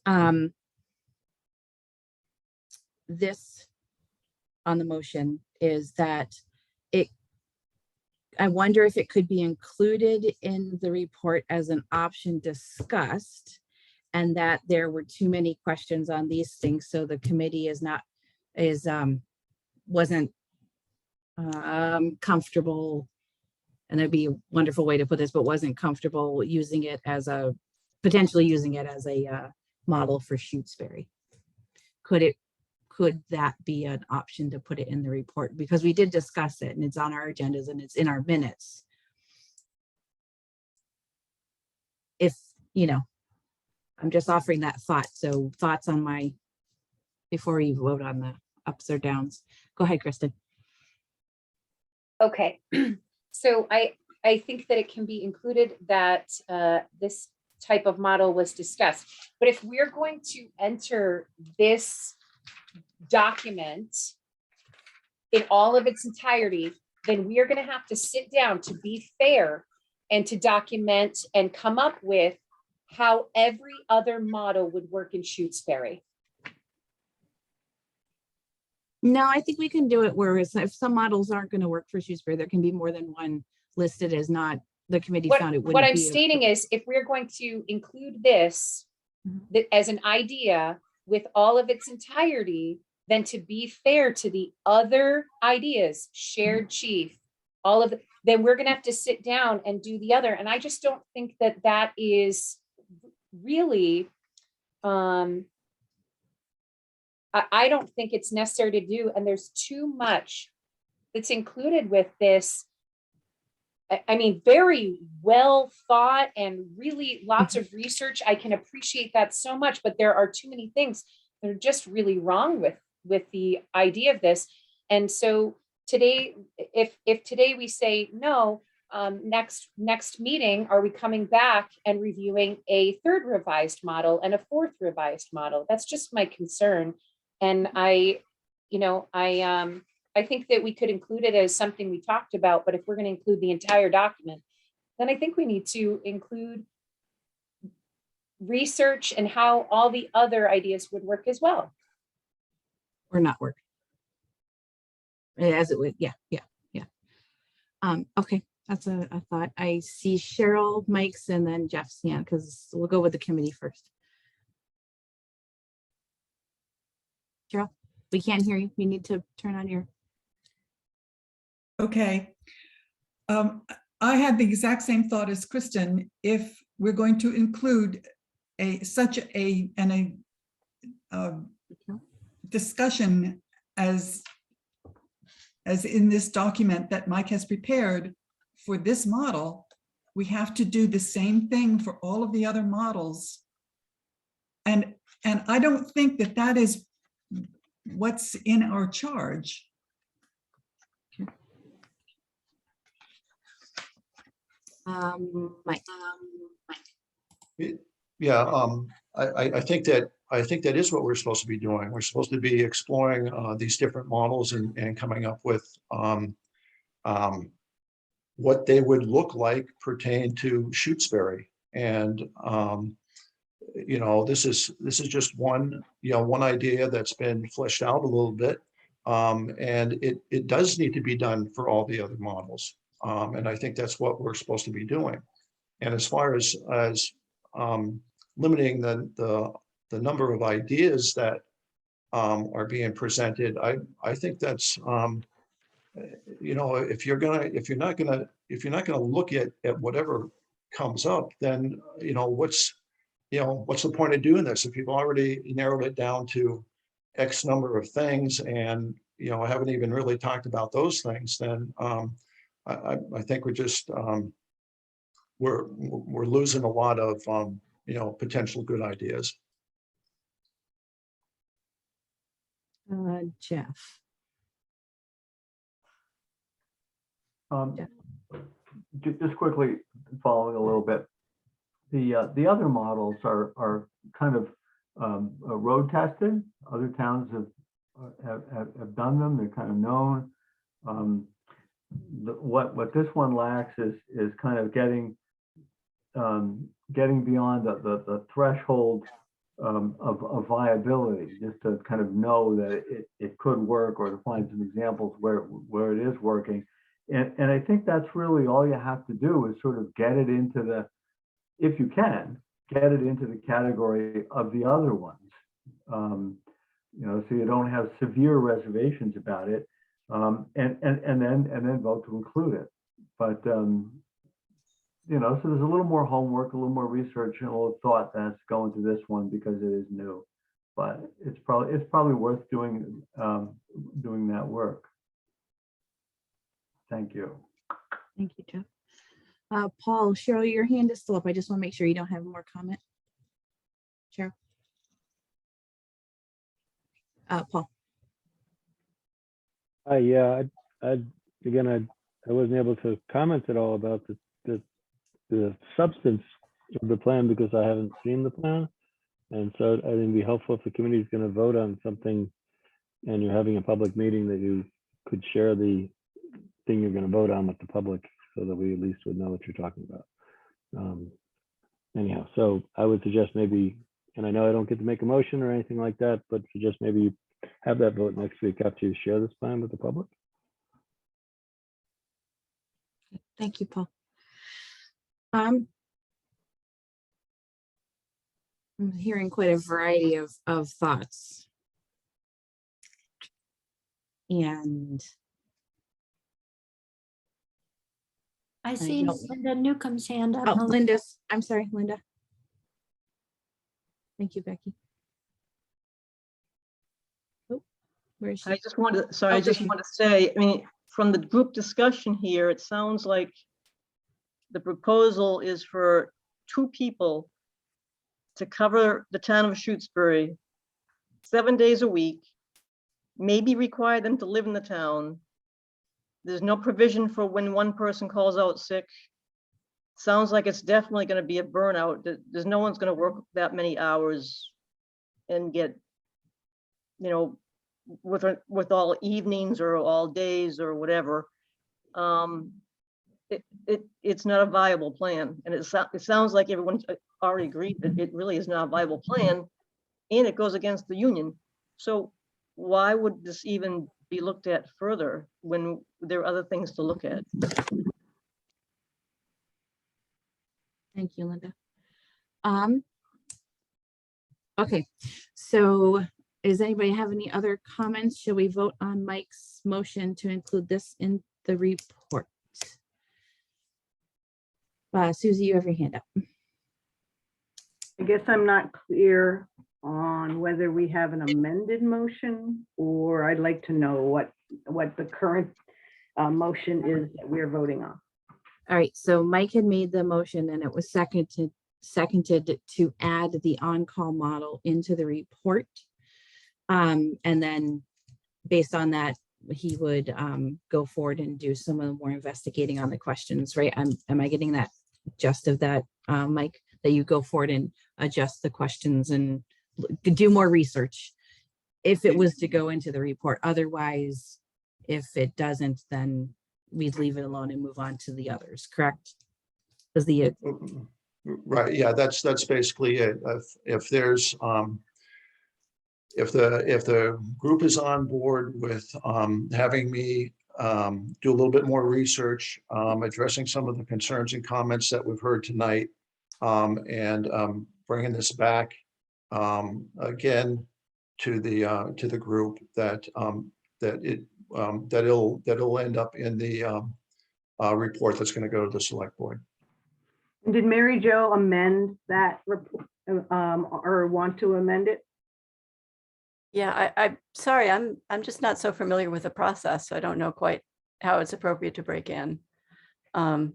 Speaker 3: this on the motion is that I wonder if it could be included in the report as an option discussed, and that there were too many questions on these things, so the committee wasn't comfortable, and there'd be a wonderful way to put this, but wasn't comfortable using it as potentially using it as a model for Shutesbury. Could that be an option to put it in the report? Because we did discuss it and it's on our agendas and it's in our minutes. If, I'm just offering that thought. So thoughts on before you vote on the ups or downs. Go ahead, Kristen.
Speaker 11: Okay, so I think that it can be included that this type of model was discussed. But if we're going to enter this document in all of its entirety, then we are going to have to sit down, to be fair, and to document and come up with how every other model would work in Shutesbury.
Speaker 3: No, I think we can do it where if some models aren't going to work for Shutesbury, there can be more than one listed as not, the committee found it wouldn't
Speaker 11: What I'm
Speaker 3: be
Speaker 11: stating is, if we're going to include this as an idea with all of its entirety, then to be fair to the other ideas, shared chief, all of then we're going to have to sit down and do the other. And I just don't think that that is really, I don't think it's necessary to do. And there's too much that's included with this. I mean, very well thought and really lots of research. I can appreciate that so much, but there are too many things that are just really wrong with the idea of this. And so today, if today we say no, next meeting, are we coming back and reviewing a third revised model and a fourth revised model? That's just my concern. And I think that we could include it as something we talked about, but if we're going to include the entire document, then I think we need to include research and how all the other ideas would work as well.
Speaker 3: or not work. As it would, yeah. Okay, that's a thought. I see Cheryl, Mike's, and then Jeff's hand, because we'll go with the committee first. Cheryl, we can't hear you. You need to turn on your.
Speaker 5: Okay. I had the exact same thought as Kristen. If we're going to include such a discussion as in this document that Mike has prepared for this model, we have to do the same thing for all of the other models. And I don't think that that is what's in our charge.
Speaker 3: Mike.
Speaker 10: Yeah, I think that is what we're supposed to be doing. We're supposed to be exploring these different models and coming up with what they would look like pertain to Shutesbury. And this is just one idea that's been fleshed out a little bit, and it does need to be done for all the other models. And I think that's what we're supposed to be doing. And as far as limiting the number of ideas that are being presented, I think that's if you're not gonna look at whatever comes up, then what's the point of doing this if you've already narrowed it down to X number of things and haven't even really talked about those things? Then I think we're just we're losing a lot of potential good ideas.
Speaker 3: Jeff. Jeff.
Speaker 7: Just quickly following a little bit, the other models are kind of road tested. Other towns have done them. They're kind of known. What this one lacks is kind of getting beyond the threshold of viability, just to kind of know that it could work, or to find some examples where it is working. And I think that's really all you have to do, is sort of get it into the, if you can, get it into the category of the other ones. You know, so you don't have severe reservations about it, and then vote to include it. But you know, so there's a little more homework, a little more research, and a little thought that has to go into this one because it is new. But it's probably worth doing that work. Thank you.
Speaker 3: Thank you, Jeff. Paul, Cheryl, your hand is still up. I just want to make sure you don't have more comment. Cheryl. Paul.
Speaker 14: Yeah, I wasn't able to comment at all about the substance of the plan because I haven't seen the plan. And so I think it'd be helpful if the committee is going to vote on something and you're having a public meeting, that you could share the thing you're going to vote on with the public, so that we at least would know what you're talking about. Anyhow, so I would suggest maybe, and I know I don't get to make a motion or anything like that, but suggest maybe you have that vote next week after you share this plan with the public.
Speaker 3: Thank you, Paul. I'm hearing quite a variety of thoughts. And
Speaker 2: I see Linda Newcomb's hand up.
Speaker 3: Oh, Linda's, I'm sorry, Linda. Thank you, Becky. Oh, where is she?
Speaker 17: I just want to, sorry,
Speaker 3: Oh,
Speaker 17: I just
Speaker 3: Vicky.
Speaker 17: want to say, I mean, from the group discussion here, it sounds like the proposal is for 2 people to cover the town of Shutesbury 7 days a week, maybe require them to live in the town. There's no provision for when one person calls out sick. Sounds like it's definitely going to be a burnout. There's no one's going to work that many hours and get, you know, with all evenings or all days or whatever. It's not a viable plan, and it sounds like everyone's already agreed that it really is not a viable plan, and it goes against the union. So why would this even be looked at further when there are other things to look at?
Speaker 3: Thank you, Linda. Okay, so does anybody have any other comments? Shall we vote on Mike's motion to include this in the report? Susie, you have your hand up.
Speaker 4: I guess I'm not clear on whether we have an amended motion, or I'd like to know what the current motion is that we're voting on.
Speaker 3: All right, so Mike had made the motion and it was seconded to add the on-call model into the report. And then based on that, he would go forward and do some of the more investigating on the questions, right? Am I getting that gist of that, Mike, that you go forward and adjust the questions and do more research if it was to go into the report? Otherwise, if it doesn't, then we'd leave it alone and move on to the others, correct? Because the
Speaker 10: Right, yeah, that's basically it. If there's if the group is on board with having me do a little bit more research, addressing some of the concerns and comments that we've heard tonight, and bringing this back again to the group, that it'll end up in the report that's going to go to the select board.
Speaker 4: And did Mary Jo amend that report, or want to amend it?
Speaker 6: Yeah, I'm sorry, I'm just not so familiar with the process, so I don't know quite how it's appropriate to break in.
Speaker 3: You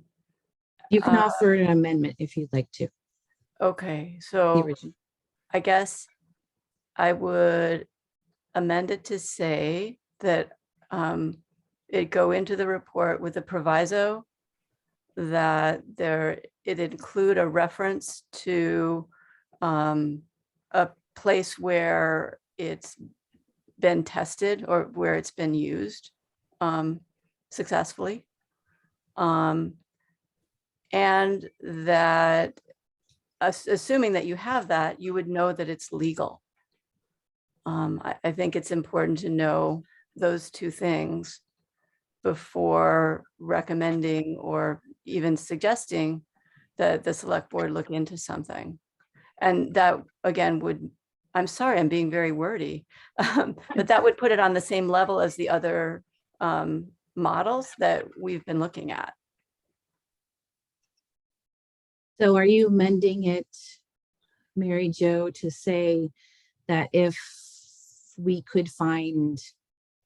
Speaker 3: can offer an amendment if you'd like to.
Speaker 6: Okay, so I guess I would amend it to say that it go into the report with a proviso that it include a reference to a place where it's been tested or where it's been used successfully. And that assuming that you have that, you would know that it's legal. I think it's important to know those two things before recommending or even suggesting that the select board look into something. And that again I'm sorry, I'm being very wordy, but that would put it on the same level as the other models that we've been looking at.
Speaker 3: So are you amending it, Mary Jo, to say that if we could find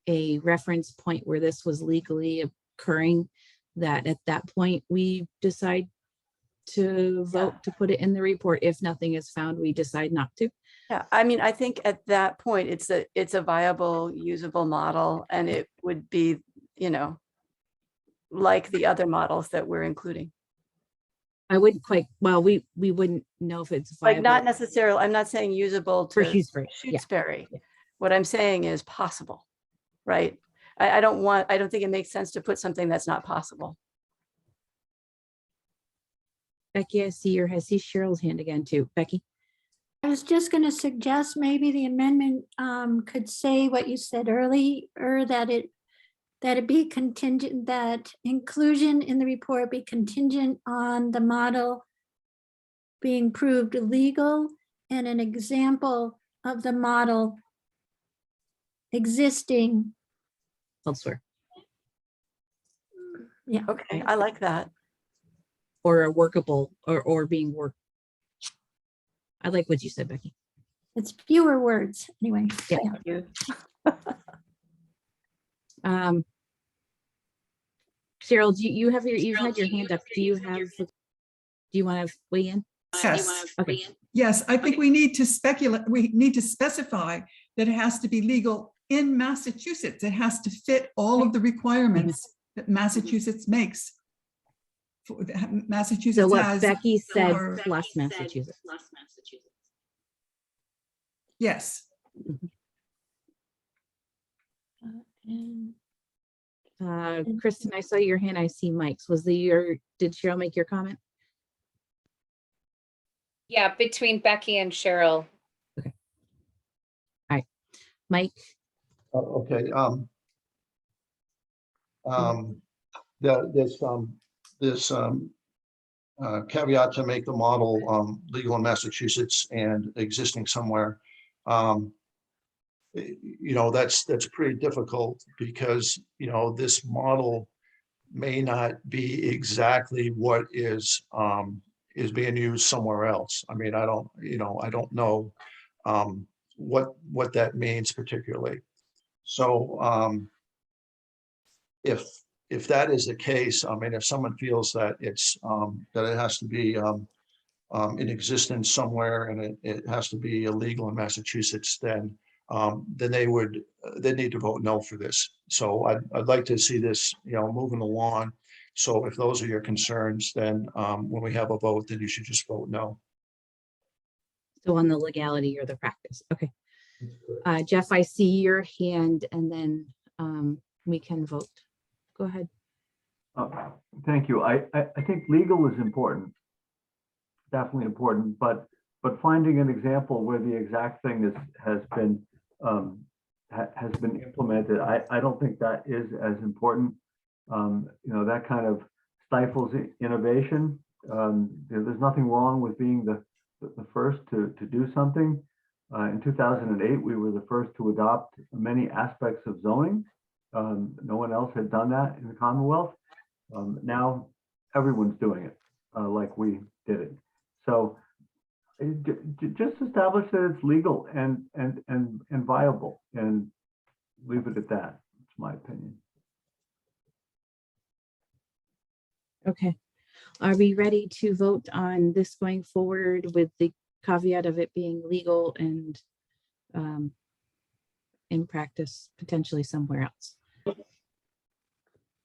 Speaker 3: a reference point where this was legally occurring, that at that point we decide to vote to put it in the report? If nothing is found, we decide not to?
Speaker 6: Yeah, I mean, I think at that point, it's a viable, usable model, and it would be, you know, like the other models that we're including.
Speaker 3: I wouldn't quite, well, we wouldn't know if it's
Speaker 6: Like
Speaker 3: viable.
Speaker 6: not necessarily, I'm not saying usable
Speaker 3: For
Speaker 6: to
Speaker 3: Shutesbury, yeah.
Speaker 6: Shutesbury. What I'm saying is possible, right? I don't think it makes sense to put something that's not possible.
Speaker 3: Becky, I see Cheryl's hand again too. Becky?
Speaker 2: I was just going to suggest maybe the amendment could say what you said earlier, that it be contingent, that inclusion in the report be contingent on the model being proved legal and an example of the model existing
Speaker 3: elsewhere.
Speaker 2: Yeah.
Speaker 6: Okay, I like that.
Speaker 3: Or a workable or being worked. I like what you said, Becky.
Speaker 2: It's fewer words anyway.
Speaker 3: Yeah.
Speaker 6: Thank you.
Speaker 3: Cheryl, you've had your hand up. Do you want to weigh in?
Speaker 5: Yes.
Speaker 3: Okay.
Speaker 5: Yes, I think we need to speculate, we need to specify that it has to be legal in Massachusetts. It has to fit all of the requirements that Massachusetts makes. Massachusetts
Speaker 3: So what
Speaker 5: has
Speaker 3: Becky said
Speaker 5: for-
Speaker 3: plus Massachusetts.
Speaker 5: Yes.
Speaker 3: Kristen, I saw your hand. I see Mike's. Did Cheryl make your comment?
Speaker 11: Yeah, between Becky and Cheryl.
Speaker 3: Okay. All right, Mike.
Speaker 10: Okay. This caveat to make the model legal in Massachusetts and existing somewhere. You know, that's pretty difficult because, you know, this model may not be exactly what is being used somewhere else. I mean, I don't know what that means particularly. So if that is the case, I mean, if someone feels that that it has to be in existence somewhere and it has to be illegal in Massachusetts, then they need to vote no for this. So I'd like to see this, you know, moving along. So if those are your concerns, then when we have a vote, then you should just vote no.
Speaker 3: So on the legality or the practice. Okay. Jeff, I see your hand, and then we can vote. Go ahead.
Speaker 7: Thank you. I think legal is important, definitely important, but finding an example where the exact thing has been implemented, I don't think that is as important. You know, that kind of stifles innovation. There's nothing wrong with being the first to do something. In 2008, we were the first to adopt many aspects of zoning. No one else had done that in the Commonwealth. Now everyone's doing it like we did it. So just establish that it's legal and viable, and leave it at that. It's my opinion.
Speaker 3: Okay. Are we ready to vote on this going forward with the caveat of it being legal and in practice, potentially somewhere else.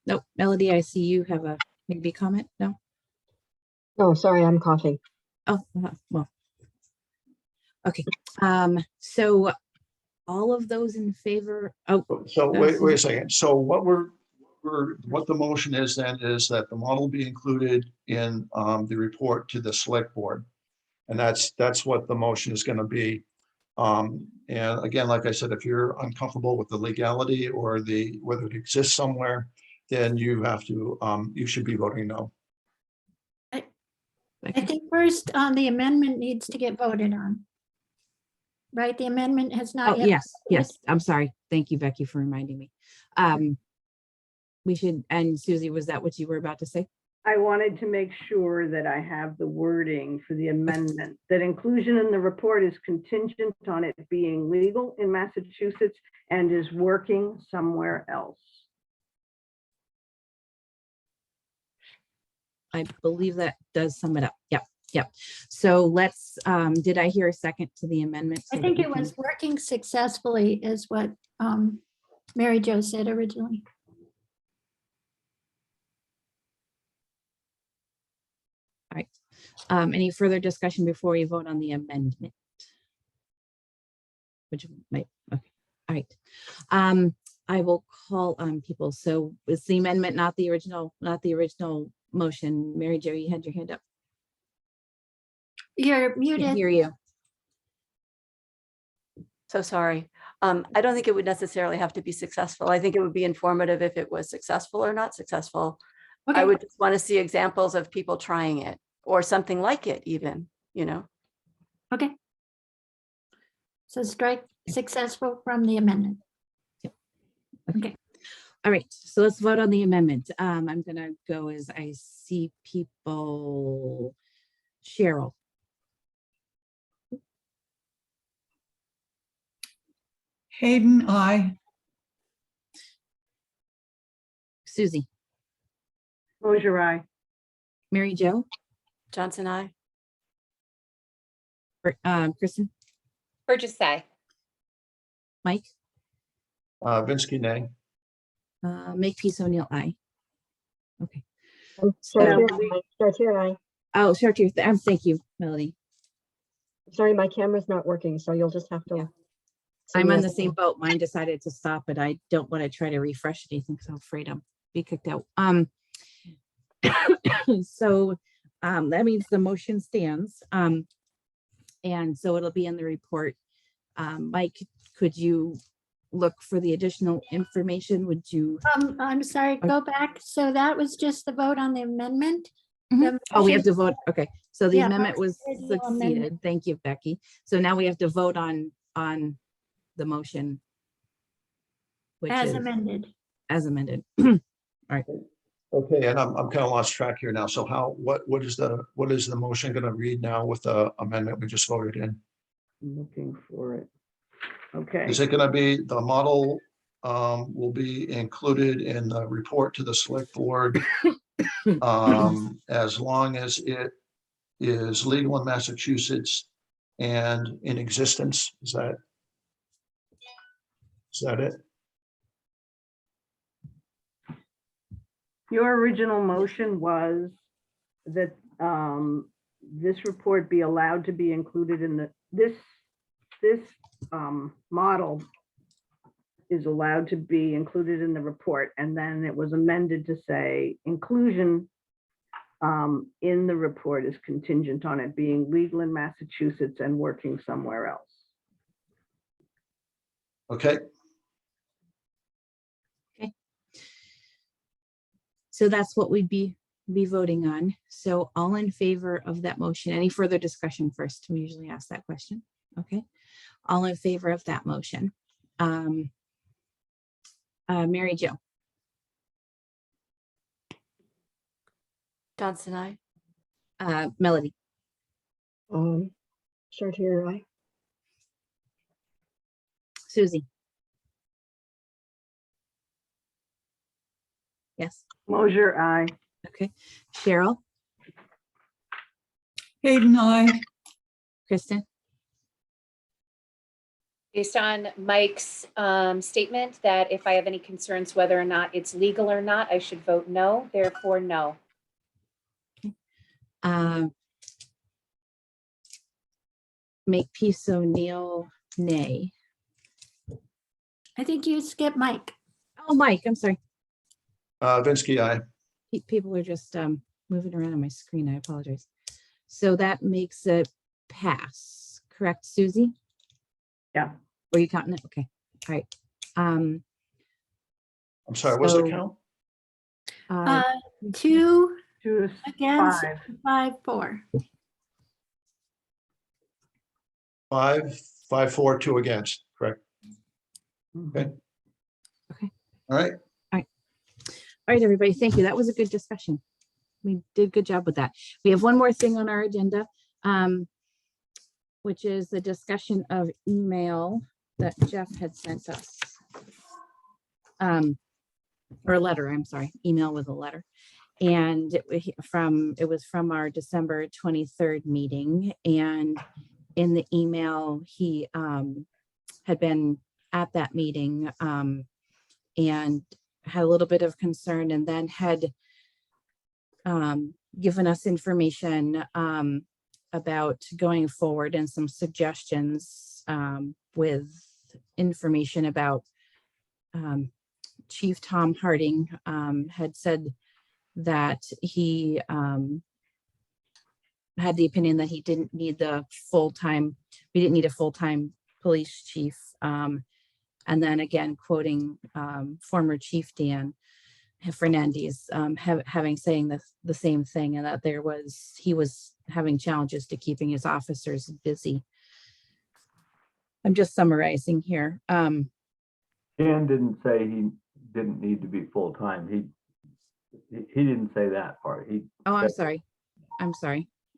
Speaker 3: Nope, Melody, I see you have a maybe comment, no?
Speaker 16: No, sorry, I'm coughing.
Speaker 3: Oh, well. Okay, so all of those in favor, oh.
Speaker 10: So wait a second. So what what the motion is then is that the model be included in the report to the select board. And that's what the motion is going to be. And again, like I said, if you're uncomfortable with the legality or whether it exists somewhere, then you have to, you should be voting no.
Speaker 2: I think first on the amendment needs to get voted on. Right, the amendment has not
Speaker 3: Oh,
Speaker 2: yet.
Speaker 3: yes, I'm sorry. Thank you, Becky, for reminding me. We should, and Susie, was that what you were about to say?
Speaker 4: I wanted to make sure that I have the wording for the amendment, that inclusion in the report is contingent on it being legal in Massachusetts and is working somewhere else.
Speaker 3: I believe that does sum it up. Yep. So let's, did I hear a second to the amendment?
Speaker 2: I think it was working successfully is what Mary Jo said originally.
Speaker 3: All right. Any further discussion before we vote on the amendment? Which might, okay, all right. I will call on people. So is the amendment not the original motion? Mary Jo, you had your hand up.
Speaker 2: You're muted.
Speaker 3: Can't hear you.
Speaker 6: So sorry. I don't think it would necessarily have to be successful. I think it would be informative if it was successful or not successful.
Speaker 2: Okay.
Speaker 6: I would just want to see examples of people trying it or something like it even, you know.
Speaker 2: Okay. So strike successful from the amendment.
Speaker 3: Yep.
Speaker 2: Okay.
Speaker 3: All right, so let's vote on the amendment. I'm gonna go as I see people. Cheryl.
Speaker 5: Hayden, aye.
Speaker 3: Susie.
Speaker 4: Closure eye.
Speaker 3: Mary Jo.
Speaker 6: Johnson, I.
Speaker 3: Kristen.
Speaker 11: Burgess, aye.
Speaker 3: Mike.
Speaker 10: Vinsky, nay.
Speaker 3: Makepeace O'Neill, aye. Okay.
Speaker 16: Start here, I.
Speaker 3: Oh, sure. Thank you, Melody.
Speaker 16: Sorry, my camera's not working, so you'll just have to.
Speaker 3: Yeah.
Speaker 16: see
Speaker 3: I'm
Speaker 16: me
Speaker 3: on
Speaker 16: as
Speaker 3: the
Speaker 16: I
Speaker 3: same
Speaker 16: go.
Speaker 3: boat. Mine decided to stop, but I don't want to try to refresh anything because I'm afraid I'll be kicked out. So that means the motion stands. And so it'll be in the report. Mike, could you look for the additional information? Would you?
Speaker 2: I'm sorry, go back. So that was just the vote on the amendment. The
Speaker 3: Oh, we have
Speaker 2: motion-
Speaker 3: to vote. Okay, so the
Speaker 2: Yeah,
Speaker 3: amendment was
Speaker 2: original amendment.
Speaker 3: succeeded. Thank you, Becky. So now we have to vote on the motion. Which
Speaker 2: As
Speaker 3: is
Speaker 2: amended.
Speaker 3: as amended. All right.
Speaker 10: Okay, and I'm kind of lost track here now. So what is the motion going to read now with the amendment we just voted in?
Speaker 4: I'm looking for it. Okay.
Speaker 10: Is it going to be the model will be included in the report to the select board as long as it is legal in Massachusetts and in existence? Is that it?
Speaker 4: Your original motion was that this report be allowed to be included in this model is allowed to be included in the report, and then it was amended to say inclusion in the report is contingent on it being legal in Massachusetts and working somewhere else.
Speaker 10: Okay.
Speaker 3: So that's what we'd be voting on. So all in favor of that motion? Any further discussion first? We usually ask that question. Okay. All in favor of that motion? Mary Jo.
Speaker 6: Johnson, I.
Speaker 3: Melody.
Speaker 16: Start here, I.
Speaker 3: Susie. Yes.
Speaker 4: Closure, aye.
Speaker 3: Okay. Cheryl.
Speaker 5: Hayden, aye.
Speaker 3: Kristen.
Speaker 11: Based on Mike's statement that if I have any concerns whether or not it's legal or not, I should vote no, therefore no.
Speaker 3: Make peace O'Neill, nay.
Speaker 2: I think you skipped Mike.
Speaker 3: Oh, Mike, I'm sorry.
Speaker 10: Vinsky, aye.
Speaker 3: People are just moving around on my screen. I apologize. So that makes it pass, correct, Susie?
Speaker 4: Yeah.
Speaker 3: Were you counting it? Okay. All right.
Speaker 10: I'm sorry, what's the
Speaker 3: So,
Speaker 10: count?
Speaker 2: 2
Speaker 4: 2
Speaker 2: against,
Speaker 4: 5.
Speaker 2: 5, 4.
Speaker 10: 5, 5, 4, 2 against, correct? Okay.
Speaker 3: Okay.
Speaker 10: All right.
Speaker 3: All right, everybody. Thank you. That was a good discussion. We did a good job with that. We have one more thing on our agenda, which is the discussion of email that Jeff had sent us. Or a letter, I'm sorry, email with a letter. And it was from our December 23rd meeting. And in the email, he had been at that meeting and had a little bit of concern, and then had given us information about going forward and some suggestions with information about Chief Tom Harding had said that he had the opinion that he didn't need we didn't need a full-time police chief. And then again, quoting former Chief Dan Fernandez, saying the same thing, and that he was having challenges to keeping his officers busy. I'm just summarizing here.
Speaker 7: Dan didn't say he didn't need to be full-time. He didn't say that part.
Speaker 3: I'm sorry.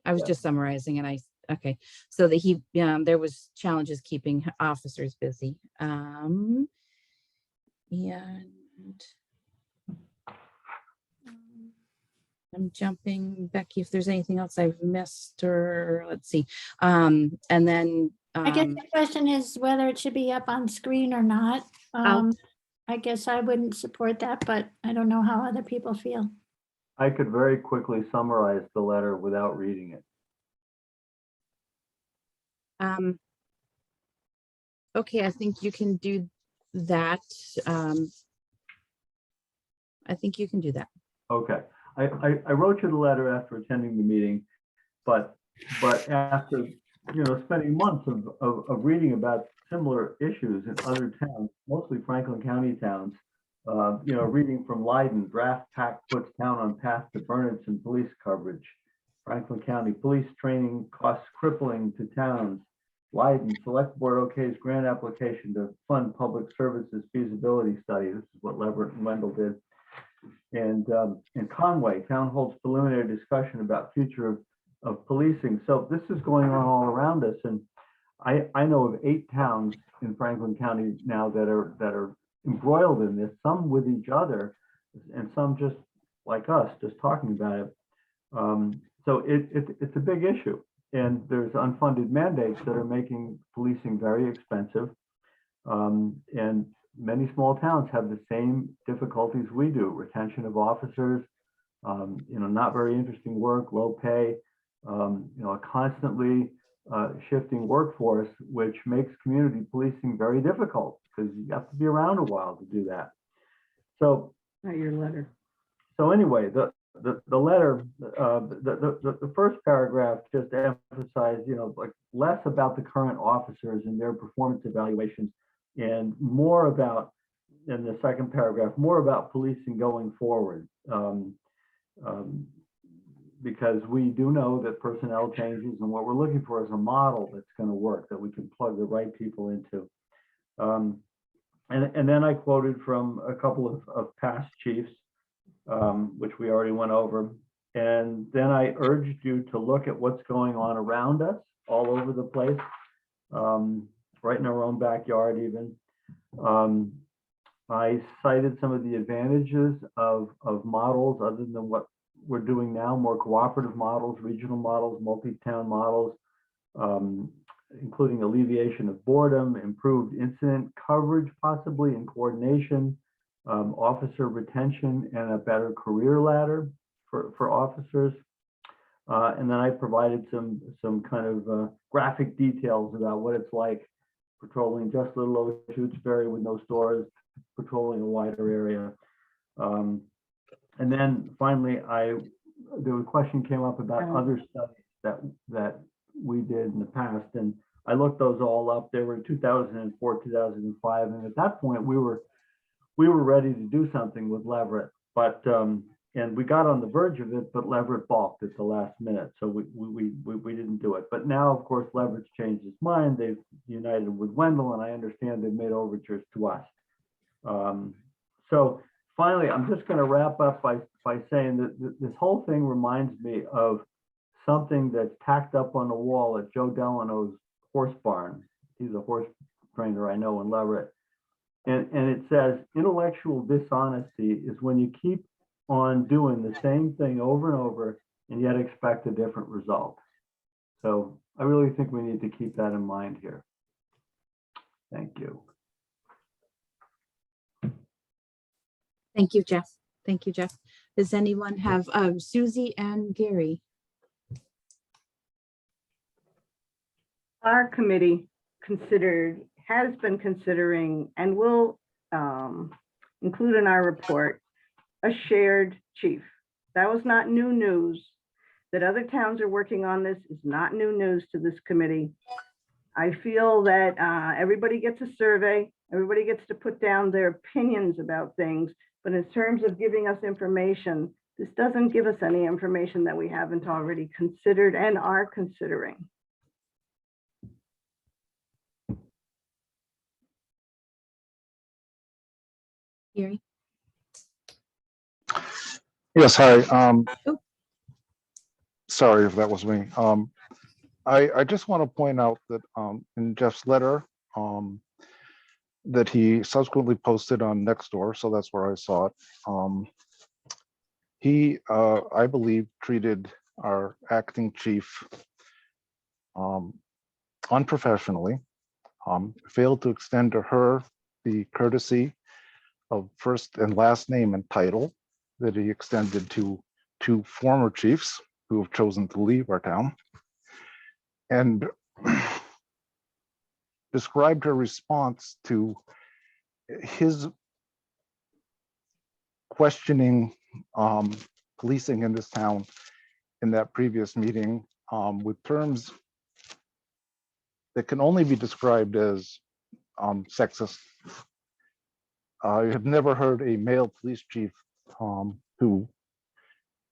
Speaker 3: I was just summarizing, and okay. So that there was challenges keeping officers busy. And I'm jumping, Becky, if there's anything else I've missed, or let's see. And then
Speaker 2: I guess the question is whether it should be up on screen or not. I guess I wouldn't support that, but I don't know how other people feel.
Speaker 7: I could very quickly summarize the letter without reading it.
Speaker 3: Okay, I think you can do that. I think you can do that.
Speaker 7: Okay. I wrote you the letter after attending the meeting, but after spending months of reading about similar issues in other towns, mostly Franklin County towns, reading from Leiden, draft pact puts town on path to burnouts and police coverage. Franklin County police training costs crippling to towns. Leiden, select board okays grant application to fund public services feasibility study. This is what Leverett and Wendell did. And in Conway, town holds preliminary discussion about future of policing. So this is going on all around us. And I know of 8 towns in Franklin County now that are embroiled in this, some with each other and some just like us, just talking about it. So it's a big issue. And there's unfunded mandates that are making policing very expensive. And many small towns have the same difficulties we do: retention of officers, not very interesting work, low pay, a constantly shifting workforce, which makes community policing very difficult because you have to be around a while to do that. So,
Speaker 4: Not your letter.
Speaker 7: So anyway, the letter, the first paragraph just emphasized, like less about the current officers and their performance evaluations, and more about, in the second paragraph, more about policing going forward. Because we do know that personnel changes, and what we're looking for is a model that's going to work, that we can plug the right people into. And then I quoted from a couple of past chiefs, which we already went over. And then I urged you to look at what's going on around us all over the place, right in our own backyard even. I cited some of the advantages of models other than what we're doing now, more cooperative models, regional models, multi-town models, including alleviation of boredom, improved incident coverage, possibly, and coordination, officer retention, and a better career ladder for officers. And then I provided some kind of graphic details about what it's like patrolling just little old Shutesbury with no stores, patrolling a wider area. And then finally, the question came up about other studies that we did in the past, and I looked those all up. They were in 2004, 2005, and at that point we were ready to do something with Leverett, but and we got on the verge of it, but Leverett balked at the last minute, so we didn't do it. But now, of course, Leverett's changed his mind. They've united with Wendell, and I understand they've made overtures to us. So finally, I'm just going to wrap up by saying that this whole thing reminds me of something that's tacked up on the wall at Joe Delano's horse barn. He's a horse trainer I know in Leverett. And it says, intellectual dishonesty is when you keep on doing the same thing over and over and yet expect a different result. So I really think we need to keep that in mind here. Thank you.
Speaker 3: Thank you, Jeff. Thank you, Jeff. Does anyone have Susie and Gary?
Speaker 4: Our committee has been considering and will include in our report a shared chief. That was not new news. That other towns are working on this is not new news to this committee. I feel that everybody gets a survey, everybody gets to put down their opinions about things, but in terms of giving us information, this doesn't give us any information that we haven't already considered and are considering.
Speaker 3: Gary?
Speaker 15: Yes, hi. Sorry if that was me. I just want to point out that in Jeff's letter that he subsequently posted on Nextdoor, so that's where I saw it. He, I believe, treated our acting chief unprofessionally, failed to extend to her the courtesy of first and last name and title that he extended to two former chiefs who have chosen to leave our town, and described her response to his questioning policing in this town in that previous meeting with terms that can only be described as sexist. I have never heard a male police chief who,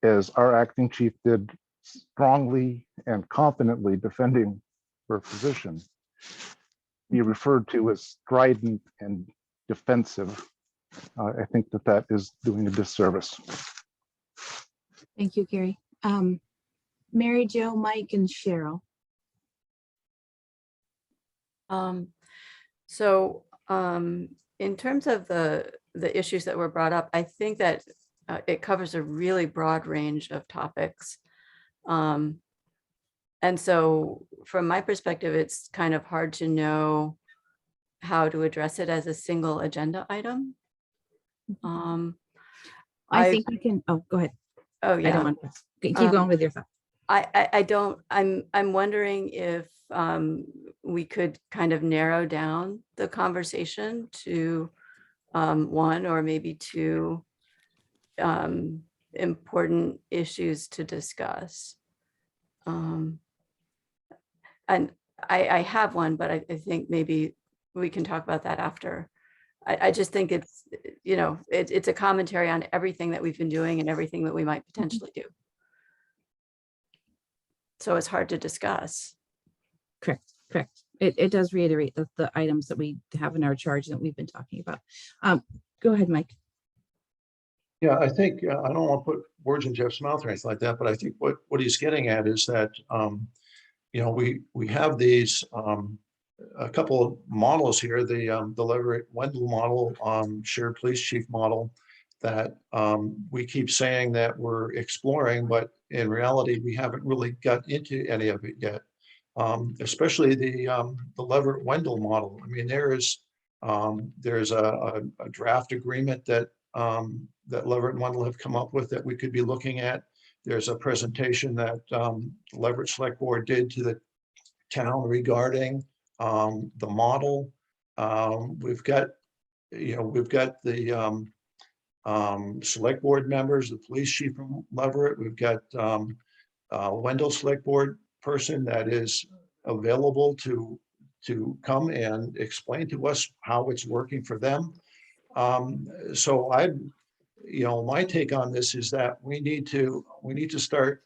Speaker 15: as our acting chief did, strongly and confidently defending her position, be referred to as strident and defensive. I think that is doing a disservice.
Speaker 3: Thank you, Gary. Mary Jo, Mike, and Cheryl.
Speaker 6: In terms of the issues that were brought up, I think that it covers a really broad range of topics. And so from my perspective, it's kind of hard to know how to address it as a single agenda item.
Speaker 3: I think we can, oh, go ahead.
Speaker 6: Oh, yeah.
Speaker 3: I don't want to keep going with your thought.
Speaker 6: I'm wondering if we could kind of narrow down the conversation to one or maybe two important issues to discuss. And I have one, but I think maybe we can talk about that after. I just think it's, you know, it's a commentary on everything that we've been doing and everything that we might potentially do. So it's hard to discuss.
Speaker 3: Correct. It does reiterate the items that we have in our charge that we've been talking about. Go ahead, Mike.
Speaker 10: Yeah, I think, I don't want to put words in Jeff's mouth or anything like that, but I think what he's getting at is that, you know, we have these, a couple of models here, the Leverett Wendell model, shared police chief model that we keep saying that we're exploring, but in reality, we haven't really got into any of it yet. especially the Leverett Wendell model. I mean, there's a draft agreement that that Leverett and Wendell have come up with that we could be looking at. There's a presentation that Leverett Select Board did to the town regarding the model. We've got the select board members, the police chief from Leverett. We've got Wendell Select Board person that is available to come and explain to us how it's working for them. So my take on this is that we need to start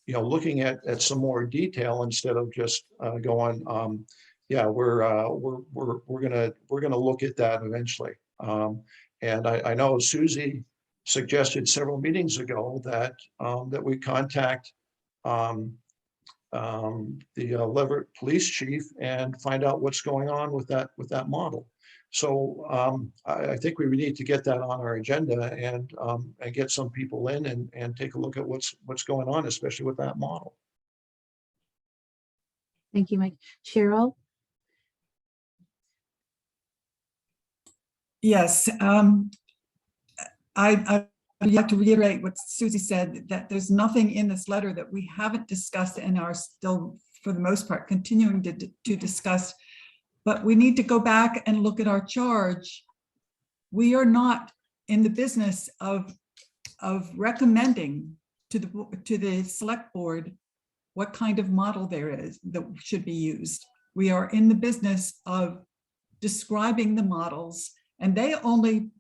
Speaker 10: looking at some more detail instead of just going yeah, we're gonna look at that eventually. And I know Susie suggested several meetings ago that that we contact the Leverett police chief and find out what's going on with that model. So I think we need to get that on our agenda and get some people in and take a look at what's going on, especially with that model.
Speaker 3: Thank you, Mike. Cheryl?
Speaker 5: Yes, I'd like to reiterate what Susie said, that there's nothing in this letter that we haven't discussed and are still, for the most part, continuing to discuss. But we need to go back and look at our charge. We are not in the business of recommending to the select board what kind of model there is that should be used. We are in the business of describing the models, and they only,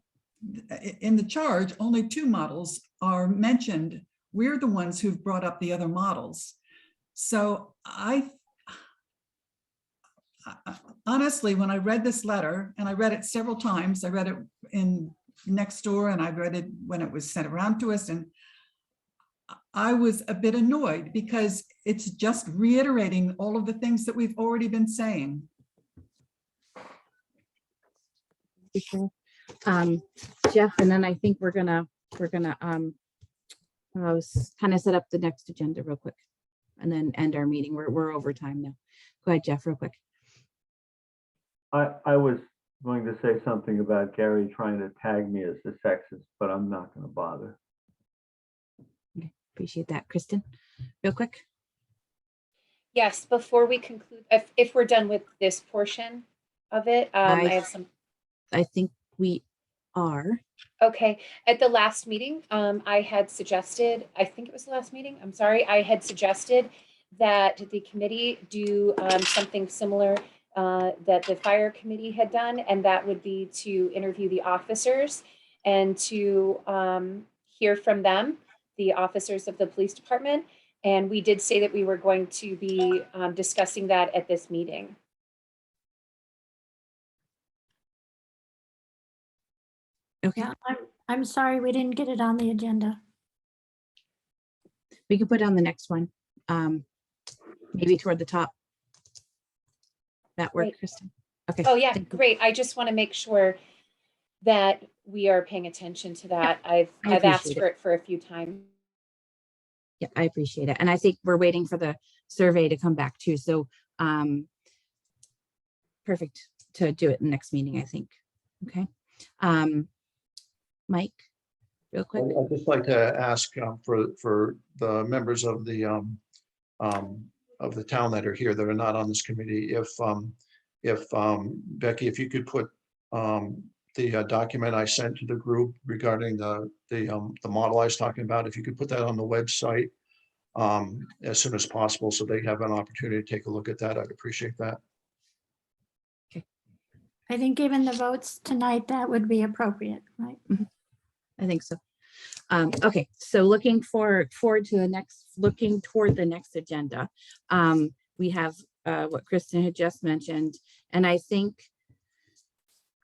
Speaker 5: in the charge, only 2 models are mentioned. We're the ones who've brought up the other models. So honestly, when I read this letter, and I read it several times, I read it in Nextdoor and I read it when it was sent around to us, and I was a bit annoyed because it's just reiterating all of the things that we've already been saying.
Speaker 3: Jeff, and then I think we're gonna kind of set up the next agenda real quick and then end our meeting. We're over time now. Go ahead, Jeff, real quick.
Speaker 7: I was going to say something about Gary trying to tag me as a sexist, but I'm not going to bother.
Speaker 3: Okay, appreciate that. Kristen, real quick.
Speaker 11: Yes, before we conclude, if we're done with this portion of it, I have some.
Speaker 3: I think we are.
Speaker 11: Okay, at the last meeting, I had suggested, I think it was the last meeting, I'm sorry, I had suggested that the committee do something similar that the fire committee had done, and that would be to interview the officers and to hear from them, the officers of the police department. And we did say that we were going to be discussing that at this meeting.
Speaker 3: Okay.
Speaker 2: Yeah, I'm sorry we didn't get it on the agenda.
Speaker 3: We can put it on the next one, maybe toward the top. That work,
Speaker 11: Great.
Speaker 3: Kristen? Okay.
Speaker 11: Oh yeah, great. I just want to make sure that we are paying attention to that. I've asked for it for a few times.
Speaker 3: Yeah, I appreciate it. And I think we're waiting for the survey to come back too. So perfect to do it in the next meeting, I think. Okay. Mike, real quick.
Speaker 10: I'd just like to ask for the members of the town that are here that are not on this committee, if Becky, if you could put the document I sent to the group regarding the model I was talking about, if you could put that on the website as soon as possible so they have an opportunity to take a look at that, I'd appreciate that.
Speaker 2: I think given the votes tonight, that would be appropriate, right?
Speaker 3: Mm-hmm. I think so. Okay, so looking toward the next agenda, we have what Kristen had just mentioned, and I think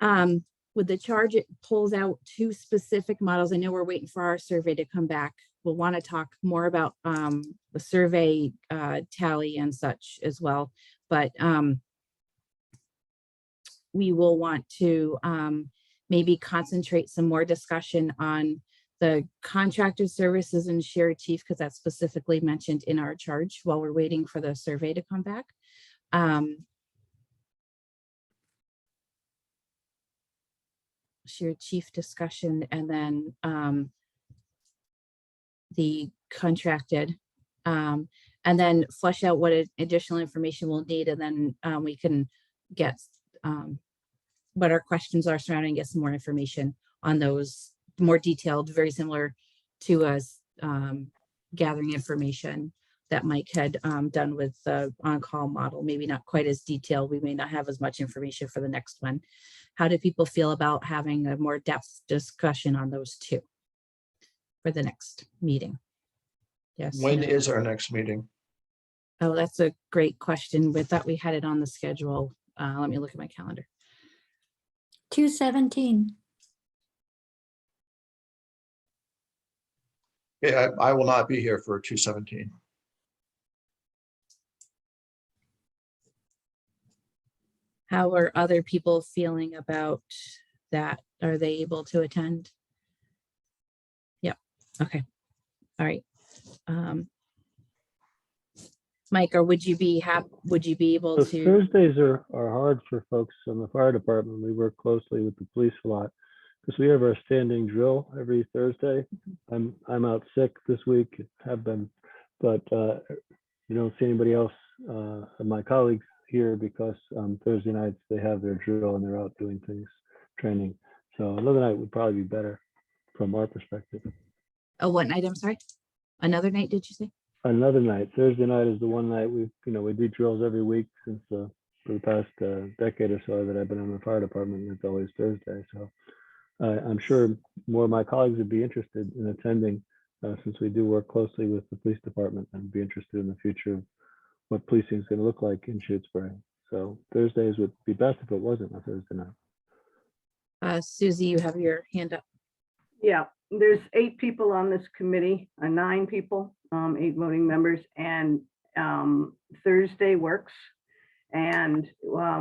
Speaker 3: with the charge, it pulls out 2 specific models. I know we're waiting for our survey to come back. We'll want to talk more about the survey tally and such as well, but we will want to maybe concentrate some more discussion on the contracted services and shared chief, because that's specifically mentioned in our charge while we're waiting for the survey to come back. Shared chief discussion, and then the contracted, and then flesh out what additional information we'll need, and then we can get what our questions are surrounding, get some more information on those, more detailed, very similar to us gathering information that Mike had done with the on-call model, maybe not quite as detailed. We may not have as much information for the next one. How do people feel about having a more depth discussion on those two for the next meeting? Yes.
Speaker 10: When is our next meeting?
Speaker 3: Oh, that's a great question. We thought we had it on the schedule. Let me look at my calendar.
Speaker 2: 2/17.
Speaker 10: Yeah, I will not be here for 2/17.
Speaker 3: How are other people feeling about that? Are they able to attend? Yep. Okay. All right. Mike, or would you be able
Speaker 14: So
Speaker 3: to?
Speaker 14: Thursdays are hard for folks in the fire department. We work closely with the police a lot because we have our standing drill every Thursday. I'm out sick this week, have been, but you don't see anybody else of my colleagues here because Thursday nights they have their drill and they're out doing things, training. So another night would probably be better from our perspective.
Speaker 3: Oh, what night? I'm sorry. Another night, did you say?
Speaker 14: Another night. Thursday night is the one night we do drills every week since for the past decade or so that I've been in the fire department. And it's always Thursday. So I'm sure more of my colleagues would be interested in attending since we do work closely with the police department and be interested in the future of what policing is going to look like in Shutesbury. So Thursdays would be best if it wasn't a Thursday night.
Speaker 3: Susie, you have your hand up.
Speaker 4: Yeah, there's 8 people on this committee, 9 people, 8 voting members, and Thursday works. And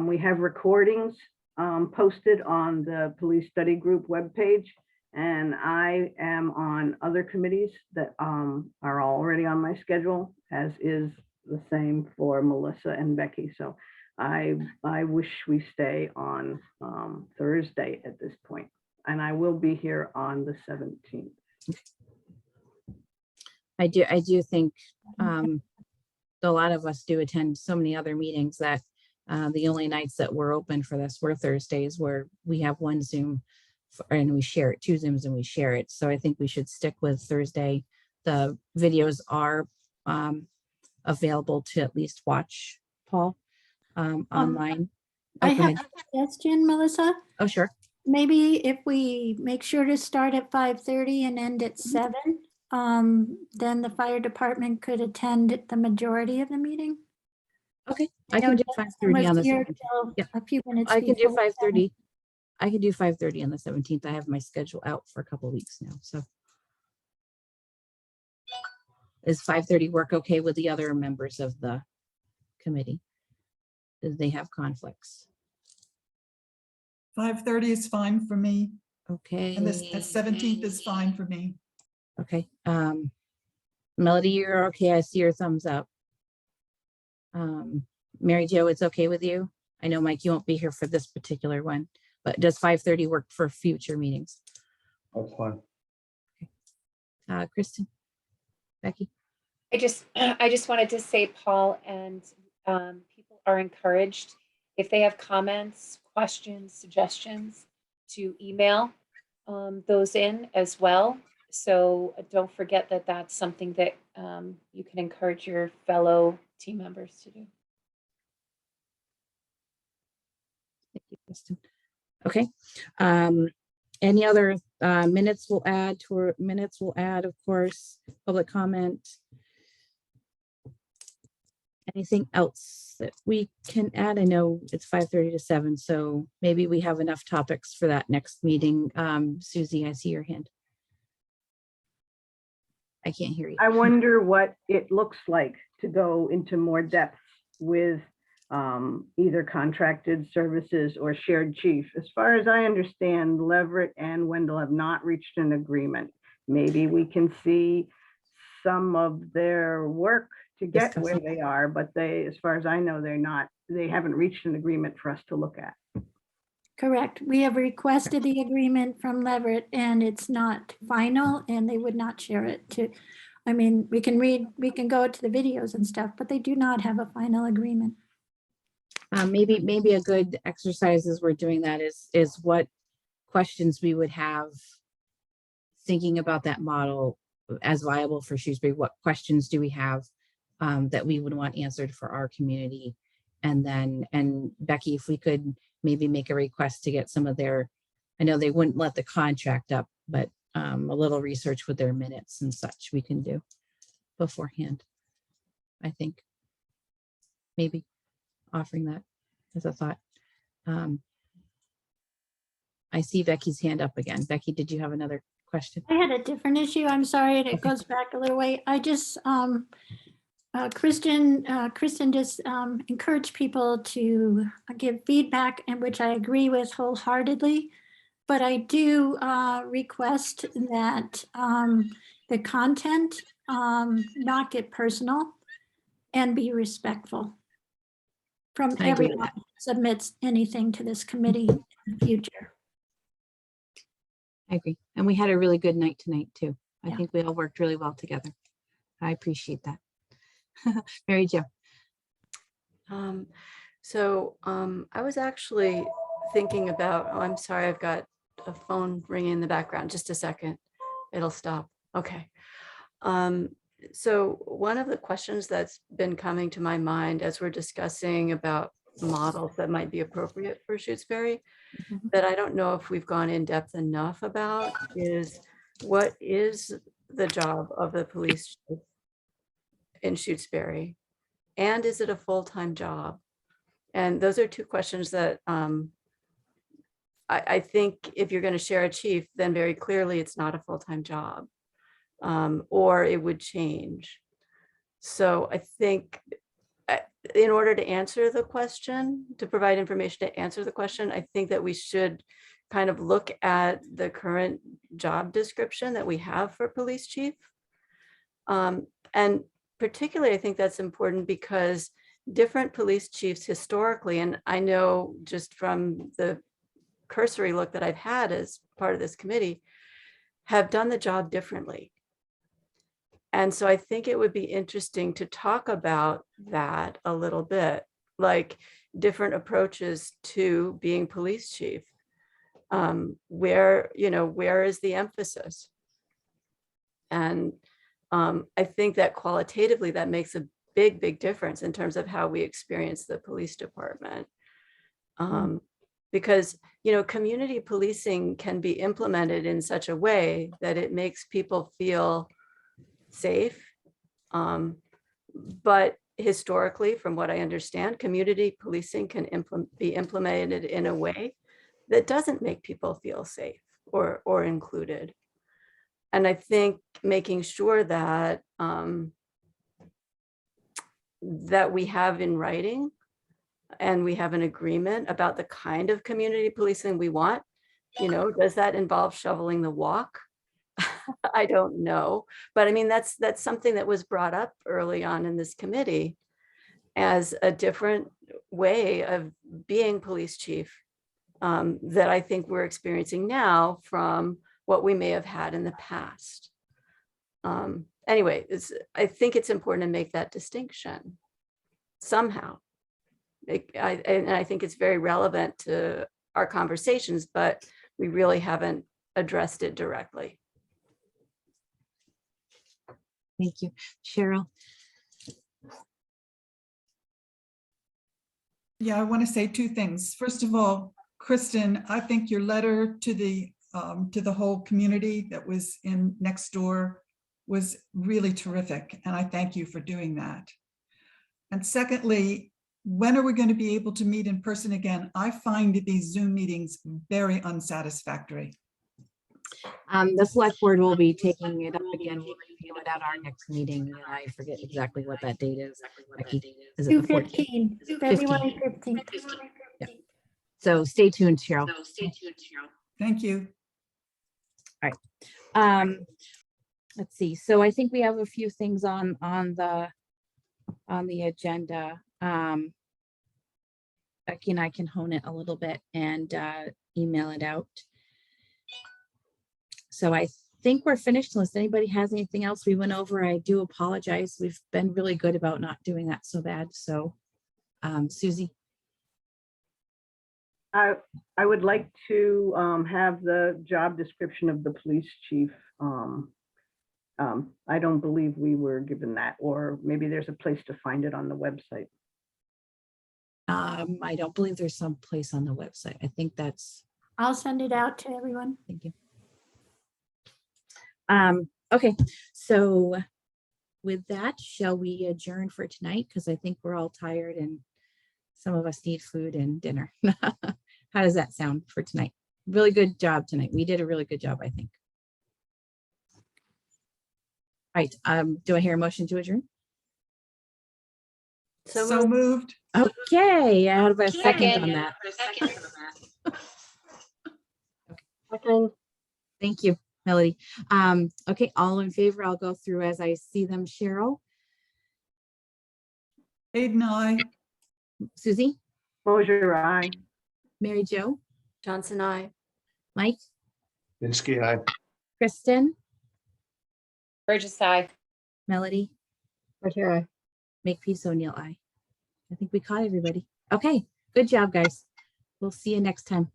Speaker 4: we have recordings posted on the police study group webpage. And I am on other committees that are already on my schedule, as is the same for Melissa and Becky. So I wish we stay on Thursday at this point. And I will be here on the 17th.
Speaker 3: I do think a lot of us do attend so many other meetings that the only nights that were open for this were Thursdays, where we have one Zoom and we share it, 2 Zooms and we share it. So I think we should stick with Thursday. The videos are available to at least watch, Paul, online.
Speaker 2: I have a suggestion, Melissa.
Speaker 3: Oh, sure.
Speaker 2: Maybe if we make sure to start at 5:30 and end at 7, then the fire department could attend the majority of the meeting.
Speaker 3: Okay, I can do 5:30 on the 17th. Yeah,
Speaker 2: a few minutes.
Speaker 3: I can do
Speaker 2: before
Speaker 3: 5:30. I can do 5:30 on the 17th. I have my schedule out for a couple of weeks now. So is 5:30 work okay with the other members of the committee? Do they have conflicts?
Speaker 5: 5:30 is fine for me.
Speaker 3: Okay.
Speaker 5: And the 17th is fine for me.
Speaker 3: Okay. Melody, you're okay. I see your thumbs up. Mary Jo, it's okay with you? I know, Mike, you won't be here for this particular one, but does 5:30 work for future meetings?
Speaker 10: That's fine.
Speaker 3: Okay. Kristen, Becky?
Speaker 11: I just wanted to say, Paul, and people are encouraged, if they have comments, questions, suggestions, to email those in as well. So don't forget that that's something that you can encourage your fellow team members to do.
Speaker 3: Thank you, Kristen. Okay. Any other minutes we'll add to our minutes? We'll add, of course, public comment. Anything else that we can add? I know it's 5:30 to 7, so maybe we have enough topics for that next meeting. Susie, I see your hand. I can't hear you.
Speaker 4: I wonder what it looks like to go into more depth with either contracted services or shared chief. As far as I understand, Leverett and Wendell have not reached an agreement. maybe we can see some of their work to get
Speaker 3: Discuss
Speaker 4: where
Speaker 3: it.
Speaker 4: they are, but they, as far as I know, they haven't reached an agreement for us to look at.
Speaker 2: Correct. We have requested the agreement from Leverett and it's not final and they would not share it to, I mean, we can go to the videos and stuff, but they do not have a final agreement.
Speaker 3: Maybe a good exercise as we're doing that is what questions we would have thinking about that model as viable for Shutesbury. What questions do we have that we would want answered for our community? And Becky, if we could maybe make a request to get some of their, I know they wouldn't let the contract up, but a little research with their minutes and such we can do beforehand. I think maybe offering that as a thought. I see Becky's hand up again. Becky, did you have another question?
Speaker 2: I had a different issue. I'm sorry, and it
Speaker 3: Okay.
Speaker 2: goes back a little way. I just, Kristen just encouraged people to give feedback, and which I agree with wholeheartedly. But I do request that the content not get personal and be respectful from
Speaker 3: I agree with
Speaker 2: everyone who submits anything to this committee in the future.
Speaker 3: I agree. And we had a really good night tonight too. I
Speaker 2: Yeah.
Speaker 3: think we all worked really well together. I appreciate that. Mary Jo.
Speaker 6: I was actually thinking about, oh, I'm sorry, I've got a phone ringing in the background. Just a second. It'll stop. Okay. So one of the questions that's been coming to my mind as we're discussing about models that might be appropriate for Shutesbury, that I don't know if we've gone in depth enough about, is what is the job of the police chief in Shutesbury? And is it a full-time job? And those are two questions that I think if you're going to share a chief, then very clearly it's not a full-time job, or it would change. So I think in order to answer the question, to provide information to answer the question, I think that we should kind of look at the current job description that we have for police chief. And particularly, I think that's important because different police chiefs historically, and I know just from the cursory look that I've had as part of this committee, have done the job differently. And so I think it would be interesting to talk about that a little bit, like different approaches to being police chief. Where is the emphasis? And I think that qualitatively that makes a big difference in terms of how we experience the police department. Because, community policing can be implemented in such a way that it makes people feel safe. But historically, from what I understand, community policing can be implemented in a way that doesn't make people feel safe or included. And I think making sure that that we have in writing and we have an agreement about the kind of community policing we want. Does that involve shoveling the walk? I don't know. But I mean, that's something that was brought up early on in this committee as a different way of being police chief that I think we're experiencing now from what we may have had in the past. Anyway, I think it's important to make that distinction somehow. And I think it's very relevant to our conversations, but we really haven't addressed it directly.
Speaker 3: Thank you. Cheryl.
Speaker 5: Yeah, I want to say two things. First of all, Kristen, I think your letter to the whole community that was in next door was really terrific, and I thank you for doing that. And secondly, when are we going to be able to meet in person again? I find these Zoom meetings very unsatisfactory.
Speaker 3: The select board will be taking it up again. We'll review it at our next meeting. And I forget exactly what that date is. Becky, is it the 14th?
Speaker 2: 2/15, February 15th.
Speaker 3: Yeah. So stay tuned, Cheryl.
Speaker 5: Thank you.
Speaker 3: All right. Let's see. So I think we have a few things on the agenda. Becky and I can hone it a little bit and email it out. So I think we're finished unless anybody has anything else we went over. I do apologize. We've been really good about not doing that so bad. So Susie.
Speaker 4: I would like to have the job description of the police chief. I don't believe we were given that, or maybe there's a place to find it on the website.
Speaker 3: I don't believe there's some place on the website. I think that's.
Speaker 2: I'll send it out to everyone.
Speaker 3: Thank you. Okay, so with that, shall we adjourn for tonight? Because I think we're all tired and some of us need food and dinner. How does that sound for tonight? Really good job tonight. We did a really good job, I think. All right, do I hear a motion to adjourn?
Speaker 5: So moved.
Speaker 3: Okay, out of a second
Speaker 11: Second.
Speaker 3: on that.
Speaker 16: Second,
Speaker 3: Thank you, Melody. Okay, all in favor, I'll go through as I see them. Cheryl,
Speaker 5: Hayden, aye.
Speaker 3: Susie,
Speaker 4: Mosier, aye.
Speaker 3: Mary Jo,
Speaker 6: Johnson, I.
Speaker 3: Mike,
Speaker 10: Pinsky, aye.
Speaker 3: Kristen,
Speaker 11: Burgess, aye.
Speaker 3: Melody,
Speaker 16: right here, I.
Speaker 3: Makepeace O'Neill, I think we caught everybody. Okay, good job, guys. We'll see you next time.